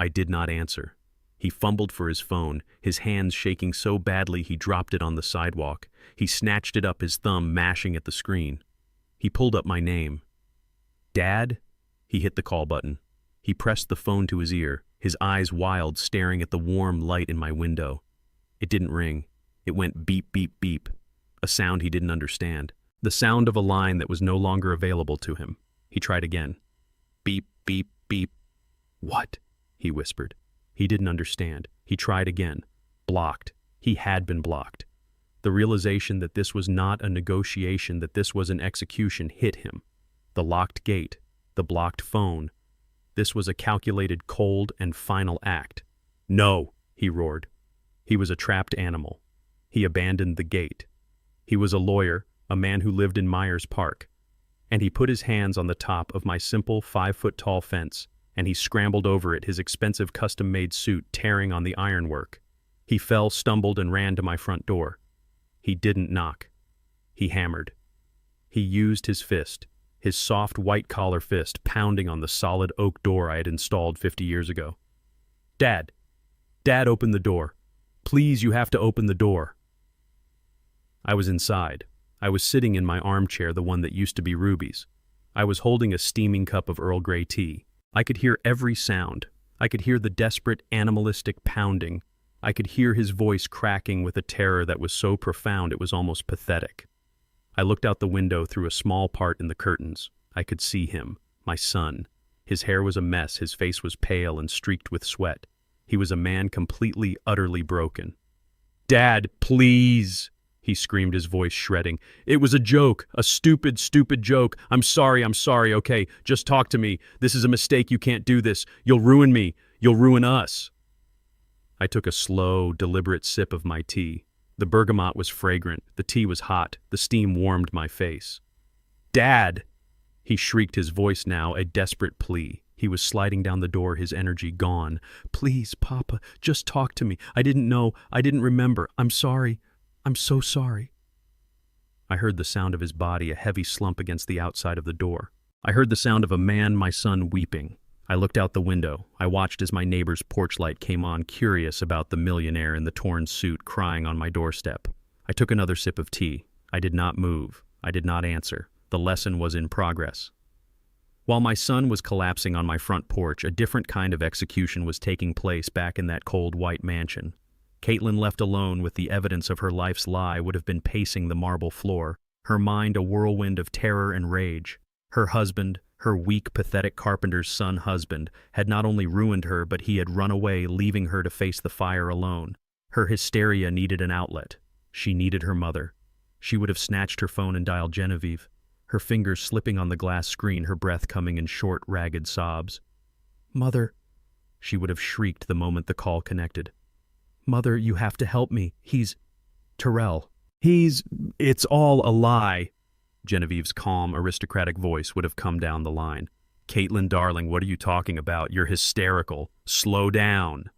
I did not answer. He fumbled for his phone, his hands shaking so badly he dropped it on the sidewalk. He snatched it up, his thumb mashing at the screen. He pulled up my name. "Dad?" He hit the call button. He pressed the phone to his ear, his eyes wild, staring at the warm light in my window. It didn't ring. It went beep, beep, beep, a sound he didn't understand, the sound of a line that was no longer available to him. He tried again. Beep, beep, beep. "What?" he whispered. He didn't understand. He tried again. Blocked. He had been blocked. The realization that this was not a negotiation, that this was an execution, hit him. The locked gate, the blocked phone. This was a calculated, cold, and final act. "No!" he roared. He was a trapped animal. He abandoned the gate. He was a lawyer, a man who lived in Myers Park. And he put his hands on the top of my simple 5-foot-tall fence, and he scrambled over it, his expensive custom-made suit tearing on the ironwork. He fell, stumbled, and ran to my front door. He didn't knock. He hammered. He used his fist, his soft white-collar fist, pounding on the solid oak door I had installed 50 years ago. "Dad! Dad, open the door! Please, you have to open the door!" I was inside. I was sitting in my armchair, the one that used to be Ruby's. I was holding a steaming cup of Earl Grey tea. I could hear every sound. I could hear the desperate, animalistic pounding. I could hear his voice cracking with a terror that was so profound it was almost pathetic. I looked out the window through a small part in the curtains. I could see him, my son. His hair was a mess, his face was pale and streaked with sweat. He was a man completely, utterly broken. "Dad, please!" he screamed, his voice shredding. "It was a joke, a stupid, stupid joke. I'm sorry, okay? Just talk to me. This is a mistake, you can't do this. You'll ruin me. You'll ruin us." I took a slow, deliberate sip of my tea. The bergamot was fragrant, the tea was hot, the steam warmed my face. "Dad!" he shrieked, his voice now a desperate plea. He was sliding down the door, his energy gone. "Please, Papa, just talk to me. I didn't know, I didn't remember. I'm sorry. I'm so sorry." I heard the sound of his body, a heavy slump against the outside of the door. I heard the sound of a man, my son, weeping. I looked out the window. I watched as my neighbor's porch light came on, curious about the millionaire in the torn suit crying on my doorstep. I took another sip of tea. I did not move. I did not answer. The lesson was in progress. While my son was collapsing on my front porch, a different kind of execution was taking place back in that cold white mansion. Caitlin, left alone with the evidence of her life's lie, would have been pacing the marble floor, her mind a whirlwind of terror and rage. Her husband, her weak, pathetic carpenter's son husband, had not only ruined her, but he had run away, leaving her to face the fire alone. Her hysteria needed an outlet. She needed her mother. She would have snatched her phone and dialed Genevieve, her fingers slipping on the glass screen, her breath coming in short, ragged sobs. "Mother," she would have shrieked the moment the call connected. "Mother, you have to help me. Terrell. It's all a lie." Genevieve's calm, aristocratic voice would have come down the line. "Caitlin, darling, what are you talking about? You're hysterical. Slow down."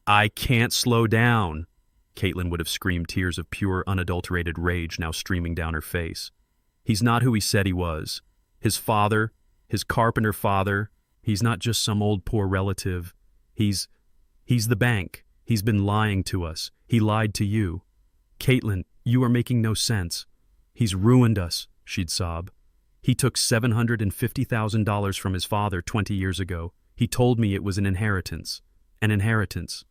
"I can't slow down." Caitlin would have screamed, tears of pure, unadulterated rage now streaming down her face. "He's not who he said he was. His father, his carpenter father, he's not just some old poor relative. He's the bank. He's been lying to us. He lied to you. Caitlin, you are making no sense. He's ruined us," she'd sob. "He took $750,000 from his father 20 years ago. He told me it was an inheritance. An inheritance.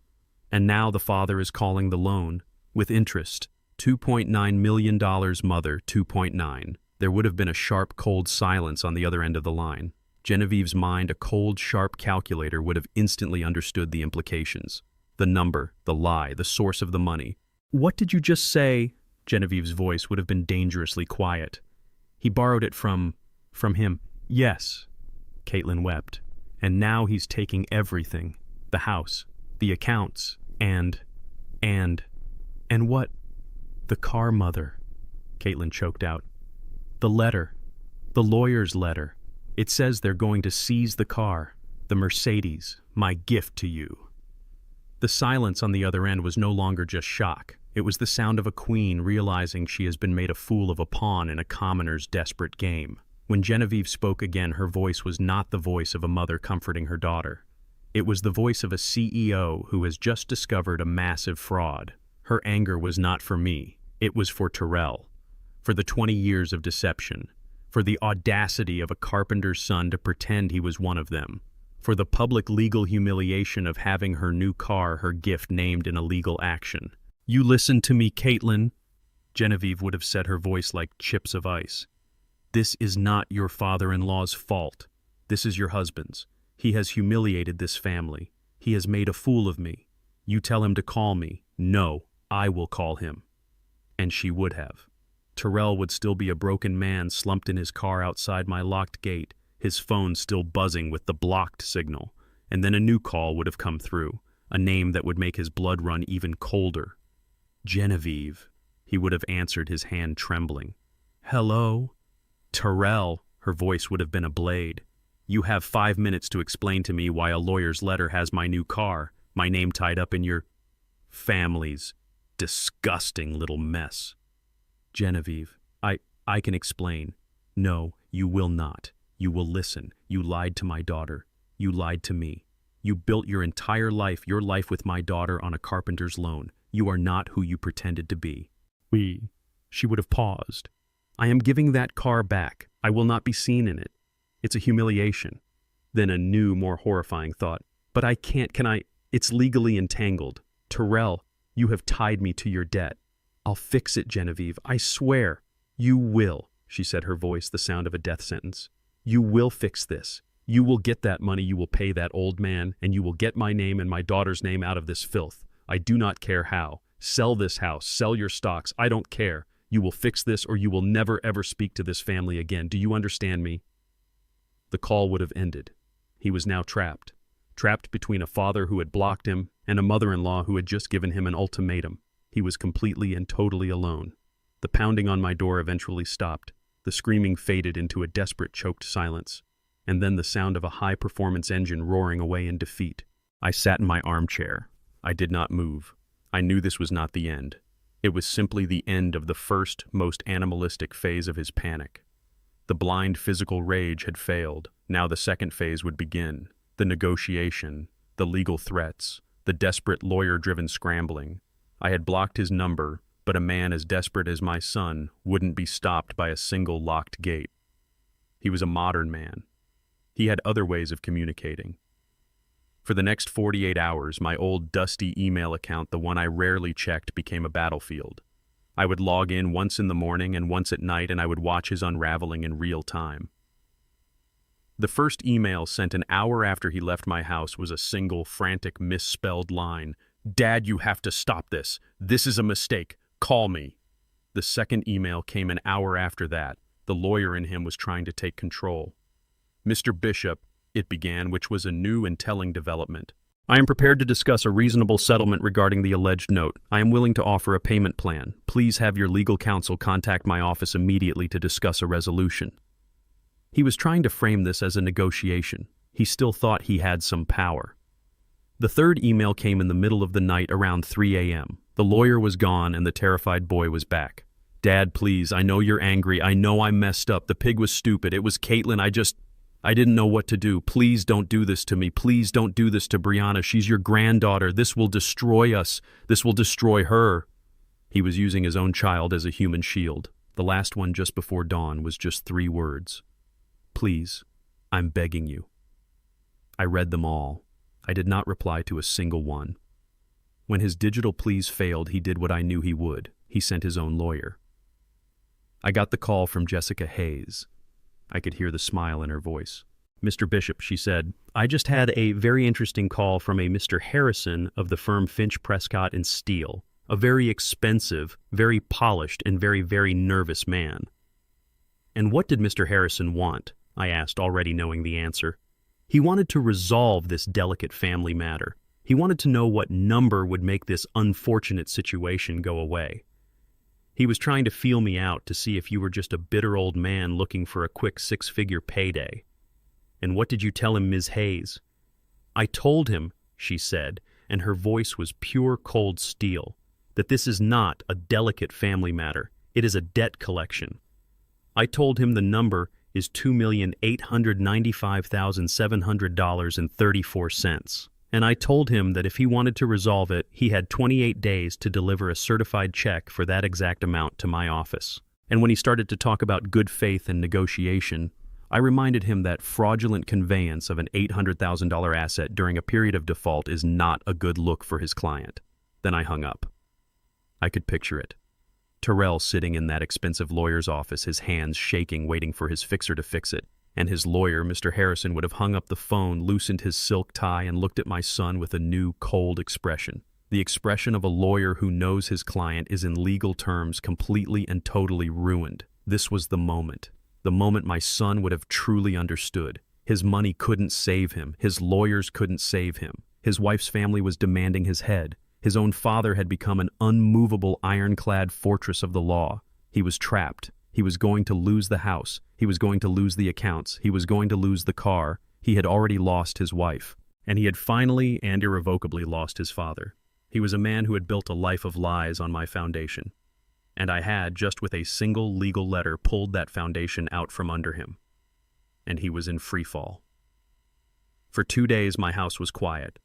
And now the father is calling the loan, with interest. $2.9 million, mother, 2.9. There would have been a sharp, cold silence on the other end of the line. Genevieve's mind, a cold, sharp calculator, would have instantly understood the implications. The number, the lie, the source of the money. "What did you just say?" Genevieve's voice would have been dangerously quiet. "He borrowed it from him." "Yes." Caitlin wept. And now he's taking everything. The house, the accounts, and what? The car, Mother, Caitlin choked out. The letter. The lawyer's letter. It says they're going to seize the car, the Mercedes, my gift to you. The silence on the other end was no longer just shock. It was the sound of a queen realizing she has been made a fool of a pawn in a commoner's desperate game. When Genevieve spoke again, her voice was not the voice of a mother comforting her daughter. It was the voice of a CEO who has just discovered a massive fraud. Her anger was not for me. It was for Terrell. For the 20 years of deception. For the audacity of a carpenter's son to pretend he was one of them. For the public legal humiliation of having her new car, her gift, named in a legal action. You listen to me, Caitlin, Genevieve would have said, her voice like chips of ice. This is not your father-in-law's fault. This is your husband's. He has humiliated this family. He has made a fool of me. You tell him to call me. No, I will call him. And she would have. Terrell would still be a broken man slumped in his car outside my locked gate, his phone still buzzing with the blocked signal, and then a new call would have come through, a name that would make his blood run even colder. Genevieve, he would have answered, his hand trembling. Hello? Terrell, her voice would have been a blade. You have 5 minutes to explain to me why a lawyer's letter has my new car, my name tied up in your family's disgusting little mess. Genevieve, I can explain. No, you will not. You will listen. You lied to my daughter. You lied to me. You built your entire life, your life with my daughter, on a carpenter's loan. You are not who you pretended to be. She would have paused. I am giving that car back. I will not be seen in it. It's a humiliation. Then a new, more horrifying thought. But I can't, can I? It's legally entangled. Terrell, you have tied me to your debt. I'll fix it, Genevieve. I swear. You will, she said, her voice the sound of a death sentence. You will fix this. You will get that money. You will pay that old man, and you will get my name and my daughter's name out of this filth. I do not care how. Sell this house. Sell your stocks. I don't care. You will fix this, or you will never ever speak to this family again. Do you understand me? The call would have ended. He was now trapped between a father who had blocked him and a mother-in-law who had just given him an ultimatum. He was completely and totally alone. The pounding on my door eventually stopped. The screaming faded into a desperate, choked silence, and then the sound of a high-performance engine roaring away in defeat. I sat in my armchair. I did not move. I knew this was not the end. It was simply the end of the first, most animalistic phase of his panic. The blind physical rage had failed. Now the second phase would begin. The negotiation, the legal threats, the desperate lawyer-driven scrambling. I had blocked his number, but a man as desperate as my son wouldn't be stopped by a single locked gate. He was a modern man. He had other ways of communicating. For the next 48 hours, my old dusty email account, the one I rarely checked, became a battlefield. I would log in once in the morning and once at night, and I would watch his unraveling in real time. The first email, sent an hour after he left my house, was a single, frantic, misspelled line. Dad, you have to stop this. This is a mistake. Call me. The second email came an hour after that. The lawyer in him was trying to take control. Mr. Bishop, it began, which was a new and telling development. I am prepared to discuss a reasonable settlement regarding the alleged note. I am willing to offer a payment plan. Please have your legal counsel contact my office immediately to discuss a resolution. He was trying to frame this as a negotiation. He still thought he had some power. The third email came in the middle of the night around 3 a.m. The lawyer was gone and the terrified boy was back. Dad, please, I know you're angry. I know I messed up. The pig was stupid. It was Caitlin. I didn't know what to do. Please don't do this to me. Please don't do this to Brianna. She's your granddaughter. This will destroy us. This will destroy her. He was using his own child as a human shield. The last one, just before dawn, was just 3 words. Please, I'm begging you. I read them all. I did not reply to a single one. When his digital pleas failed, he did what I knew he would. He sent his own lawyer. I got the call from Jessica Hayes. I could hear the smile in her voice. Mr. Bishop, she said, I just had a very interesting call from a Mr. Harrison of the firm Finch, Prescott & Steele, a very expensive, very polished, and very, very nervous man. And what did Mr. Harrison want? I asked, already knowing the answer. He wanted to resolve this delicate family matter. He wanted to know what number would make this unfortunate situation go away. He was trying to feel me out to see if you were just a bitter old man looking for a quick six-figure payday. And what did you tell him, Ms. Hayes? I told him, she said, and her voice was pure cold steel, that this is not a delicate family matter. It is a debt collection. I told him the number is $2,895,700.34. And I told him that if he wanted to resolve it, he had 28 days to deliver a certified check for that exact amount to my office. And when he started to talk about good faith and negotiation, I reminded him that fraudulent conveyance of an $800,000 asset during a period of default is not a good look for his client. Then I hung up. I could picture it. Terrell sitting in that expensive lawyer's office, his hands shaking, waiting for his fixer to fix it. And his lawyer, Mr. Harrison, would have hung up the phone, loosened his silk tie, and looked at my son with a new, cold expression. The expression of a lawyer who knows his client is in legal terms completely and totally ruined. This was the moment my son would have truly understood. His money couldn't save him. His lawyers couldn't save him. His wife's family was demanding his head. His own father had become an unmovable, ironclad fortress of the law. He was trapped. He was going to lose the house. He was going to lose the accounts. He was going to lose the car. He had already lost his wife. And he had finally and irrevocably lost his father. He was a man who had built a life of lies on my foundation. And I had, just with a single legal letter, pulled that foundation out from under him. And he was in free fall. For 2 days, my house was quiet.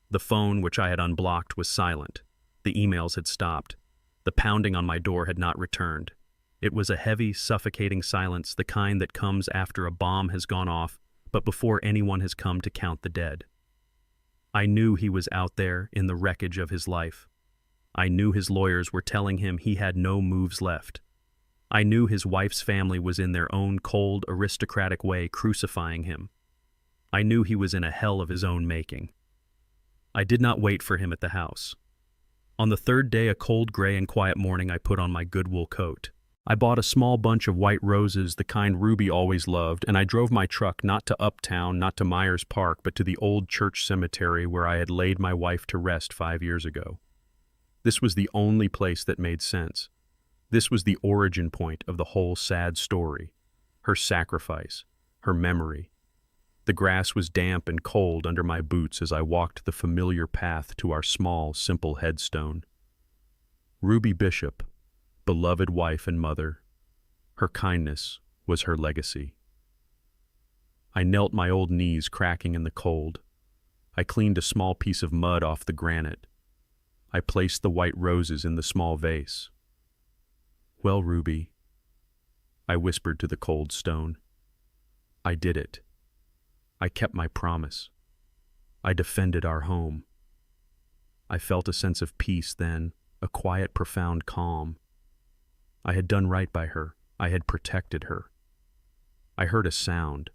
The phone, which I had unblocked, was silent. The emails had stopped. The pounding on my door had not returned. It was a heavy, suffocating silence, the kind that comes after a bomb has gone off, but before anyone has come to count the dead. I knew he was out there in the wreckage of his life. I knew his lawyers were telling him he had no moves left. I knew his wife's family was in their own cold, aristocratic way crucifying him. I knew he was in a hell of his own making. I did not wait for him at the house. On the third day, a cold, gray, and quiet morning, I put on my good wool coat. I bought a small bunch of white roses, the kind Ruby always loved, and I drove my truck not to Uptown, not to Myers Park, but to the old church cemetery where I had laid my wife to rest 5 years ago. This was the only place that made sense. This was the origin point of the whole sad story. Her sacrifice, her memory. The grass was damp and cold under my boots as I walked the familiar path to our small, simple headstone. Ruby Bishop, beloved wife and mother, her kindness was her legacy. I knelt, my old knees cracking in the cold. I cleaned a small piece of mud off the granite. I placed the white roses in the small vase. Well, Ruby, I whispered to the cold stone. I did it. I kept my promise. I defended our home. I felt a sense of peace then, a quiet, profound calm. I had done right by her. I had protected her. I heard a sound,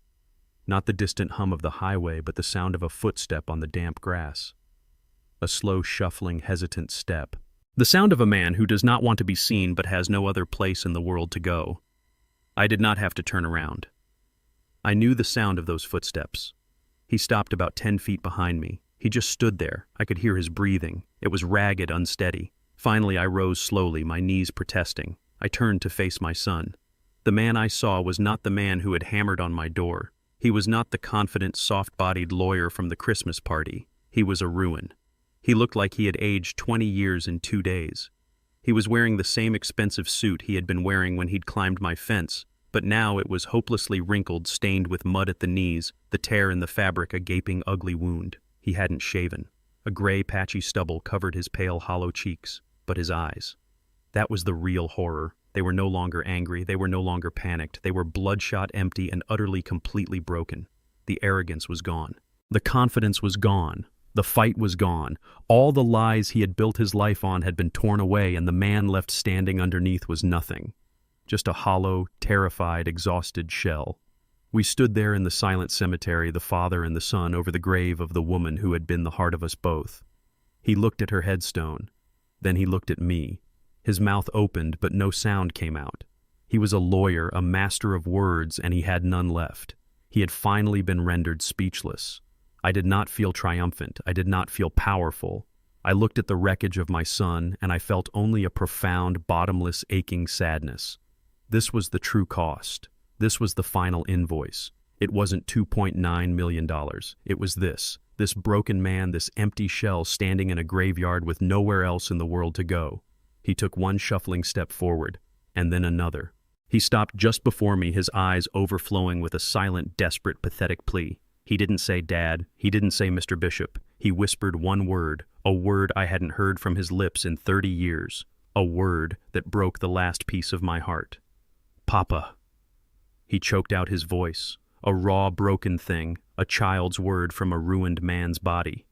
not the distant hum of the highway, but the sound of a footstep on the damp grass. A slow, shuffling, hesitant step. The sound of a man who does not want to be seen but has no other place in the world to go. I did not have to turn around. I knew the sound of those footsteps. He stopped about 10 feet behind me. He just stood there. I could hear his breathing. It was ragged, unsteady. Finally, I rose slowly, my knees protesting. I turned to face my son. The man I saw was not the man who had hammered on my door. He was not the confident, soft-bodied lawyer from the Christmas party. He was a ruin. He looked like he had aged 20 years in 2 days. He was wearing the same expensive suit he had been wearing when he'd climbed my fence, but now it was hopelessly wrinkled, stained with mud at the knees, the tear in the fabric a gaping, ugly wound. He hadn't shaven. A gray, patchy stubble covered his pale, hollow cheeks, but his eyes. That was the real horror. They were no longer angry. They were no longer panicked. They were bloodshot, empty, and utterly, completely broken. The arrogance was gone. The confidence was gone. The fight was gone. All the lies he had built his life on had been torn away, and the man left standing underneath was nothing. Just a hollow, terrified, exhausted shell. We stood there in the silent cemetery, the father and the son, over the grave of the woman who had been the heart of us both. He looked at her headstone. Then he looked at me. His mouth opened, but no sound came out. He was a lawyer, a master of words, and he had none left. He had finally been rendered speechless. I did not feel triumphant. I did not feel powerful. I looked at the wreckage of my son, and I felt only a profound, bottomless, aching sadness. This was the true cost. This was the final invoice. It wasn't $2.9 million. It was this broken man, this empty shell standing in a graveyard with nowhere else in the world to go. He took one shuffling step forward, and then another. He stopped just before me, his eyes overflowing with a silent, desperate, pathetic plea. He didn't say Dad. He didn't say Mr. Bishop. He whispered one word, a word I hadn't heard from his lips in 30 years, a word that broke the last piece of my heart. Papa. He choked out his voice, a raw, broken thing, a child's word from a ruined man's body.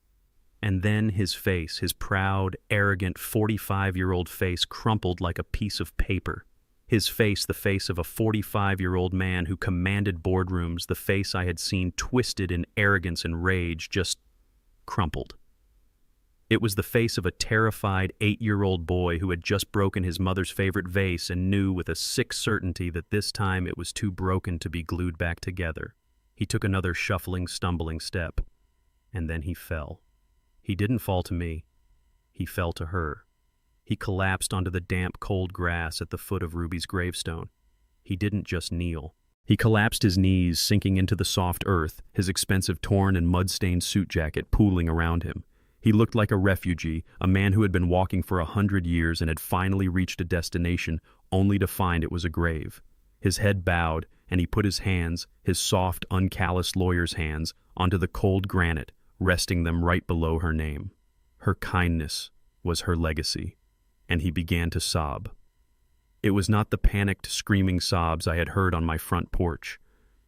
And then his face, his proud, arrogant, 45-year-old face crumpled like a piece of paper. His face, the face of a 45-year-old man who commanded boardrooms, the face I had seen twisted in arrogance and rage, just crumpled. It was the face of a terrified 8-year-old boy who had just broken his mother's favorite vase and knew with a sick certainty that this time it was too broken to be glued back together. He took another shuffling, stumbling step, and then he fell. He didn't fall to me. He fell to her. He collapsed onto the damp, cold grass at the foot of Ruby's gravestone. He didn't just kneel. He collapsed his knees, sinking into the soft earth, his expensive torn and mud-stained suit jacket pooling around him. He looked like a refugee, a man who had been walking for 100 years and had finally reached a destination, only to find it was a grave. His head bowed, and he put his hands, his soft, uncalloused lawyer's hands, onto the cold granite, resting them right below her name. Her kindness was her legacy, and he began to sob. It was not the panicked, screaming sobs I had heard on my front porch.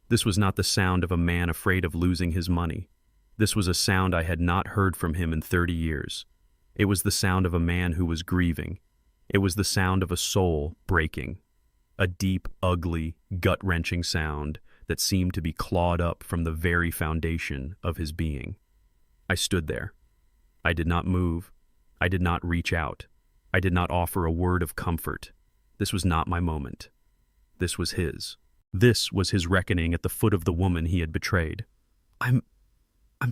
This was not the sound of a man afraid of losing his money. This was a sound I had not heard from him in 30 years. It was the sound of a man who was grieving. It was the sound of a soul breaking. A deep, ugly, gut-wrenching sound that seemed to be clawed up from the very foundation of his being. I stood there. I did not move. I did not reach out. I did not offer a word of comfort. This was not my moment. This was his. This was his reckoning at the foot of the woman he had betrayed. I'm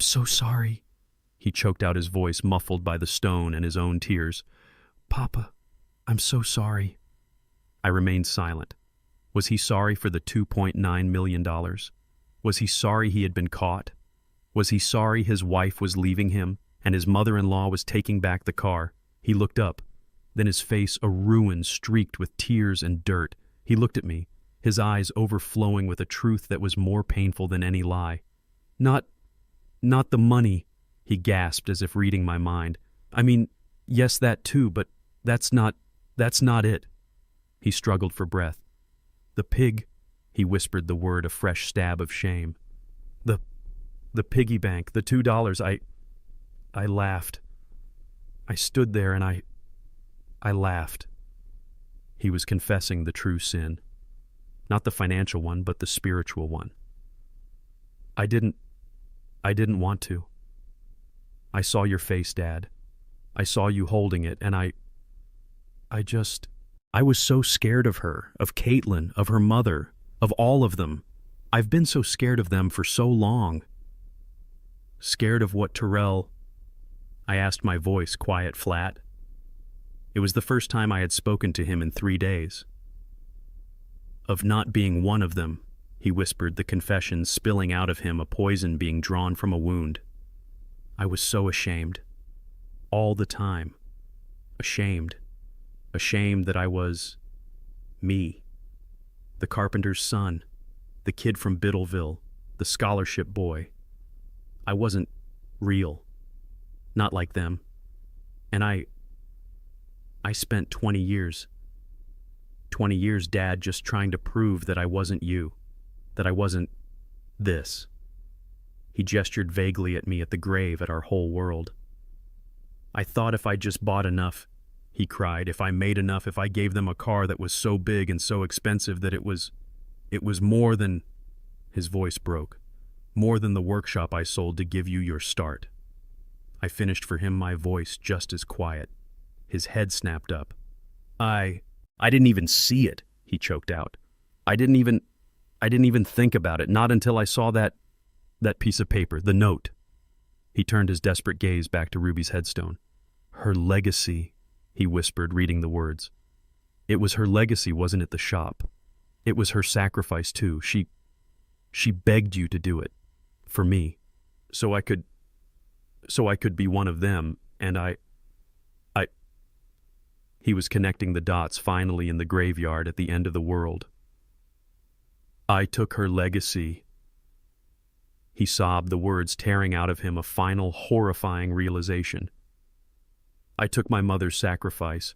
so sorry. He choked out his voice, muffled by the stone and his own tears. Papa, I'm so sorry. I remained silent. Was he sorry for the $2.9 million? Was he sorry he had been caught? Was he sorry his wife was leaving him and his mother-in-law was taking back the car? He looked up. Then his face a ruin streaked with tears and dirt. He looked at me, his eyes overflowing with a truth that was more painful than any lie. Not the money, he gasped as if reading my mind. I mean, yes, that too, but that's not it. He struggled for breath. The pig, he whispered the word, a fresh stab of shame. The piggy bank, the $2, I laughed. I stood there and I laughed. He was confessing the true sin. Not the financial one, but the spiritual one. I didn't want to. I saw your face, Dad. I saw you holding it, and I was so scared of her, of Caitlin, of her mother, of all of them. I've been so scared of them for so long. Scared of what Terrell... I asked, my voice quiet, flat. It was the first time I had spoken to him in 3 days. Of not being one of them, he whispered, the confession spilling out of him, a poison being drawn from a wound. I was so ashamed. All the time. Ashamed. Ashamed that I was... me. The carpenter's son. The kid from Biddleville. The scholarship boy. I wasn't real. Not like them. And I spent 20 years. 20 years, Dad, just trying to prove that I wasn't you. That I wasn't this. He gestured vaguely at me at the grave, at our whole world. I thought if I just bought enough, he cried, if I made enough, if I gave them a car that was so big and so expensive that it was more than... His voice broke. More than the workshop I sold to give you your start. I finished for him, my voice just as quiet. His head snapped up. I didn't even see it, he choked out. I didn't I didn't even think about it, not until I saw that piece of paper, the note. He turned his desperate gaze back to Ruby's headstone. Her legacy, he whispered, reading the words. It was her legacy, wasn't it, the shop? It was her sacrifice, too. She begged you to do it. For me. So I could be one of them, and I... He was connecting the dots finally in the graveyard at the end of the world. I took her legacy. He sobbed, the words tearing out of him, a final horrifying realization. I took my mother's sacrifice,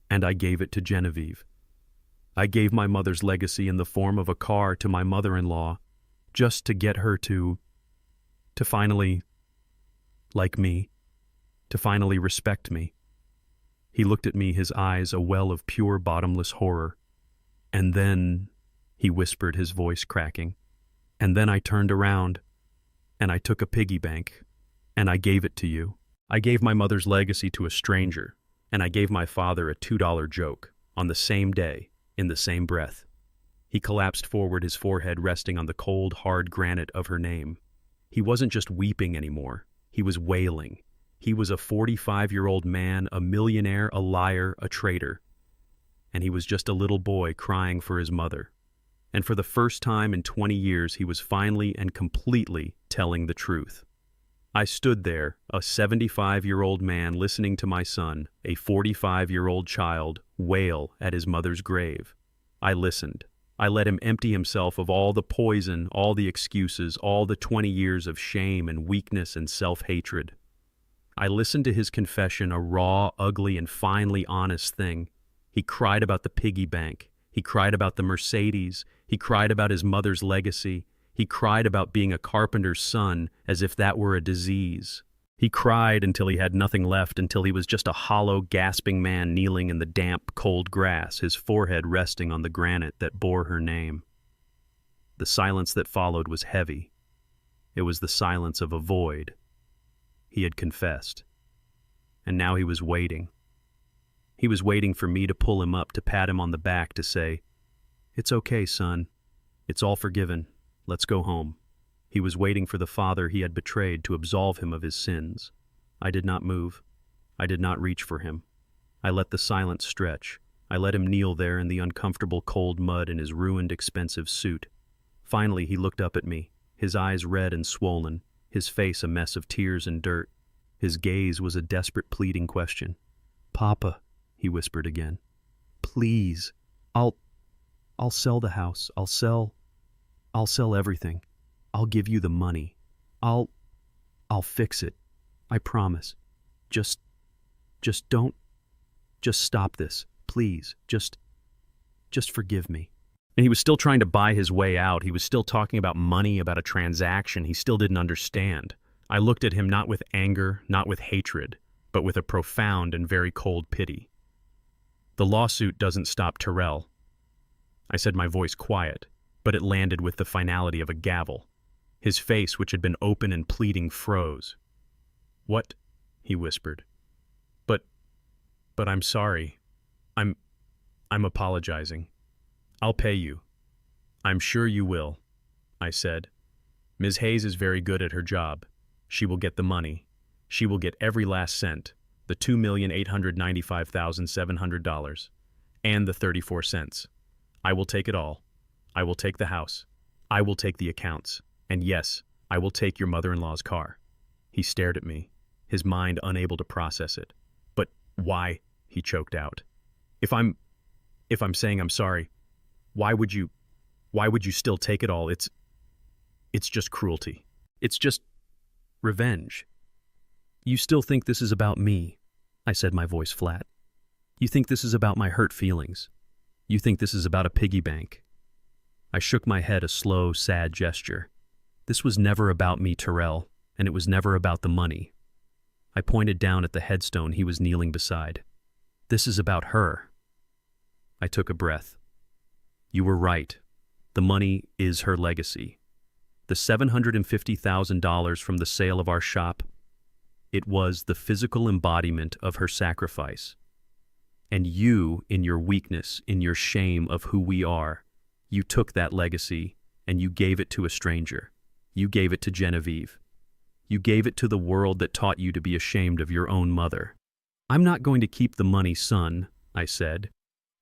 and I gave it to Genevieve. I gave my mother's legacy in the form of a car to my mother-in-law, just to get her to finally, like me, to finally respect me. He looked at me, his eyes a well of pure, bottomless horror. And then, he whispered, his voice cracking, and then I turned around, and I took a piggy bank, and I gave it to you. I gave my mother's legacy to a stranger, and I gave my father a $2 joke, on the same day, in the same breath. He collapsed forward, his forehead resting on the cold, hard granite of her name. He wasn't just weeping anymore, he was wailing. He was a 45-year-old man, a millionaire, a liar, a traitor. And he was just a little boy crying for his mother. And for the first time in 20 years, he was finally and completely telling the truth. I stood there, a 75-year-old man, listening to my son, a 45-year-old child, wail at his mother's grave. I listened. I let him empty himself of all the poison, all the excuses, all the 20 years of shame and weakness and self-hatred. I listened to his confession, a raw, ugly, and finally honest thing. He cried about the piggy bank. He cried about the Mercedes. He cried about his mother's legacy. He cried about being a carpenter's son, as if that were a disease. He cried until he had nothing left, until he was just a hollow, gasping man kneeling in the damp, cold grass, his forehead resting on the granite that bore her name. The silence that followed was heavy. It was the silence of a void. He had confessed. And now he was waiting. He was waiting for me to pull him up, to pat him on the back, to say, "It's okay, son. It's all forgiven. Let's go home." He was waiting for the father he had betrayed to absolve him of his sins. I did not move. I did not reach for him. I let the silence stretch. I let him kneel there in the uncomfortable cold mud in his ruined, expensive suit. Finally, he looked up at me, his eyes red and swollen, his face a mess of tears and dirt. His gaze was a desperate, pleading question. "Papa," he whispered again, "please, I'll sell the house. I'll sell everything. I'll give you the money. I'll fix it. I promise. Just stop this. Please, just forgive me." And he was still trying to buy his way out. He was still talking about money, about a transaction he still didn't understand. I looked at him not with anger, not with hatred, but with a profound and very cold pity. "The lawsuit doesn't stop Terrell." I said, my voice quiet, but it landed with the finality of a gavel. His face, which had been open and pleading, froze. "What?" he whispered. But I'm sorry. I'm apologizing. I'll pay you." "I'm sure you will," I said. "Ms. Hayes is very good at her job. She will get the money. She will get every last cent, the $2,895,700, and the 34 cents. I will take it all. I will take the house. I will take the accounts. And yes, I will take your mother-in-law's car." He stared at me, his mind unable to process it. "But why?" he choked out. If I'm saying I'm sorry, why would you still take it all? It's just cruelty. It's just revenge. You still think this is about me," I said, my voice flat. "You think this is about my hurt feelings. You think this is about a piggy bank." I shook my head, a slow, sad gesture. "This was never about me, Terrell, and it was never about the money." I pointed down at the headstone he was kneeling beside. "This is about her." I took a breath. "You were right. The money is her legacy. The $750,000 from the sale of our shop, it was the physical embodiment of her sacrifice. And you, in your weakness, in your shame of who we are, You took that legacy and you gave it to a stranger. You gave it to Genevieve. You gave it to the world that taught you to be ashamed of your own mother. I'm not going to keep the money, son, I said.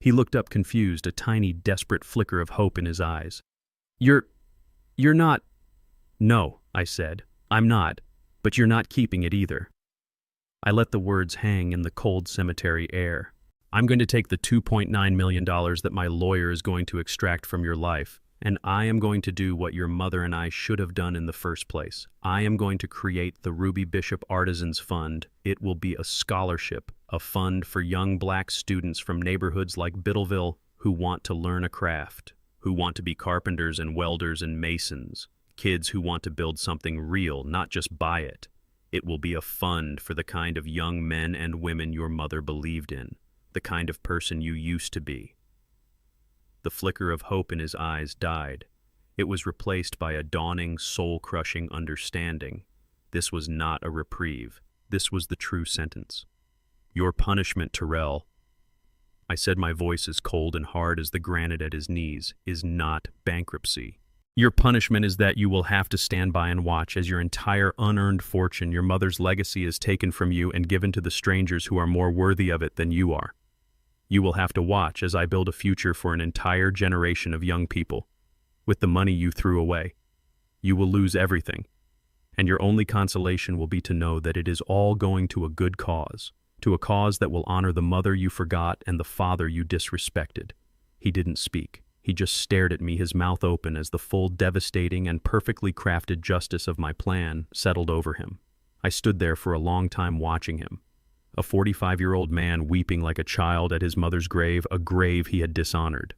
He looked up confused, a tiny, desperate flicker of hope in his eyes. You're not. No, I said. I'm not, but you're not keeping it either. I let the words hang in the cold cemetery air. I'm going to take the $2.9 million that my lawyer is going to extract from your life, and I am going to do what your mother and I should have done in the first place. I am going to create the Ruby Bishop Artisans Fund. It will be a scholarship, a fund for young black students from neighborhoods like Biddleville who want to learn a craft, who want to be carpenters and welders and masons, kids who want to build something real, not just buy it. It will be a fund for the kind of young men and women your mother believed in, the kind of person you used to be. The flicker of hope in his eyes died. It was replaced by a dawning, soul-crushing understanding. This was not a reprieve. This was the true sentence. Your punishment, Terrell, I said, my voice as cold and hard as the granite at his knees, is not bankruptcy. Your punishment is that you will have to stand by and watch as your entire unearned fortune, your mother's legacy, is taken from you and given to the strangers who are more worthy of it than you are. You will have to watch as I build a future for an entire generation of young people. With the money you threw away, you will lose everything, and your only consolation will be to know that it is all going to a good cause, to a cause that will honor the mother you forgot and the father you disrespected. He didn't speak. He just stared at me, his mouth open, as the full, devastating, and perfectly crafted justice of my plan settled over him. I stood there for a long time watching him. A 45-year-old man weeping like a child at his mother's grave, a grave he had dishonored.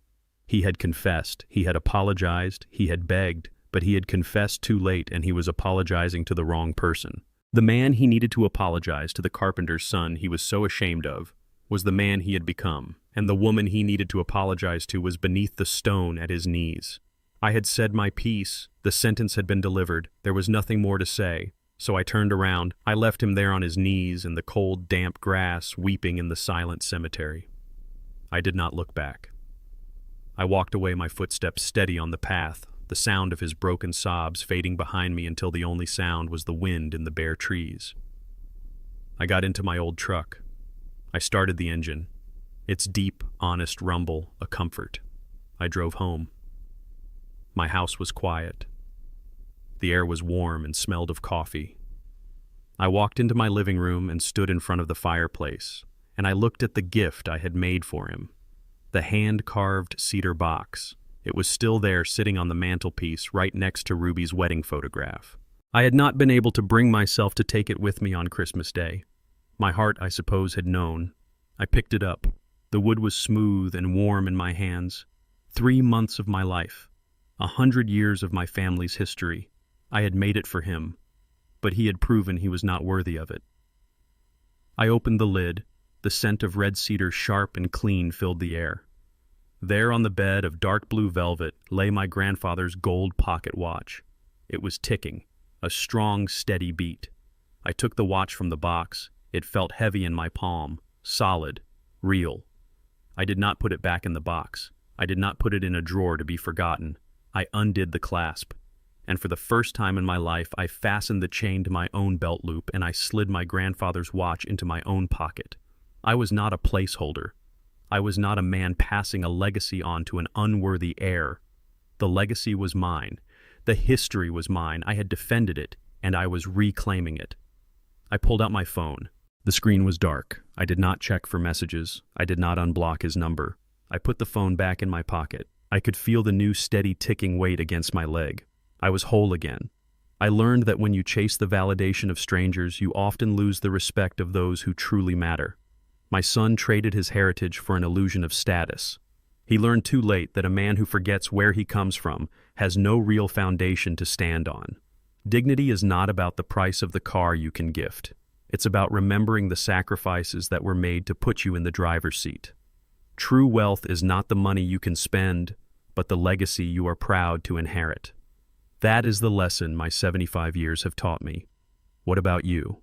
He had confessed, he had apologized, he had begged, but he had confessed too late and he was apologizing to the wrong person. The man he needed to apologize to, the carpenter's son he was so ashamed of, was the man he had become, and the woman he needed to apologize to was beneath the stone at his knees. I had said my piece, the sentence had been delivered, there was nothing more to say. So I turned around. I left him there on his knees in the cold, damp grass, weeping in the silent cemetery. I did not look back. I walked away, my footsteps steady on the path, the sound of his broken sobs fading behind me until the only sound was the wind in the bare trees. I got into my old truck. I started the engine. Its deep, honest rumble, a comfort. I drove home. My house was quiet. The air was warm and smelled of coffee. I walked into my living room and stood in front of the fireplace, and I looked at the gift I had made for him, the hand-carved cedar box. It was still there, sitting on the mantelpiece, right next to Ruby's wedding photograph. I had not been able to bring myself to take it with me on Christmas Day. My heart, I suppose, had known. I picked it up. The wood was smooth and warm in my hands. 3 months of my life, 100 years of my family's history. I had made it for him, but he had proven he was not worthy of it. I opened the lid. The scent of red cedar, sharp and clean, filled the air. There on the bed of dark blue velvet lay my grandfather's gold pocket watch. It was ticking, a strong, steady beat. I took the watch from the box. It felt heavy in my palm, solid, real. I did not put it back in the box. I did not put it in a drawer to be forgotten. I undid the clasp. And for the first time in my life, I fastened the chain to my own belt loop and I slid my grandfather's watch into my own pocket. I was not a placeholder. I was not a man passing a legacy on to an unworthy heir. The legacy was mine. The history was mine. I had defended it, and I was reclaiming it. I pulled out my phone. The screen was dark. I did not check for messages. I did not unblock his number. I put the phone back in my pocket. I could feel the new steady ticking weight against my leg. I was whole again. I learned that when you chase the validation of strangers, you often lose the respect of those who truly matter. My son traded his heritage for an illusion of status. He learned too late that a man who forgets where he comes from has no real foundation to stand on. Dignity is not about the price of the car you can gift. It's about remembering the sacrifices that were made to put you in the driver's seat. True wealth is not the money you can spend, but the legacy you are proud to inherit. That is the lesson my 75 years have taught me. What about you?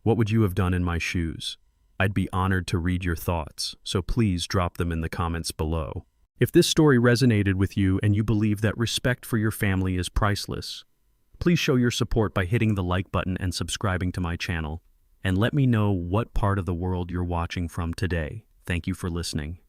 What would you have done in my shoes? I'd be honored to read your thoughts, so please drop them in the comments below. If this story resonated with you and you believe that respect for your family is priceless, please show your support by hitting the like button and subscribing to my channel. And let me know what part of the world you're watching from today. Thank you for listening.